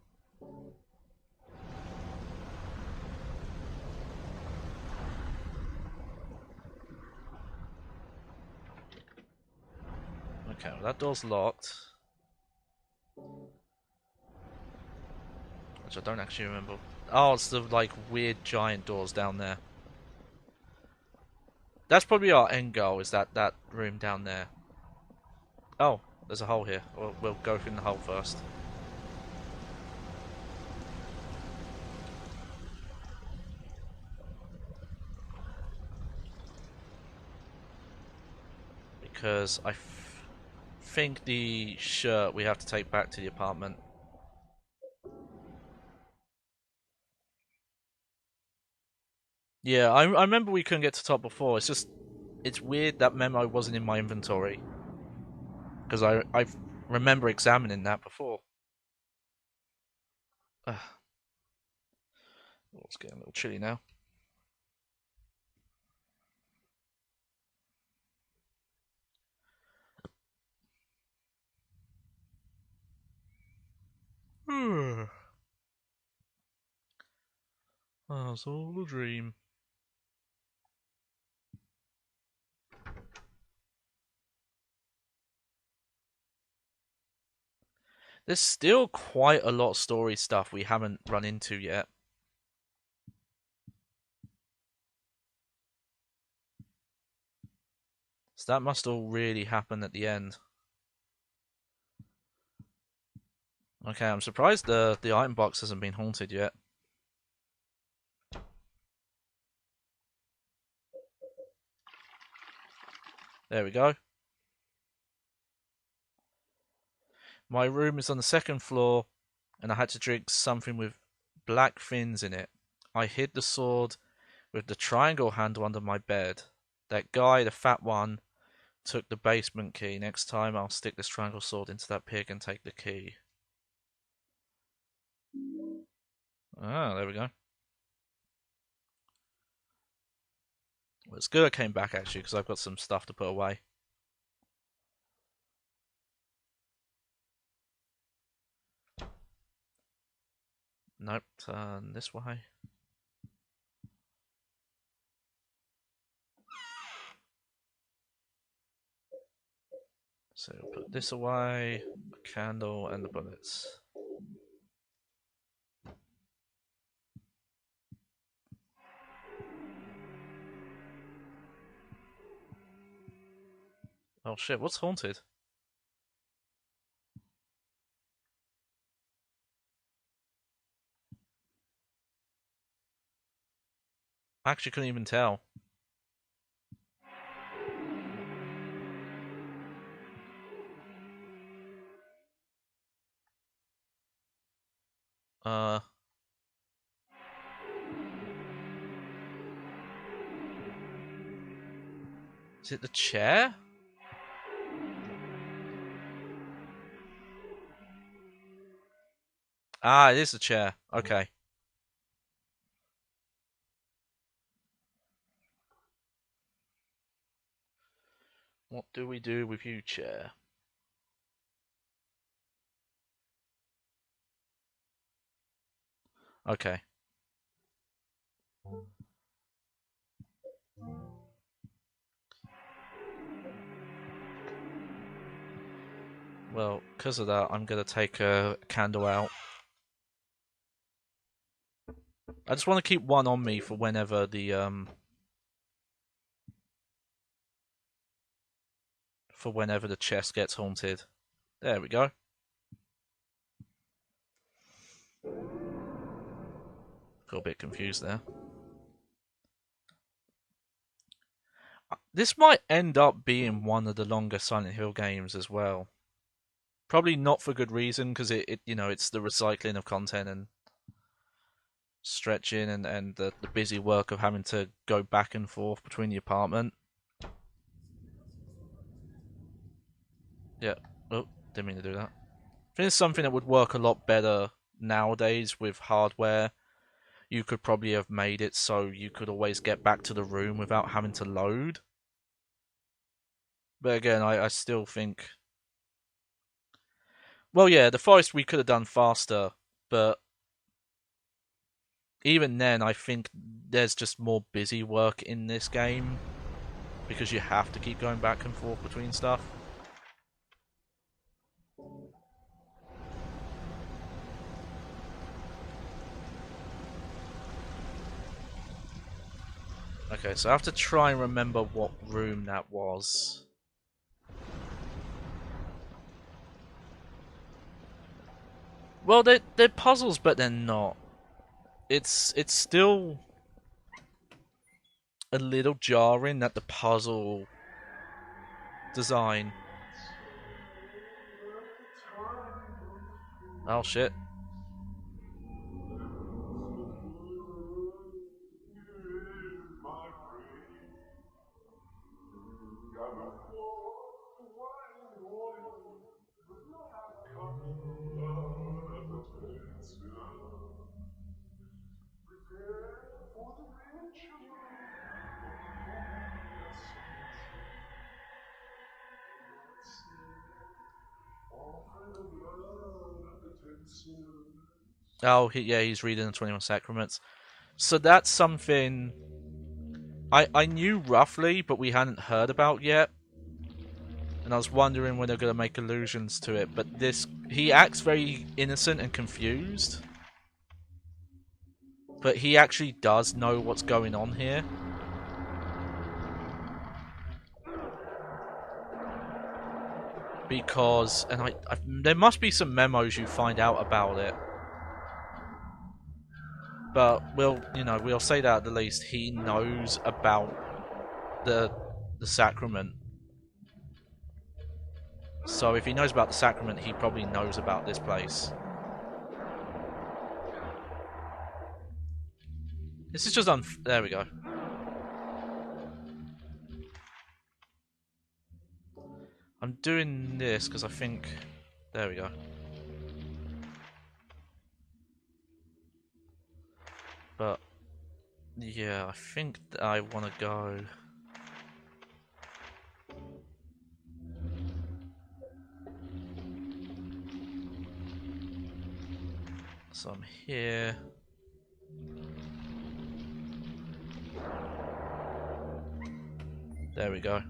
Okay, well that door's locked. Which I don't actually remember. Oh, it's the like weird giant doors down there. That's probably our end goal, is that room down there. Oh, there's a hole here. We'll go through the hole first. Because I think the shirt we have to take back to the apartment. Yeah, I remember we couldn't get to top before. It's just, it's weird that memo wasn't in my inventory. Because I remember examining that before. Oh, it's getting a little chilly now. Oh, it's all a dream. There's still quite a lot of story stuff we haven't run into yet. So that must all really happen at the end. Okay, I'm surprised the item box hasn't been haunted yet. There we go. My room is on the second floor, and I had to drink something with black fins in it. I hid the sword with the triangle handle under my bed. That guy, the fat one, took the basement key. Next time I'll stick this triangle sword into that pig and take the key. Ah, there we go. Well, it's good I came back actually, because I've got some stuff to put away. Nope, turn this way. So we'll put this away, a candle, and the bullets. Oh shit, what's haunted? I actually couldn't even tell. Uh... Is it the chair? Ah, it is the chair. Okay. What do we do with you, chair? Okay. Well, because of that, I'm gonna take a candle out. I just want to keep one on me for whenever the chest gets haunted. There we go. Got a bit confused there. This might end up being one of the longer Silent Hill games as well. Probably not for good reason, because it's the recycling of content and stretching and the busy work of having to go back and forth between the apartment. Yeah. Oh, didn't mean to do that. I think it's something that would work a lot better nowadays with hardware. You could probably have made it so you could always get back to the room without having to load. But again, I still think... Well, yeah, the forest we could have done faster, but even then, I think there's just more busy work in this game because you have to keep going back and forth between stuff. Okay, so I have to try and remember what room that was. Well, they're puzzles, but they're not. It's still a little jarring that the puzzle design... Oh shit. Oh, yeah, he's reading the 21 Sacraments. So that's something I knew roughly, but we hadn't heard about yet. And I was wondering when they're going to make allusions to it. But he acts very innocent and confused. But he actually does know what's going on here. Because, and there must be some memos you find out about it. But we'll say that at the least he knows about the sacrament. So if he knows about the sacrament, he probably knows about this place. This is just there we go. I'm doing this because I think... There we go. But, yeah, I think I want to go... So I'm here. There we go.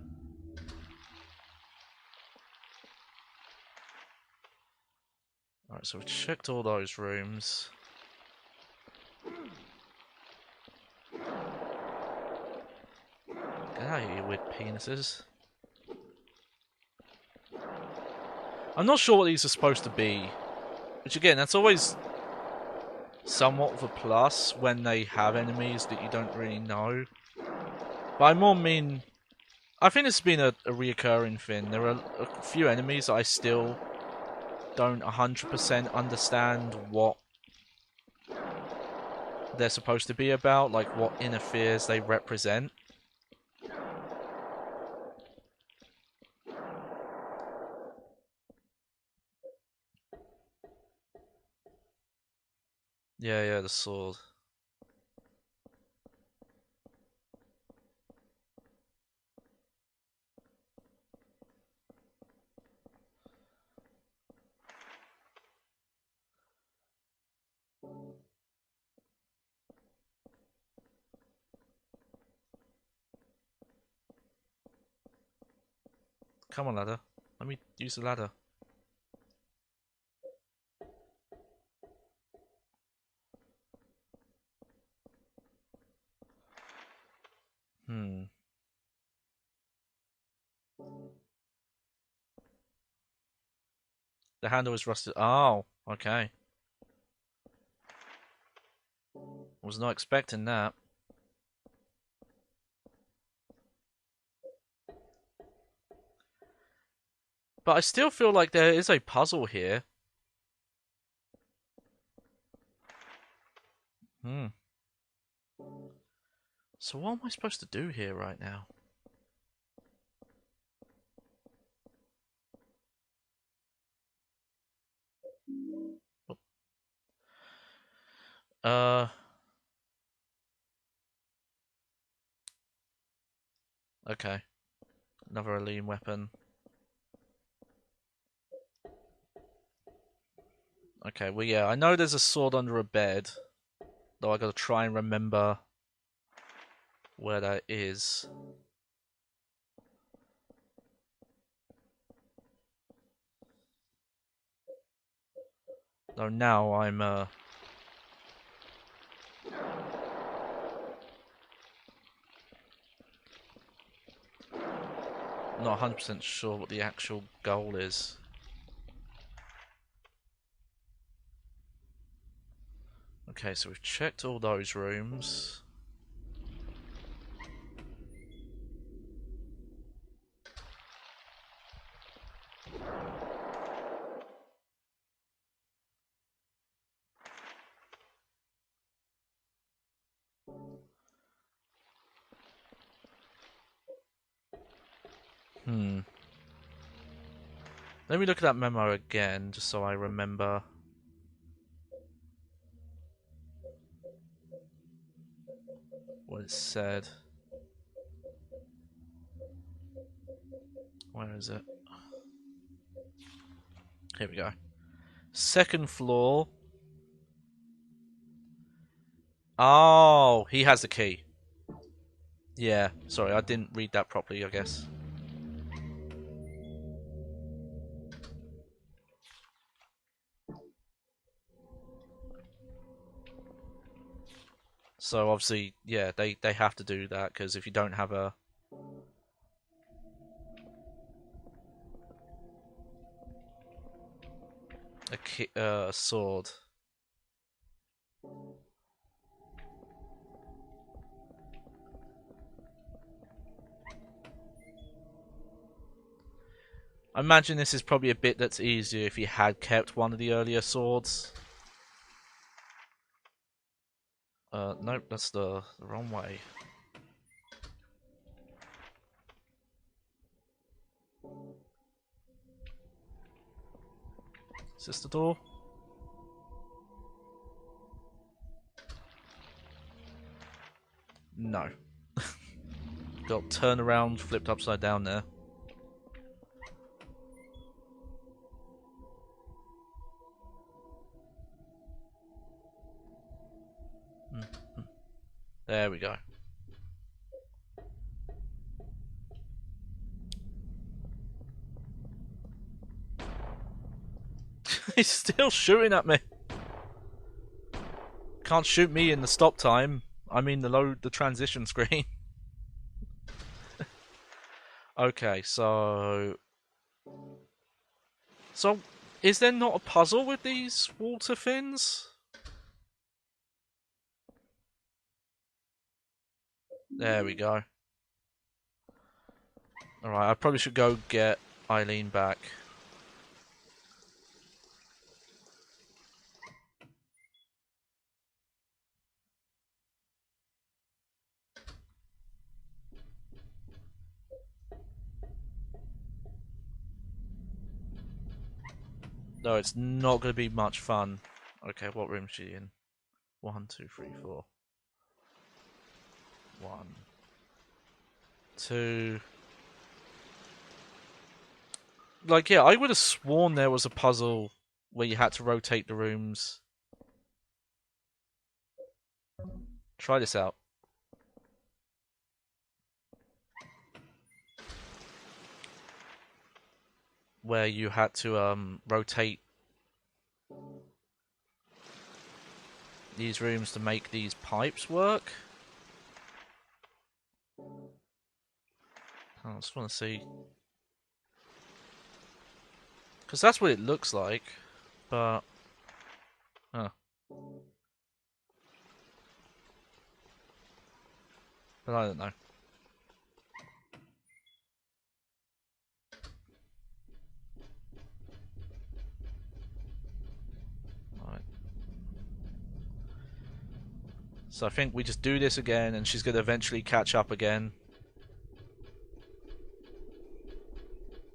Alright, so we've checked all those rooms. Get out of here, you weird penises. I'm not sure what these are supposed to be. Which again, that's always somewhat of a plus when they have enemies that you don't really know. But I more mean... I think it's been a reoccurring thing. There are a few enemies that I still don't 100% understand what they're supposed to be about, like what inner fears they represent. Yeah, the sword. Come on, ladder. Let me use the ladder. Hmm. The handle is rusted. Oh, okay. Was not expecting that. But I still feel like there is a puzzle here. Hmm. So what am I supposed to do here right now? Uh. Okay. Another lean weapon. Okay, well yeah, I know there's a sword under a bed. Though I gotta try and remember where that is. Though now I'm not 100% sure what the actual goal is. Okay, so we've checked all those rooms. Hmm. Let me look at that memo again, just so I remember. What it said. Where is it? Here we go. Second floor. Oh, he has the key. Yeah, sorry, I didn't read that properly, I guess. So obviously, yeah, they have to do that, because if you don't have a sword. I imagine this is probably a bit that's easier if you had kept one of the earlier swords. Nope, that's the wrong way. Is this the door? No. Got turned around, flipped upside down there. There we go. He's still shooting at me. Can't shoot me in the stop time. I mean the transition screen. Okay, so is there not a puzzle with these water fins? There we go. Alright, I probably should go get Eileen back. No, it's not going to be much fun. Okay, what room is she in? 1, 2, 3, 4. 1, 2. Like, yeah, I would have sworn there was a puzzle where you had to rotate the rooms. Try this out. Where you had to rotate these rooms to make these pipes work. I just want to see. Because that's what it looks like. But... Huh. But I don't know. Right. So I think we just do this again and she's going to eventually catch up again.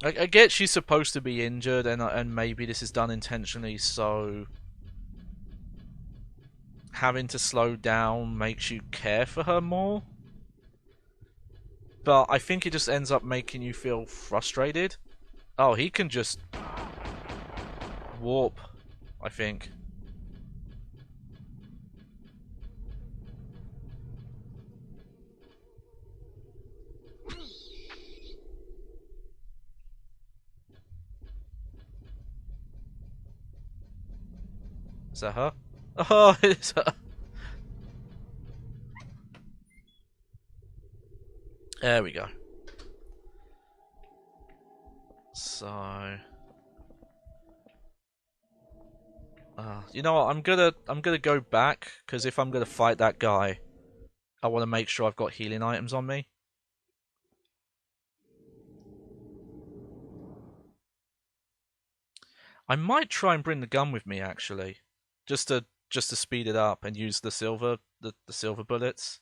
I get she's supposed to be injured and maybe this is done intentionally, so having to slow down makes you care for her more. But I think it just ends up making you feel frustrated. Oh, he can just warp, I think. Is that her? Oh, it's her. There we go. So, you know what? I'm gonna go back because if I'm gonna fight that guy, I want to make sure I've got healing items on me. I might try and bring the gun with me actually, just to speed it up and use the silver bullets.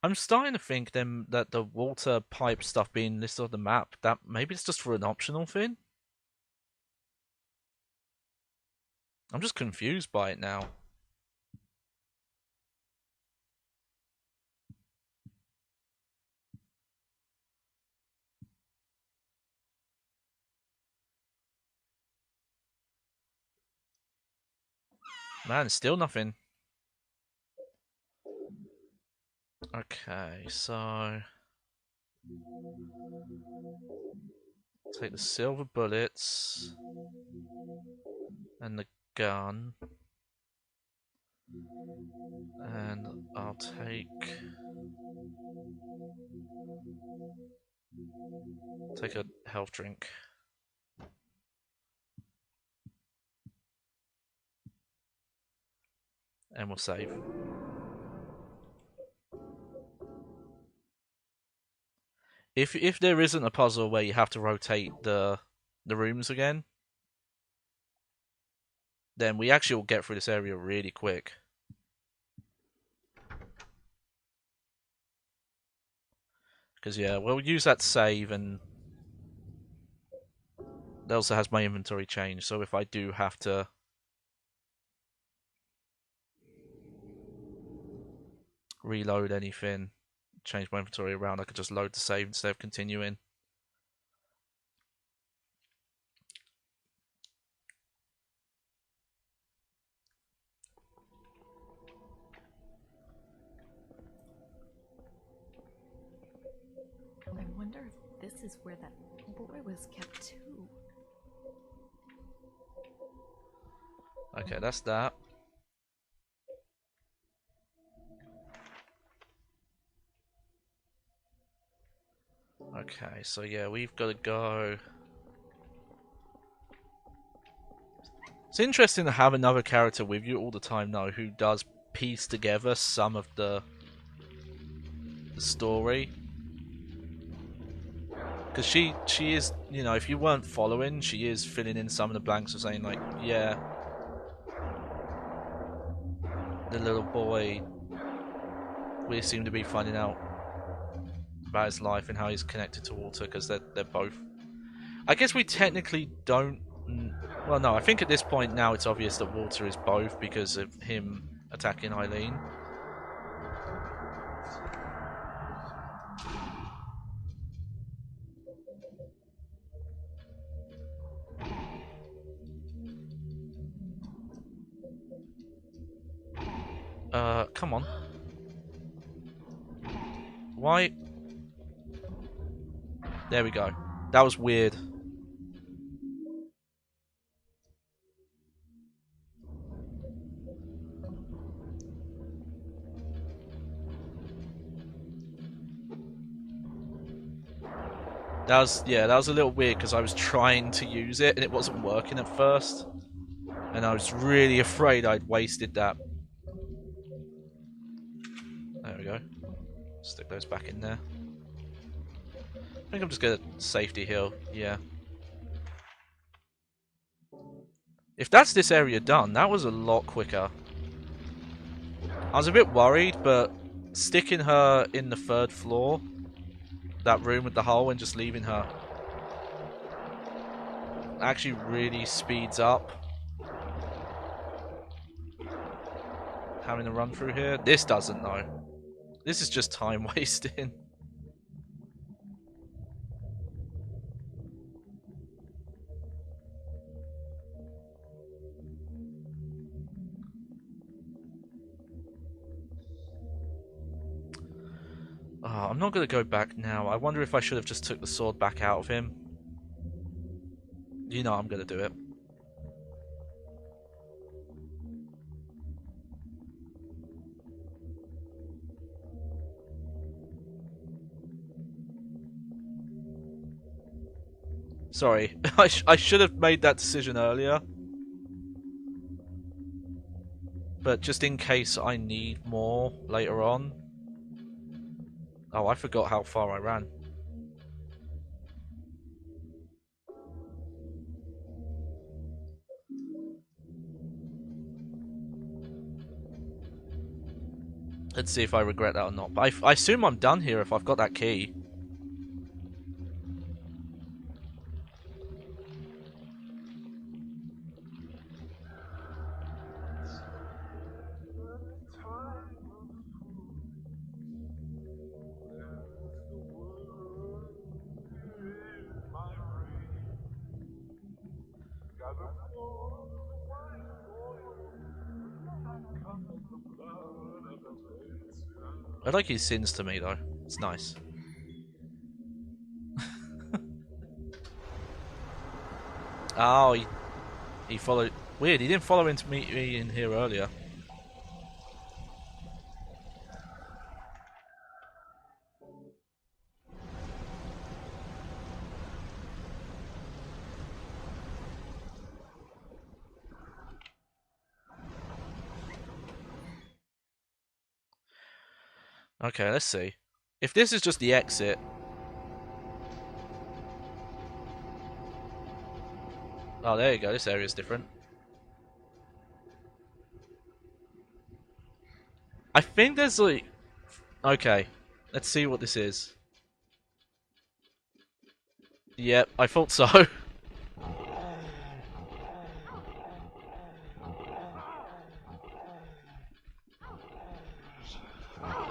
I'm starting to think then that the water pipe stuff being listed on the map, that maybe it's just for an optional thing. I'm just confused by it now. Man, still nothing. Okay, so take the silver bullets and the gun, and I'll take a health drink. And we'll save. If there isn't a puzzle where you have to rotate the rooms again, then we actually will get through this area really quick. Because yeah, we'll use that save, and it also has my inventory change, so if I do have to reload anything, change my inventory around, I could just load the save instead of continuing. I wonder if this is where that boy was kept too. Okay, that's that. Okay, so yeah, we've got to go. It's interesting to have another character with you all the time now who does piece together some of the story. Because she is, you know, if you weren't following, she is filling in some of the blanks of saying like, yeah, the little boy, we seem to be finding out about his life and how he's connected to Walter, because they're both. I guess we technically don't. Well, no, I think at this point now it's obvious that Walter is both because of him attacking Eileen. Come on. Why? There we go. That was weird. That was a little weird because I was trying to use it and it wasn't working at first. And I was really afraid I'd wasted that. There we go. Stick those back in there. I think I'm just gonna safety heal, yeah. If that's this area done, that was a lot quicker. I was a bit worried, but sticking her in the 3rd floor, that room with the hole, and just leaving her actually really speeds up having to run through here. This doesn't though. This is just time wasting. Oh, I'm not going to go back now. I wonder if I should have just took the sword back out of him. You know I'm going to do it. Sorry, I should have made that decision earlier. But just in case I need more later on. Oh, I forgot how far I ran. Let's see if I regret that or not. But I assume I'm done here if I've got that key. I like he sings to me though. It's nice. Oh, he followed. Weird, he didn't follow into me in here earlier. Okay, let's see. If this is just the exit. Oh, there you go. This area's different. I think there's like... Okay, let's see what this is. Yep, I thought so.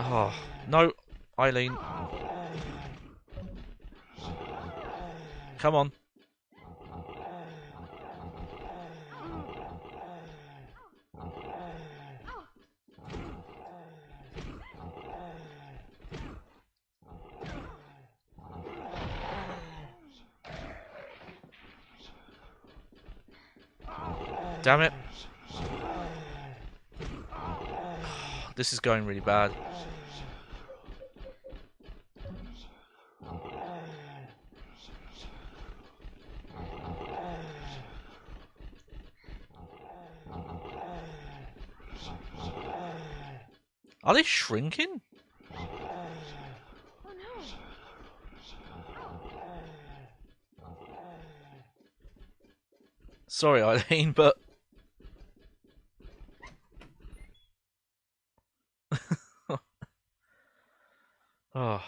Oh, no, Eileen. Come on. Damn it. This is going really bad. Are they shrinking? Oh no! Sorry, Eileen, but... Oh.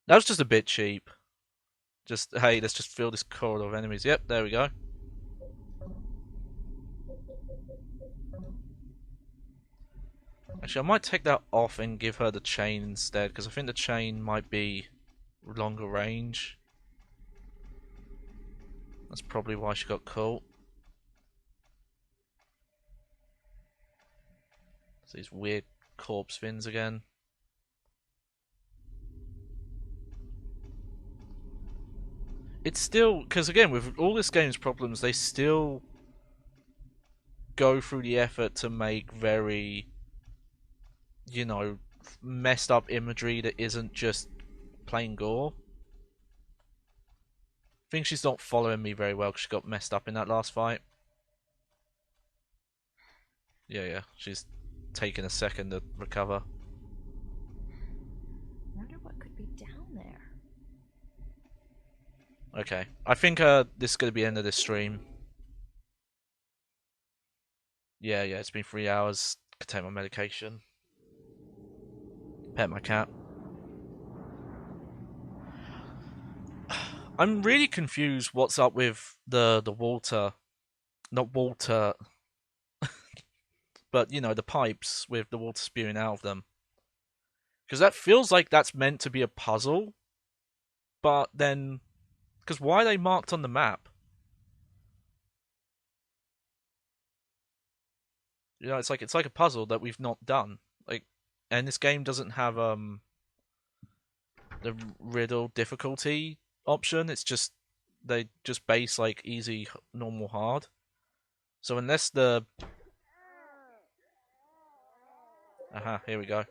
That was just a bit cheap. Just, hey, let's just fill this corridor of enemies. Yep, there we go. Actually, I might take that off and give her the chain instead, because I think the chain might be longer range. That's probably why she got caught. It's these weird corpse fins again. it's still, because again, with all this game's problems, they still go through the effort to make very, you know, messed up imagery that isn't just plain gore. I think she's not following me very well because she got messed up in that last fight. Yeah, she's taking a second to recover. Wonder what could be down there. Okay, I think this is going to be the end of this stream. Yeah, it's been 3 hours. Could take my medication. Pet my cat. I'm really confused what's up with the water. Not water, but, you know, the pipes with the water spewing out of them. Because that feels like that's meant to be a puzzle. But then... Because why are they marked on the map? You know, it's like a puzzle that we've not done. Like, and this game doesn't have the riddle difficulty option. It's just they just base like easy, normal, hard. So unless the here we go. I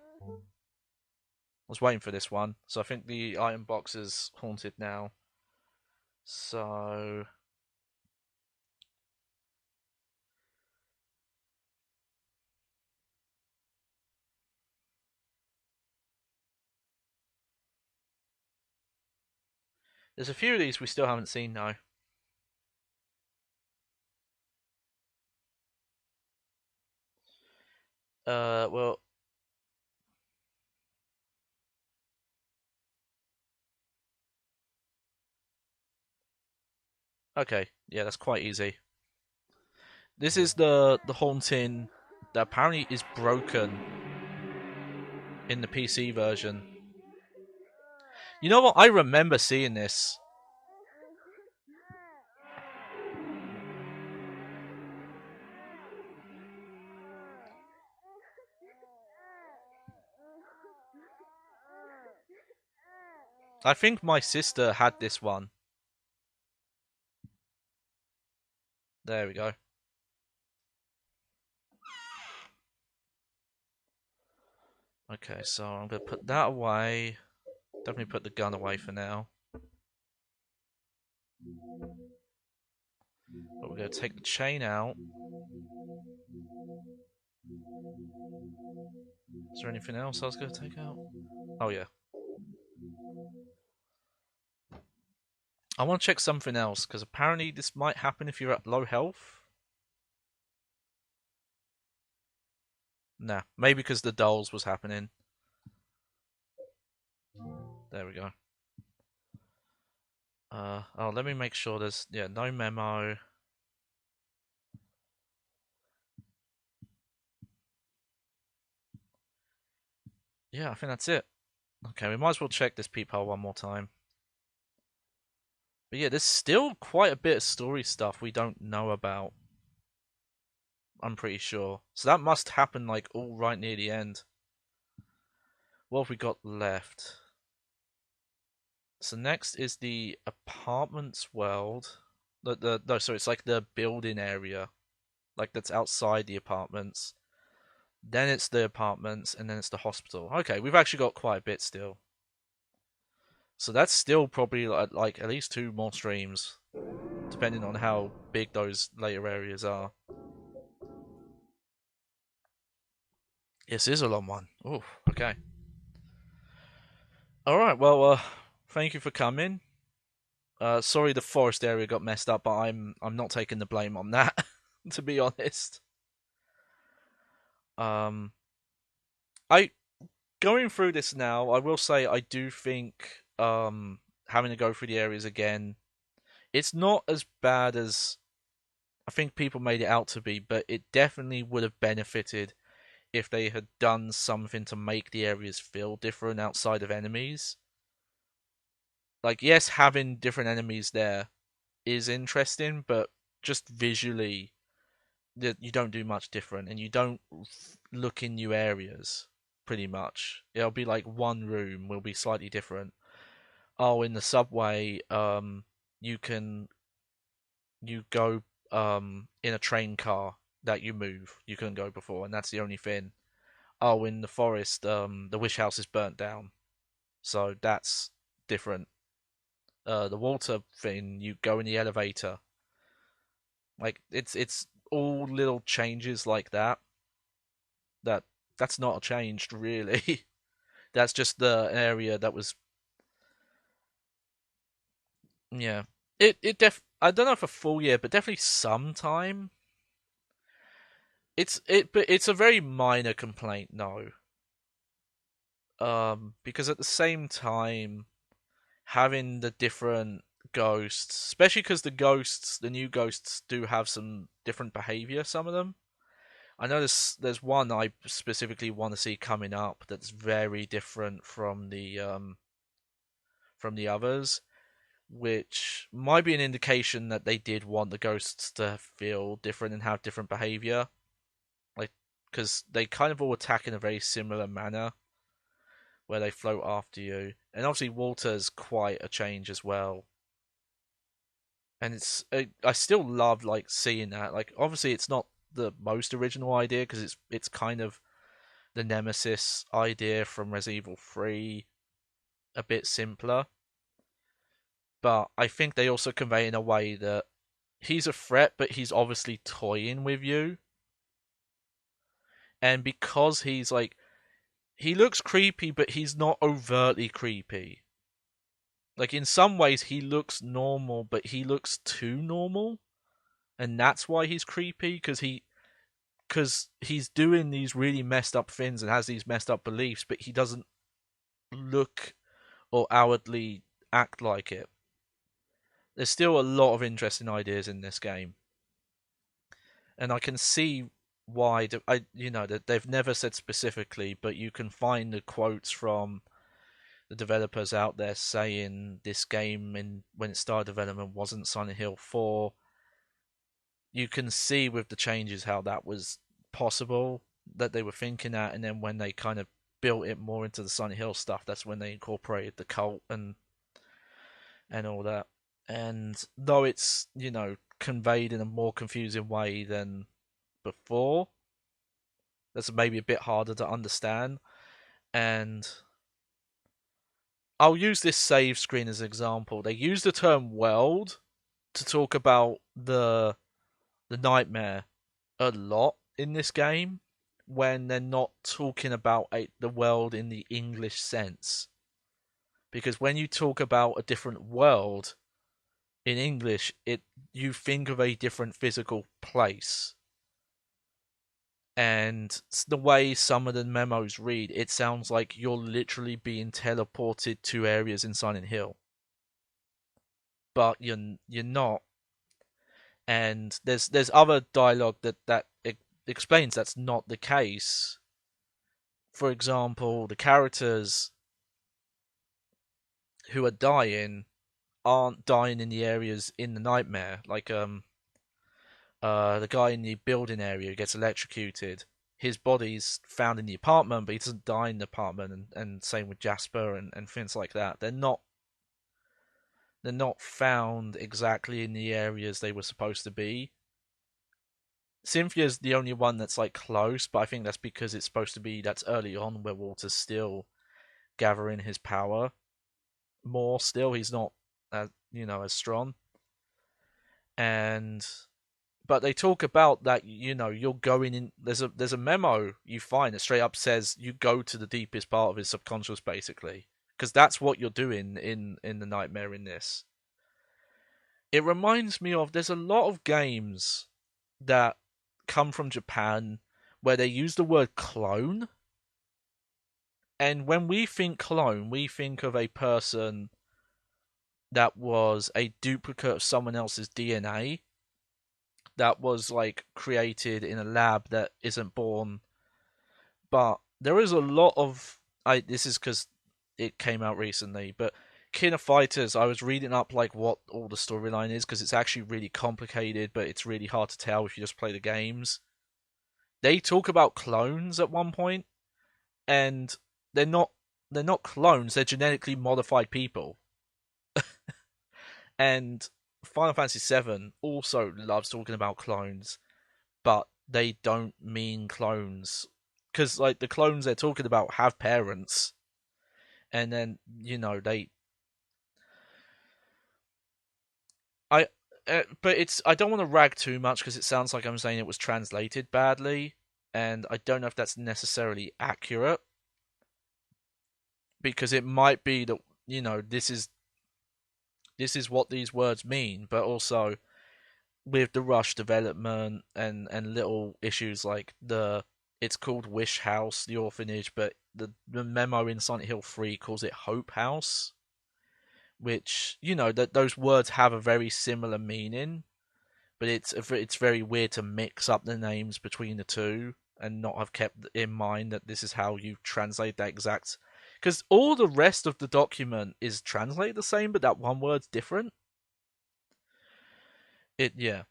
was waiting for this one. So I think the item box is haunted now. So there's a few of these we still haven't seen though. Well, okay, yeah, that's quite easy. This is the haunting that apparently is broken in the PC version. You know what? I remember seeing this. I think my sister had this one. There we go. Okay, so I'm going to put that away. Definitely put the gun away for now. But we're going to take the chain out. Is there anything else I was going to take out? Oh, yeah. I want to check something else, because apparently this might happen if you're at low health. Nah, maybe because the dolls was happening. There we go. Oh, let me make sure there's, no memo. Yeah, I think that's it. Okay, we might as well check this peephole one more time. But yeah, there's still quite a bit of story stuff we don't know about. I'm pretty sure. So that must happen like all right near the end. What have we got left? So next is the apartments world. No, sorry, it's like the building area. Like that's outside the apartments. Then it's the apartments, and then it's the hospital. Okay, we've actually got quite a bit still. So that's still probably like at least 2 more streams, depending on how big those later areas are. This is a long one. Oh, okay. Alright, well, thank you for coming. Sorry the forest area got messed up, but I'm not taking the blame on that, to be honest. I going through this now, I will say I do think having to go through the areas again, it's not as bad as I think people made it out to be, but it definitely would have benefited if they had done something to make the areas feel different outside of enemies. Like, yes, having different enemies there is interesting, but just visually, you don't do much different, and you don't look in new areas, pretty much. It'll be like one room will be slightly different. Oh, in the subway, you go in a train car that you move. You couldn't go before, and that's the only thing. Oh, in the forest, the wish house is burnt down, so that's different. The water thing, you go in the elevator. Like it's all little changes like that. That that's not changed really. That's just the area that was. Yeah, I don't know if a full year, but definitely some time. But it's a very minor complaint, no. Because at the same time, having the different ghosts, especially because the new ghosts do have some different behavior. Some of them, I know there's one I specifically want to see coming up that's very different from the others, which might be an indication that they did want the ghosts to feel different and have different behavior, like because they kind of all attack in a very similar manner, where they float after you, and obviously Walter's quite a change as well. And I still love like seeing that. Like obviously it's not the most original idea because it's kind of the Nemesis idea from Resident Evil 3, a bit simpler. But I think they also convey in a way that he's a threat, but he's obviously toying with you. And because he looks creepy, but he's not overtly creepy. Like in some ways he looks normal, but he looks too normal. And that's why he's creepy, because he's doing these really messed up things and has these messed up beliefs, but he doesn't look or outwardly act like it. There's still a lot of interesting ideas in this game, and I can see why. That they've never said specifically, but you can find the quotes from the developers out there saying this game, when it started development, wasn't Silent Hill 4. You can see with the changes how that was possible, that they were thinking that, and then when they kind of built it more into the Silent Hill stuff, that's when they incorporated the cult and all that. And though it's conveyed in a more confusing way than before, that's maybe a bit harder to understand. And I'll use this save screen as an example. They use the term world to talk about the nightmare a lot in this game, when they're not talking about the world in the English sense. Because when you talk about a different world in English, you think of a different physical place. And the way some of the memos read, it sounds like you're literally being teleported to areas in Silent Hill. But you're not. And there's other dialogue that explains that's not the case. For example, the characters who are dying aren't dying in the areas in the nightmare. Like the guy in the building area who gets electrocuted, his body's found in the apartment, but he doesn't die in the apartment. And same with Jasper and things like that. They're not found exactly in the areas they were supposed to be. Cynthia's the only one that's like close, but I think that's because it's supposed to be that's early on where Walter's still gathering his power more. Still, he's not as strong. But they talk about that you're going in. There's a memo you find that straight up says you go to the deepest part of his subconscious, basically, because that's what you're doing in the nightmare in this. It reminds me of, there's a lot of games that come from Japan where they use the word clone. And when we think clone, we think of a person that was a duplicate of someone else's DNA that was like created in a lab that isn't born. But there is a lot of this is because it came out recently, but King of Fighters, I was reading up like what all the storyline is, because it's actually really complicated, but it's really hard to tell if you just play the games. They talk about clones at one point, and they're not clones, they're genetically modified people. And Final Fantasy VII also loves talking about clones, but they don't mean clones because like the clones they're talking about have parents, and then they I. But I don't want to rag too much because it sounds like I'm saying it was translated badly, and I don't know if that's necessarily accurate because it might be that this is what these words mean, but also with the rush development and little issues like it's called Wish House, the orphanage, but the memo in Silent Hill 3 calls it Hope House, which that those words have a very similar meaning, but it's very weird to mix up the names between the two and not have kept in mind that this is how you translate that exact, because all the rest of the document is translated the same, but that one word's different. Yeah.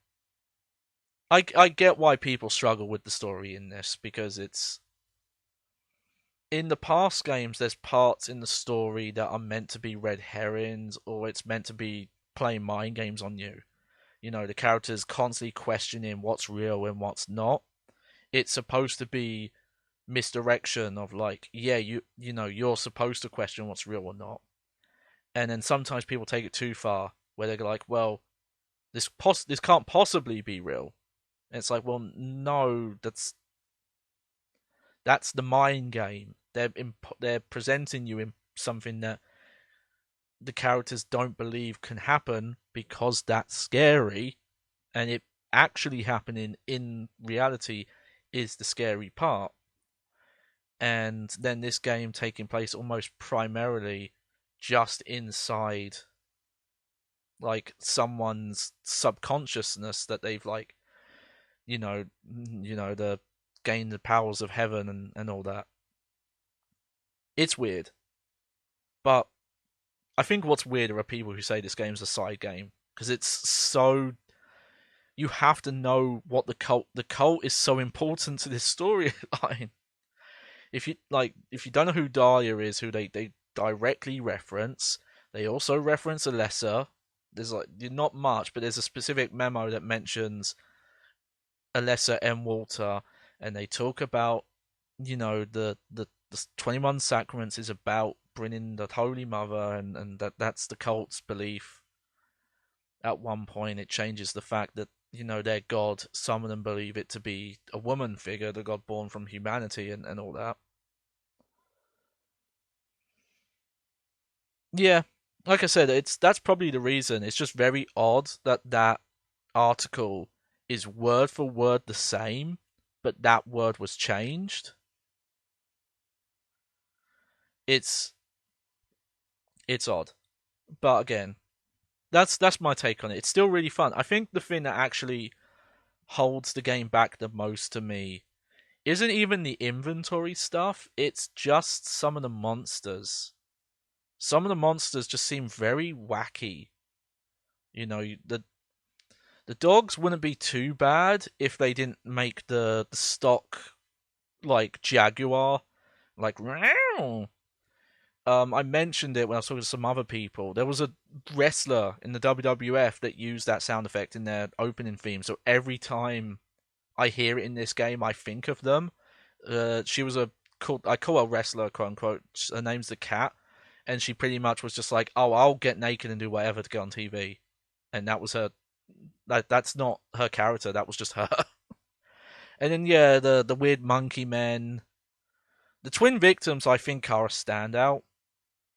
I get why people struggle with the story in this because it's in the past games there's parts in the story that are meant to be red herrings or it's meant to be playing mind games on you. The characters constantly questioning what's real and what's not. It's supposed to be misdirection of like, yeah, you're supposed to question what's real or not. And then sometimes people take it too far where they're like, well, this can't possibly be real. And it's like, well, no, that's the mind game. They're presenting you in something that the characters don't believe can happen because that's scary, and it actually happening in reality is the scary part. And then this game taking place almost primarily just inside like someone's subconsciousness that they've like the gain the powers of heaven and all that. It's weird, but I think what's weirder are people who say this game's a side game because it's so you have to know what the cult is so important to this storyline. If you don't know who Dahlia is, who they directly reference, they also reference Alessa. There's like not much, but there's a specific memo that mentions Alessa M. Walter, and they talk about the 21 Sacraments is about bringing the Holy Mother, and that's the cult's belief. At one point, it changes the fact that their god. Some of them believe it to be a woman figure, the god born from humanity, and all that. Yeah, like I said, that's probably the reason. It's just very odd that article is word for word the same, but that word was changed. It's it's odd, but again, that's my take on it. It's still really fun. I think the thing that actually holds the game back the most to me isn't even the inventory stuff. It's just some of the monsters. Some of the monsters just seem very wacky. The dogs wouldn't be too bad if they didn't make the stock like jaguar, like meow. I mentioned it when I was talking to some other people. There was a wrestler in the WWF that used that sound effect in their opening theme. So every time I hear it in this game, I think of them. She was I call her wrestler, quote unquote. Her name's the Cat, and she pretty much was just like, "Oh, I'll get naked and do whatever to get on TV," and that was her. That's not her character. That was just her. And then yeah, the weird monkey men, the twin victims, I think are a standout.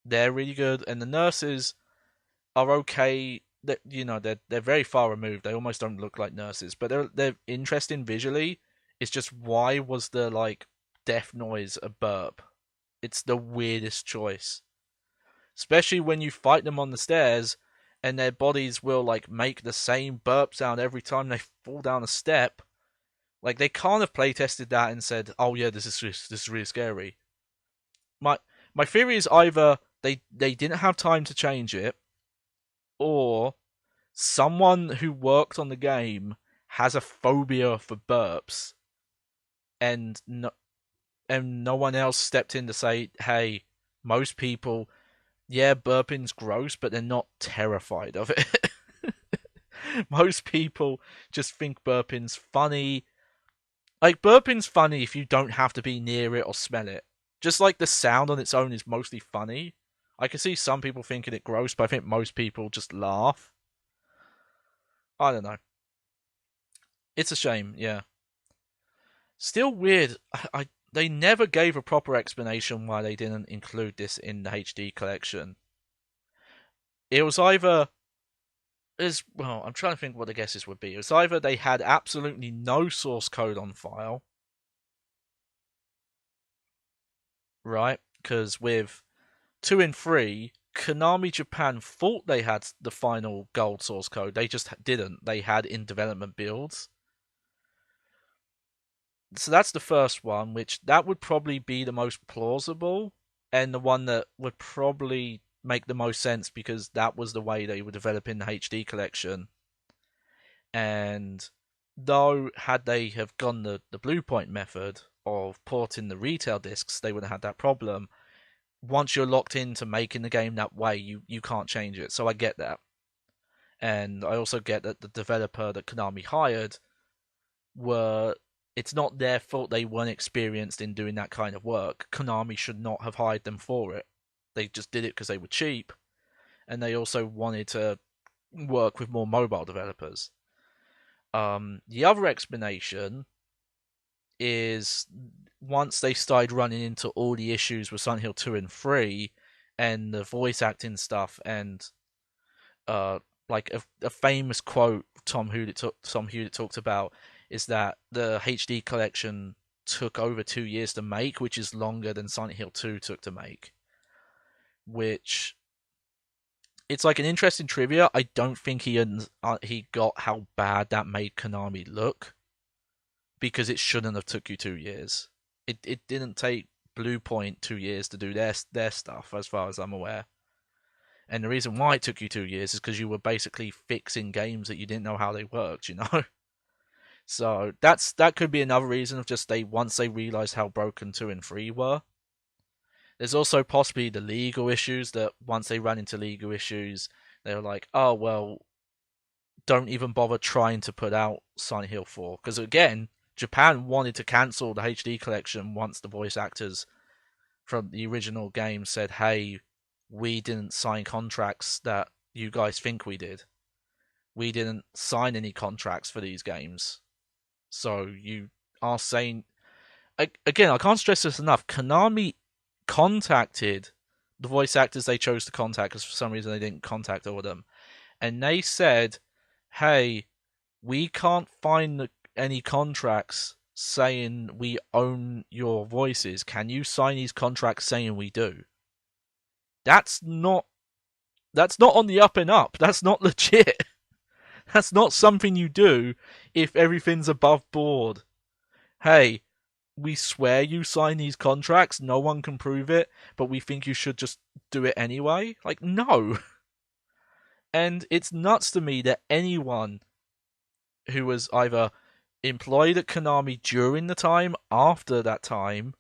They're really good, and the nurses are okay. They're very far removed. They almost don't look like nurses, but they're interesting visually. It's just why was the like death noise a burp? It's the weirdest choice, especially when you fight them on the stairs, and their bodies will like make the same burp sound every time they fall down a step. Like they can't have playtested that and said, "Oh yeah, this is really scary." My my theory is either they didn't have time to change it, or someone who worked on the game has a phobia for burps, and no one else stepped in to say, "Hey, most people yeah, burping's gross, but they're not terrified of it. Most people just think burping's funny. Like, burping's funny if you don't have to be near it or smell it. Just like the sound on its own is mostly funny. I can see some people thinking it gross, but I think most people just laugh. I don't know. It's a shame, yeah. Still weird. They never gave a proper explanation why they didn't include this in the HD collection. It was either is well, I'm trying to think what the guesses would be. It was either they had absolutely no source code on file, right? Because with 2 and 3, Konami Japan thought they had the final gold source code. They just didn't. They had in development builds. So that's the first one, which that would probably be the most plausible and the one that would probably make the most sense because that was the way they were developing the HD collection. And though had they have gone the Bluepoint method of porting the retail discs, they would have had that problem. Once you're locked into making the game that way, you can't change it. So I get that. And I also get that the developer that Konami hired were it's not their fault they weren't experienced in doing that kind of work. Konami should not have hired them for it. They just did it because they were cheap, and they also wanted to work with more mobile developers. The other explanation is once they started running into all the issues with Silent Hill 2 and 3 and the voice acting stuff and like a famous quote Tom Hewlett talked about is that the HD collection took over 2 years to make, which is longer than Silent Hill 2 took to make. Which it's like an interesting trivia. I don't think he got how bad that made Konami look because it shouldn't have took you 2 years. It didn't take Bluepoint 2 years to do their stuff, as far as I'm aware. And the reason why it took you 2 years is because you were basically fixing games that you didn't know how they worked, you know. So that could be another reason of just once they realized how broken 2 and 3 were. There's also possibly the legal issues that once they ran into legal issues, they were like, oh well, don't even bother trying to put out Silent Hill 4 because again, Japan wanted to cancel the HD collection once the voice actors from the original game said, hey, we didn't sign contracts that you guys think we did. We didn't sign any contracts for these games. So you are saying... Again, I can't stress this enough. Konami contacted the voice actors they chose to contact because for some reason they didn't contact all of them. And they said, hey, we can't find any contracts saying we own your voices. Can you sign these contracts saying we do? That's not on the up and up. That's not legit. That's not something you do if everything's above board. Hey, we swear you sign these contracts, no one can prove it, but we think you should just do it anyway? Like, no. And it's nuts to me that anyone who was either employed at Konami during the time, after that time,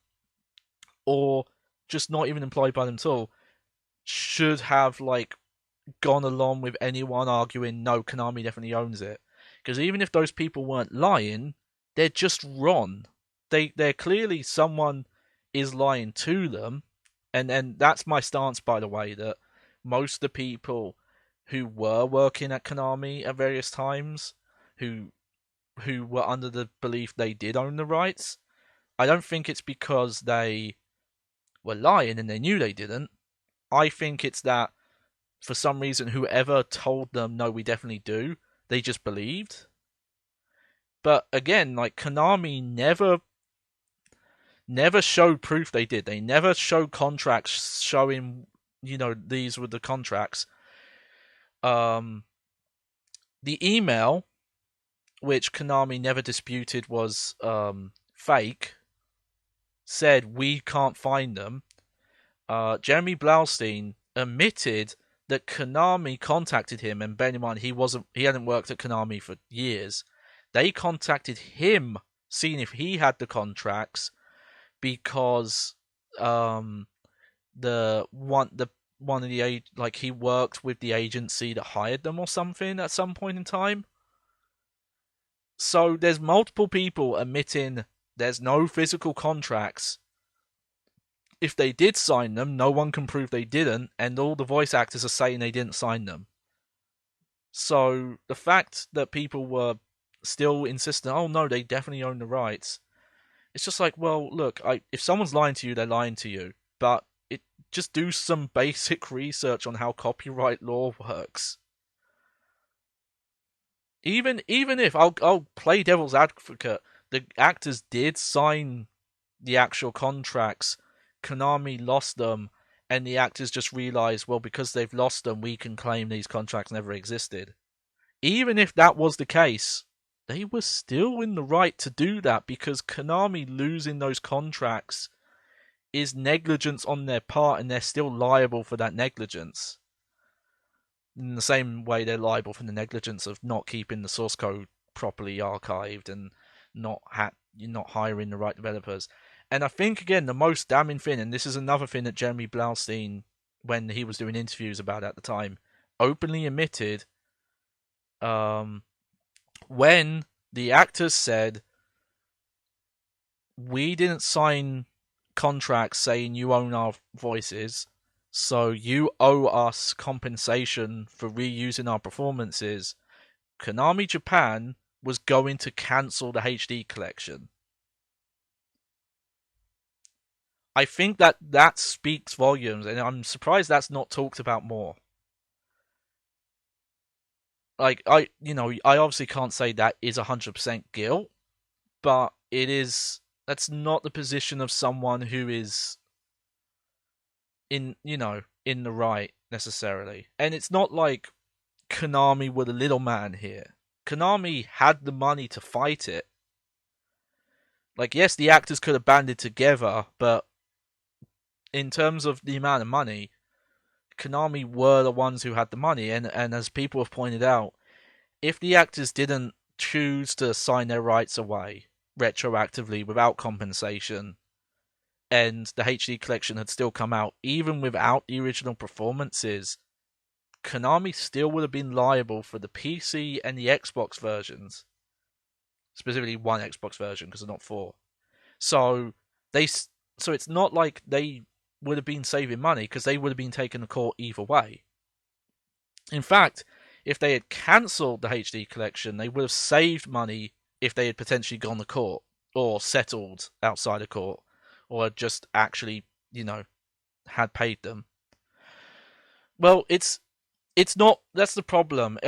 or just not even employed by them at all, should have, like, gone along with anyone arguing, no, Konami definitely owns it. Because even if those people weren't lying, they're just wrong. They're clearly someone is lying to them, and that's my stance, by the way, that most of the people who were working at Konami at various times, who were under the belief they did own the rights, I don't think it's because they were lying and they knew they didn't. I think it's that for some reason whoever told them, no, we definitely do, they just believed. But again, like, Konami never showed proof they did. They never showed contracts showing, these were the contracts. The email, which Konami never disputed was fake, said we can't find them. Jeremy Blaustein admitted that Konami contacted him, and bear in mind he hadn't worked at Konami for years. They contacted him, seeing if he had the contracts, because the one of the like he worked with the agency that hired them or something at some point in time. So there's multiple people admitting there's no physical contracts. If they did sign them, no one can prove they didn't, and all the voice actors are saying they didn't sign them. So the fact that people were still insisting, oh no, they definitely own the rights, it's just like, well, look, if someone's lying to you, they're lying to you. But just do some basic research on how copyright law works. Even if I'll play devil's advocate, the actors did sign the actual contracts. Konami lost them, and the actors just realized, well, because they've lost them, we can claim these contracts never existed. Even if that was the case, they were still in the right to do that because Konami losing those contracts is negligence on their part, and they're still liable for that negligence. In the same way they're liable for the negligence of not keeping the source code properly archived and not hiring the right developers. And I think, again, the most damning thing, and this is another thing that Jeremy Blaustein, when he was doing interviews about it at the time, openly admitted, when the actors said, we didn't sign contracts saying you own our voices, so you owe us compensation for reusing our performances, Konami Japan was going to cancel the HD collection. I think that speaks volumes, and I'm surprised that's not talked about more. Like, I obviously can't say that is 100% guilt, but that's not the position of someone who is in the right necessarily. And it's not like Konami were the little man here. Konami had the money to fight it. Like, yes, the actors could have banded together, but in terms of the amount of money, Konami were the ones who had the money. And as people have pointed out, if the actors didn't choose to sign their rights away retroactively without compensation, and the HD collection had still come out even without the original performances, Konami still would have been liable for the PC and the Xbox versions. Specifically one Xbox version, because they're not four. So it's not like they would have been saving money, because they would have been taken to court either way. In fact, if they had cancelled the HD collection, they would have saved money if they had potentially gone to court, or settled outside of court, or just actually, had paid them. Well, it's not. That's the problem.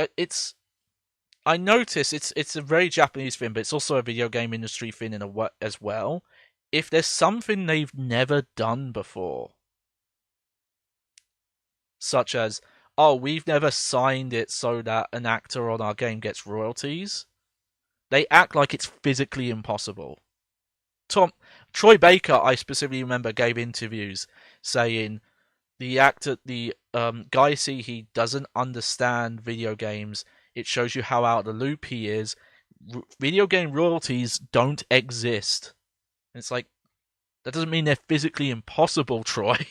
I notice it's a very Japanese thing, but it's also a video game industry thing as well. If there's something they've never done before, such as, oh, we've never signed it so that an actor on our game gets royalties, they act like it's physically impossible. Troy Baker, I specifically remember, gave interviews saying the guy, he doesn't understand video games. It shows you how out of the loop he is. Video game royalties don't exist. And it's like, that doesn't mean they're physically impossible, Troy.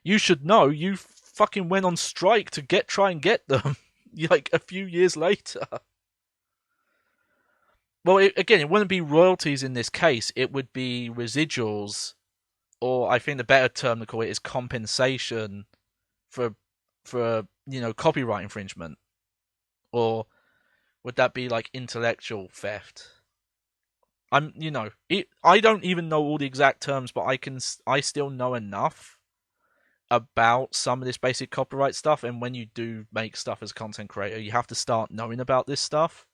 You should know. You fucking went on strike to try and get them, like, a few years later. Well, it wouldn't be royalties in this case. It would be residuals, or I think the better term to call it is compensation for copyright infringement. Or would that be like intellectual theft? I don't even know all the exact terms, but I still know enough about some of this basic copyright stuff. And when you do make stuff as a content creator, you have to start knowing about this stuff.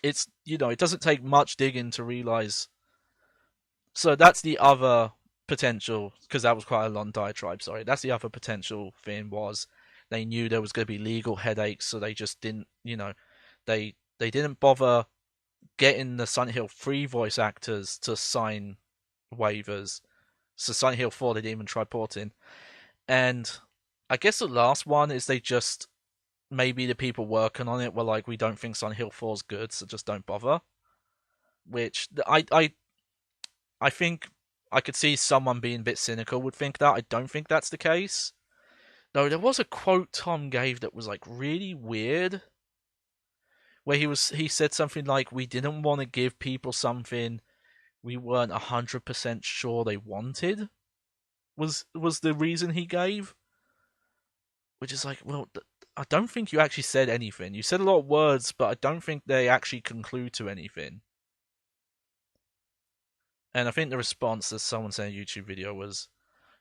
It's, it doesn't take much digging to realize. So that's the other potential, because that was quite a long diatribe, sorry. That's the other potential thing, was they knew there was going to be legal headaches, so they just didn't, they didn't bother getting the Silent Hill 3 voice actors to sign waivers. So Silent Hill 4, they didn't even try porting. And I guess the last one is maybe the people working on it were like, we don't think Silent Hill 4 is good, so just don't bother. Which I think I could see someone being a bit cynical would think that. I don't think that's the case. Though there was a quote Tom gave that was like really weird, where he said something like, "We didn't want to give people something we weren't 100% sure they wanted." Was the reason he gave, which is like, well, I don't think you actually said anything. You said a lot of words, but I don't think they actually conclude to anything. And I think the response that someone said in a YouTube video was,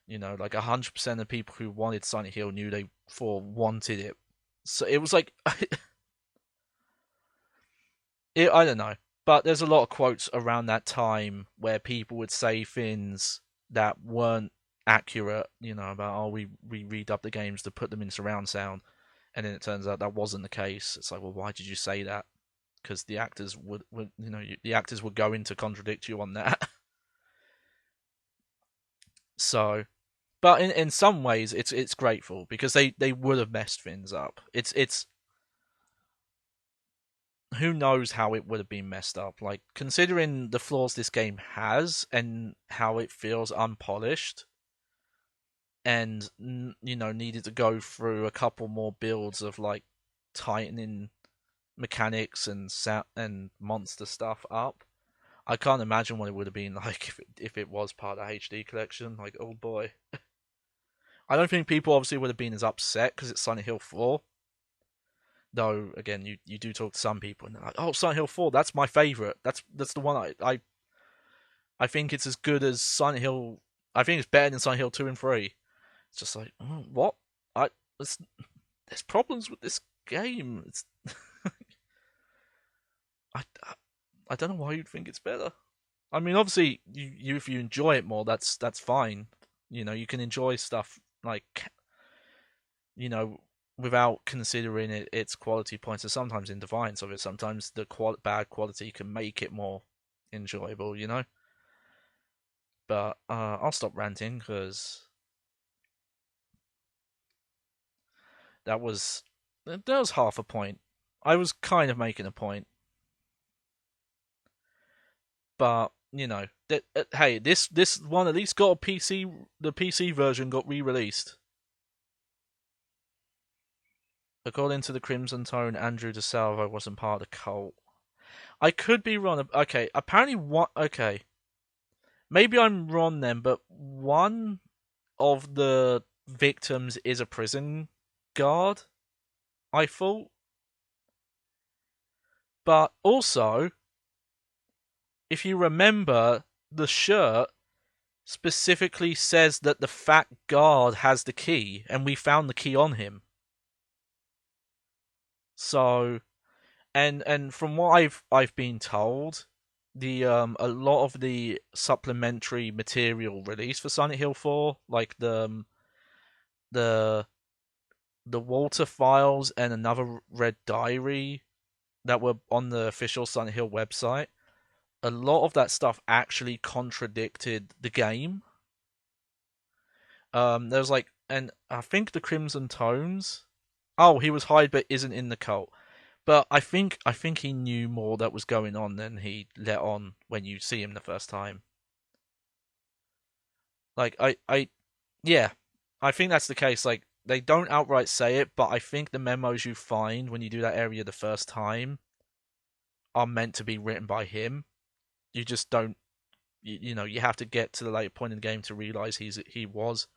like 100% of people who wanted Silent Hill knew they wanted it. So it was like, I don't know. But there's a lot of quotes around that time where people would say things that weren't accurate, about, oh, we redubbed the games to put them in surround sound. And then it turns out that wasn't the case. It's like, well, why did you say that? Because the actors would the actors were going to contradict you on that. So, but in some ways, it's grateful because they would have messed things up. It's who knows how it would have been messed up. Like, considering the flaws this game has and how it feels unpolished, and needed to go through a couple more builds of like tightening mechanics and monster stuff up. I can't imagine what it would have been like if it was part of the HD collection. Like, oh boy. I don't think people obviously would have been as upset because it's Silent Hill 4. Though, again, you do talk to some people and they're like, oh, Silent Hill 4, that's my favourite. That's the one I think it's as good as Silent Hill. I think it's better than Silent Hill 2 and 3. It's just like, what? There's problems with this game. It's I, I don't know why you'd think it's better. I mean, obviously, you if you enjoy it more, that's fine. You can enjoy stuff like, without considering its quality points. And sometimes in defiance of it, sometimes the bad quality can make it more enjoyable. But I'll stop ranting because that was half a point. I was kind of making a point. But hey, this one at least got a PC. The PC version got re-released. According to the Crimson Tone, Andrew DeSalvo wasn't part of the cult. I could be wrong. Okay, apparently what? Okay, maybe I'm wrong then. But one of the victims is a prison guard. I thought, but also, if you remember, the shirt specifically says that the fat guard has the key, and we found the key on him. So, and from what I've been told, the a lot of the supplementary material released for Silent Hill 4, like the Walter files and another Red Diary that were on the official Silent Hill website, a lot of that stuff actually contradicted the game. There's like, and I think the Crimson Tones. Oh, he was hired but isn't in the cult. But I think he knew more that was going on than he let on when you see him the first time. Like yeah, I think that's the case. Like, they don't outright say it, but I think the memos you find when you do that area the first time are meant to be written by him. You just don't, you have to get to the later point in the game to realize he was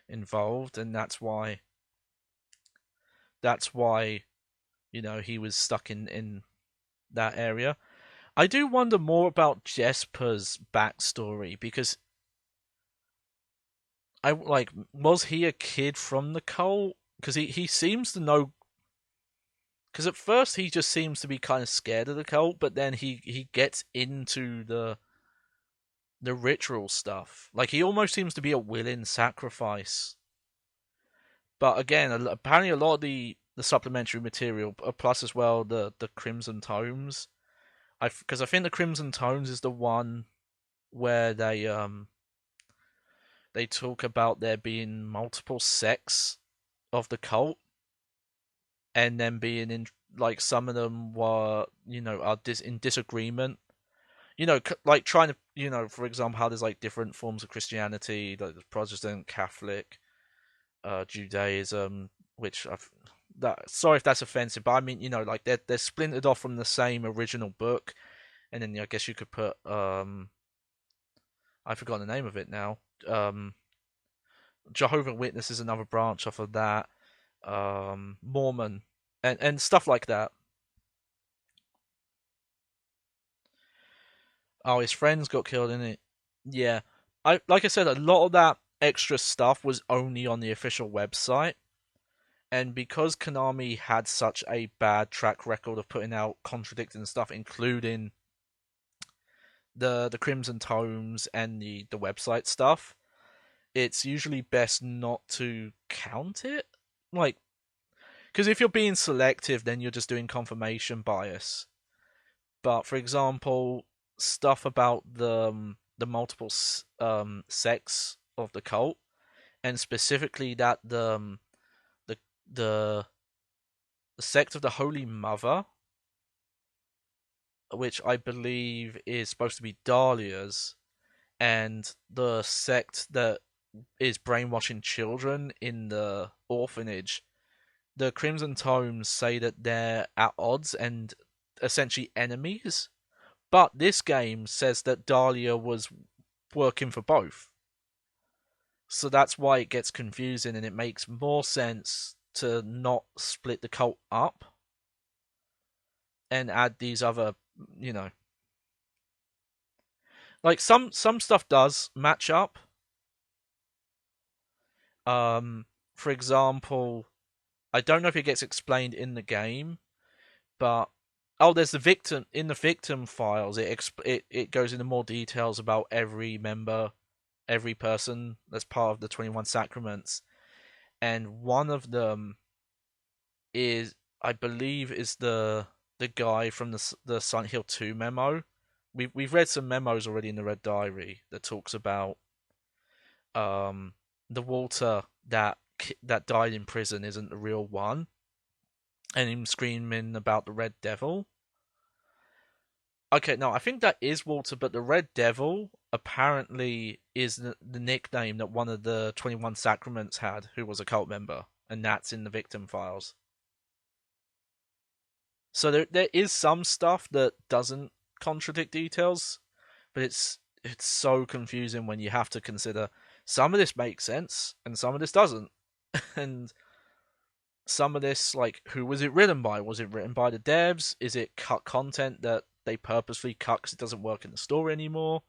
involved, and that's why he was stuck in that area. I do wonder more about Jesper's backstory, because was he a kid from the cult? Because he seems to know. Because at first he just seems to be kind of scared of the cult, but then he gets into the ritual stuff. Like, he almost seems to be a willing sacrifice. But again, apparently a lot of the supplementary material, plus as well the Crimson Tomes, because I think the Crimson Tomes is the one where they talk about there being multiple sects of the cult, and then being in, like, some of them were, are in disagreement. like trying to, for example, how there's like different forms of Christianity, like the Protestant, Catholic, Judaism, which I've that. Sorry if that's offensive, but I mean, like they're splintered off from the same original book, and then I guess you could put I forgot the name of it now. Um, Jehovah Witness is another branch off of that. Mormon and stuff like that. Oh, his friends got killed in it. Yeah, like I said, a lot of that extra stuff was only on the official website, and because Konami had such a bad track record of putting out contradicting stuff, including the Crimson Tomes and the website stuff, it's usually best not to count it. Like, because if you're being selective, then you're just doing confirmation bias. But for example, stuff about the multiple sects of the cult, and specifically that the the sect of the Holy Mother, which I believe is supposed to be Dahlia's, and the sect that is brainwashing children in the orphanage. The Crimson Tomes say that they're at odds and essentially enemies, but this game says that Dahlia was working for both. So that's why it gets confusing, and it makes more sense to not split the cult up and add these other, you know, like some stuff does match up. For example, I don't know if it gets explained in the game, but there's the victim in the victim files. It goes into more details about every member, every person that's part of the 21 Sacraments, and one of them is, I believe, is the guy from the Silent Hill 2 memo. We've read some memos already in the Red Diary that talks about the Walter that died in prison isn't the real one, and him screaming about the Red Devil. Okay, no, I think that is Walter, but the Red Devil apparently is the nickname that one of the 21 Sacraments had, who was a cult member, and that's in the victim files. So there is some stuff that doesn't contradict details, but it's so confusing when you have to consider some of this makes sense and some of this doesn't. And some of this, like, who was it written by? Was it written by the devs? Is it cut content that they purposely cut because it doesn't work in the story anymore?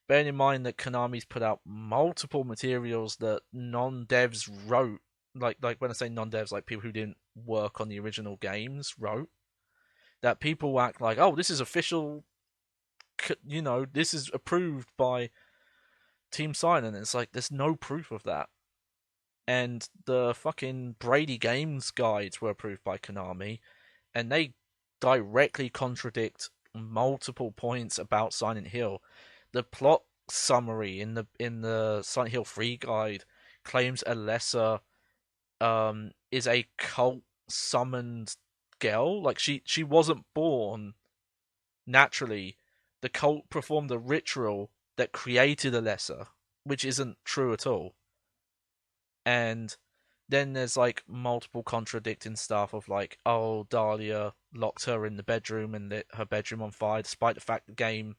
Bearing in mind that Konami's put out multiple materials that non-devs wrote, like when I say non-devs, like people who didn't work on the original games wrote, that people act like, oh, this is official, this is approved by Team Silent. It's like, there's no proof of that. And the fucking Brady Games guides were approved by Konami, and they directly contradict multiple points about Silent Hill. The plot summary in the Silent Hill 3 guide claims Alessa is a cult summoned girl. Like she wasn't born naturally. The cult performed a ritual that created Alessa, which isn't true at all. And then there's like multiple contradicting stuff of like, oh, Dahlia locked her in the bedroom and lit her bedroom on fire, despite the fact the game,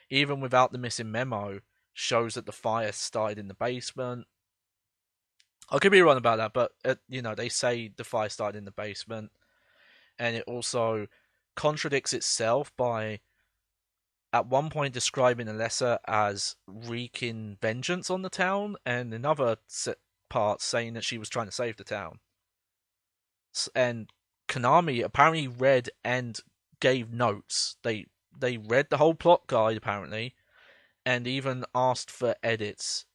even without the missing memo, shows that the fire started in the basement. I could be wrong about that, but they say the fire started in the basement, and it also contradicts itself by at one point describing Alessa as wreaking vengeance on the town, and another part saying that she was trying to save the town. And Konami apparently read and gave notes. They read the whole plot guide apparently, and even asked for edits.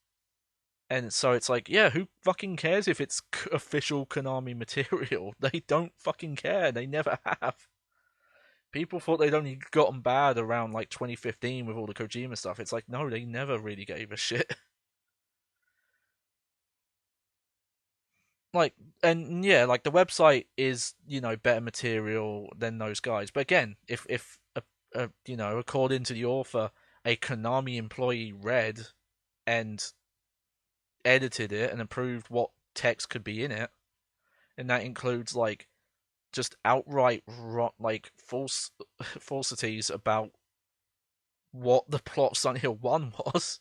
And so it's like, yeah, who fucking cares if it's official Konami material? They don't fucking care. They never have. People thought they'd only gotten bad around like 2015 with all the Kojima stuff. It's like, no, they never really gave a shit. Like, and yeah, like the website is better material than those guys. But again, if according to the author, a Konami employee read and edited it and approved what text could be in it, and that includes like just outright like falsities about what the plot of Silent Hill 1 was.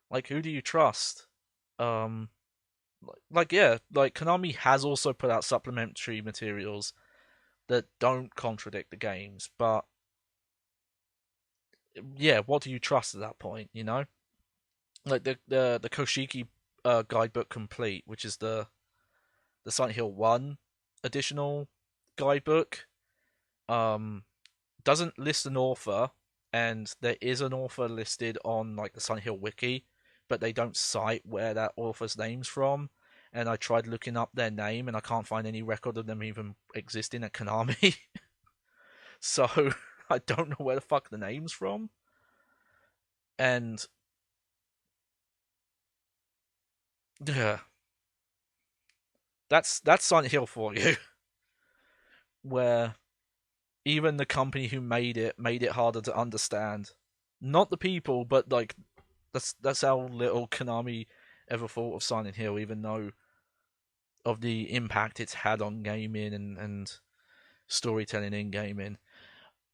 Like, who do you trust? Um, yeah, like Konami has also put out supplementary materials that don't contradict the games, but yeah, what do you trust at that point? Like the Koshiki guidebook complete, which is the Silent Hill 1 additional guidebook, um, doesn't list an author, and there is an author listed on like the Silent Hill wiki, but they don't cite where that author's name's from. And I tried looking up their name, and I can't find any record of them even existing at Konami. So I don't know where the fuck the name's from. And yeah, that's Silent Hill for you, where even the company who made it harder to understand. Not the people, but like that's how little Konami ever thought of Silent Hill, even though of the impact it's had on gaming and storytelling in gaming.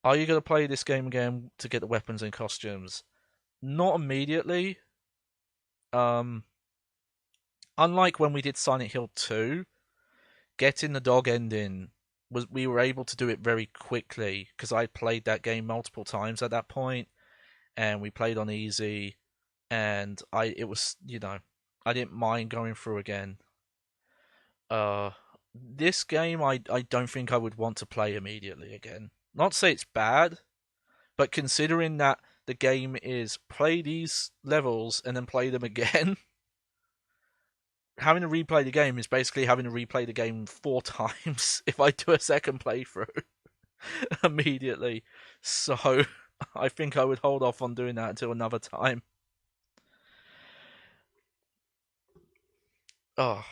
Are you gonna play this game again to get the weapons and costumes? Not immediately. Um, Unlike when we did Silent Hill 2, getting the dog ending was we were able to do it very quickly because I played that game multiple times at that point, and we played on easy, and it was I didn't mind going through again. Uh, this game I don't think I would want to play immediately again. Not to say it's bad, but considering that the game is play these levels and then play them again, having to replay the game is basically having to replay the game 4 times if I do a second playthrough immediately. So I think I would hold off on doing that until another time. Oh,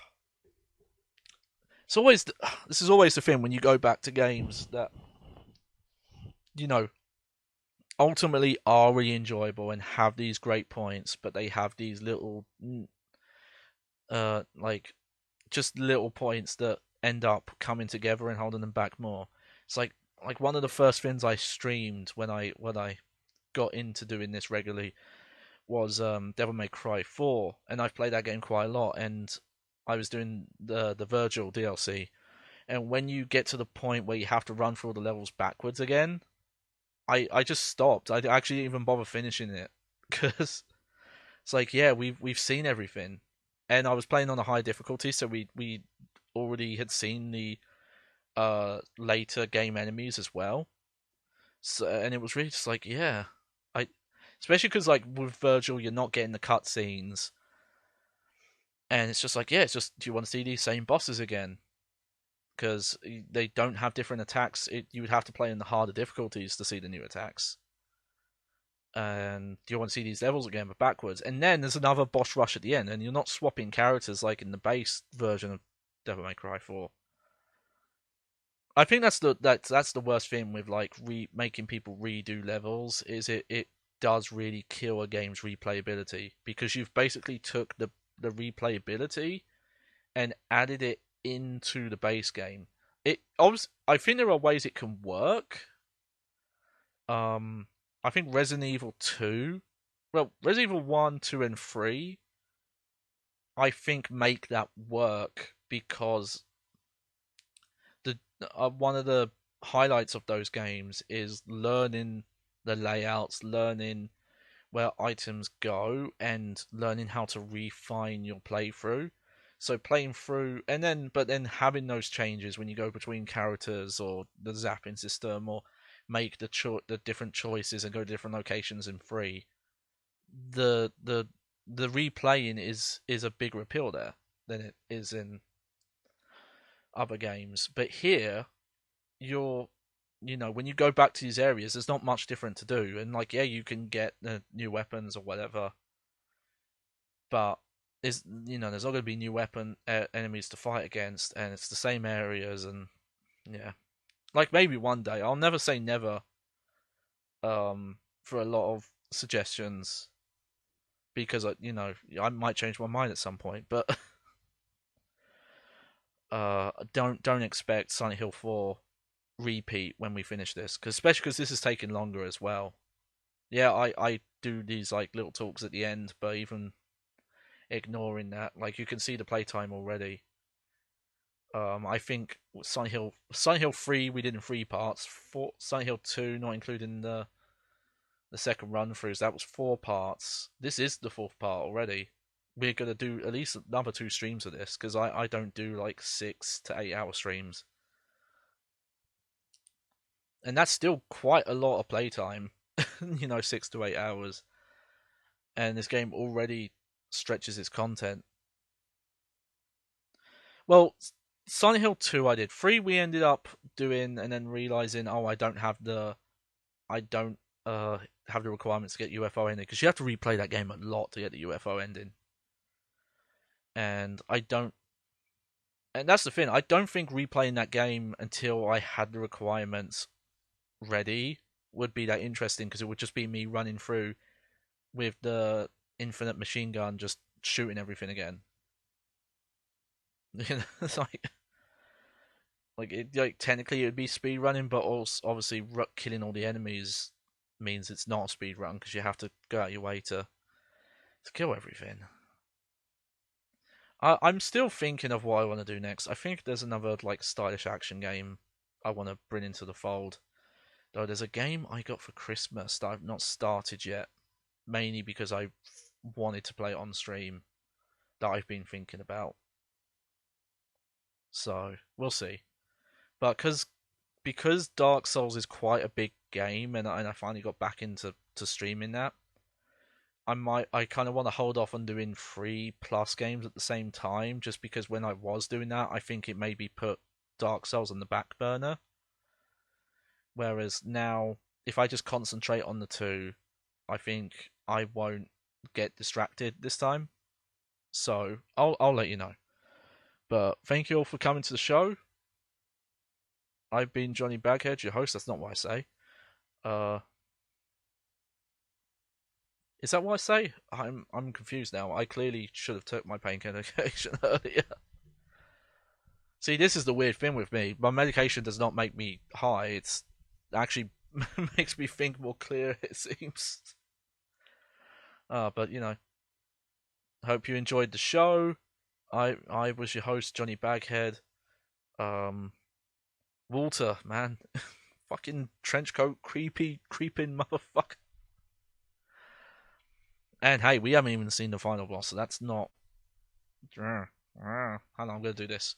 this is always the thing when you go back to games that you know ultimately are really enjoyable and have these great points, but they have these little like just little points that end up coming together and holding them back more. It's like one of the first things I streamed when I got into doing this regularly was Devil May Cry 4, and I've played that game quite a lot, and I was doing the Virgil DLC, and when you get to the point where you have to run through all the levels backwards again, I just stopped. I actually didn't even bother finishing it because it's like, yeah, we've seen everything, and I was playing on a high difficulty, so we already had seen the later game enemies as well. So, and it was really just like, yeah, I especially because like with Virgil, you're not getting the cutscenes, and it's just like, yeah, it's just, do you want to see these same bosses again? Because they don't have different attacks. You would have to play in the harder difficulties to see the new attacks. And do you want to see these levels again, but backwards? And then there's another boss rush at the end, and you're not swapping characters like in the base version of Devil May Cry 4. I think that's the worst thing with like making people redo levels is it does really kill a game's replayability because you've basically took the replayability and added it into the base game. I think there are ways it can work. I think Resident Evil 2, well, Resident Evil 1, 2, and 3, I think make that work because the one of the highlights of those games is learning the layouts, learning where items go, and learning how to refine your playthrough. So playing through, but then having those changes when you go between characters or the zapping system, or make the different choices and go to different locations in free. The replaying is a bigger appeal there than it is in other games. But here, when you go back to these areas, there's not much different to do, and like, yeah, you can get new weapons or whatever, but there's not going to be new enemies to fight against, and it's the same areas, and yeah, like maybe one day, I'll never say never, for a lot of suggestions because I might change my mind at some point, but don't expect Silent Hill 4 repeat when we finish this, cause especially because this is taking longer as well. Yeah, I do these like little talks at the end, but even ignoring that, like you can see the playtime already. I think Silent Hill 3 we did in 3 parts. Silent Hill 2, not including the second run throughs, that was 4 parts. This is the fourth part already. We're gonna do at least another 2 streams of this because I don't do like 6 to 8 hour streams, and that's still quite a lot of playtime. 6 to 8 hours, and this game already stretches its content. Well, Silent Hill 2 I did. 3 we ended up doing and then realizing, oh, I don't have the requirements to get UFO ending because you have to replay that game a lot to get the UFO ending. And that's the thing. I don't think replaying that game until I had the requirements ready would be that interesting because it would just be me running through with the infinite machine gun, just shooting everything again. It's like technically it would be speed running, but also obviously killing all the enemies means it's not a speed run because you have to go out your way to kill everything. I'm still thinking of what I want to do next. I think there's another like stylish action game I want to bring into the fold. Though there's a game I got for Christmas that I've not started yet, mainly because I wanted to play it on stream, that I've been thinking about. So we'll see. But because Dark Souls is quite a big game, and I finally got back into streaming that, I kind of want to hold off on doing 3+ games at the same time, just because when I was doing that, I think it maybe put Dark Souls on the back burner. Whereas now, if I just concentrate on the 2, I think I won't get distracted this time. So I'll let you know. But thank you all for coming to the show. I've been Johnny Baghead, your host. That's not what I say. Is that what I say? I'm confused now. I clearly should have took my pain medication earlier. See, this is the weird thing with me. My medication does not make me high. It's actually makes me think more clear, it seems. But hope you enjoyed the show. I was your host, Johnny Baghead. Walter, man, fucking trenchcoat, creeping motherfucker. And hey, we haven't even seen the final boss, so that's not. Hold on, I'm gonna do this.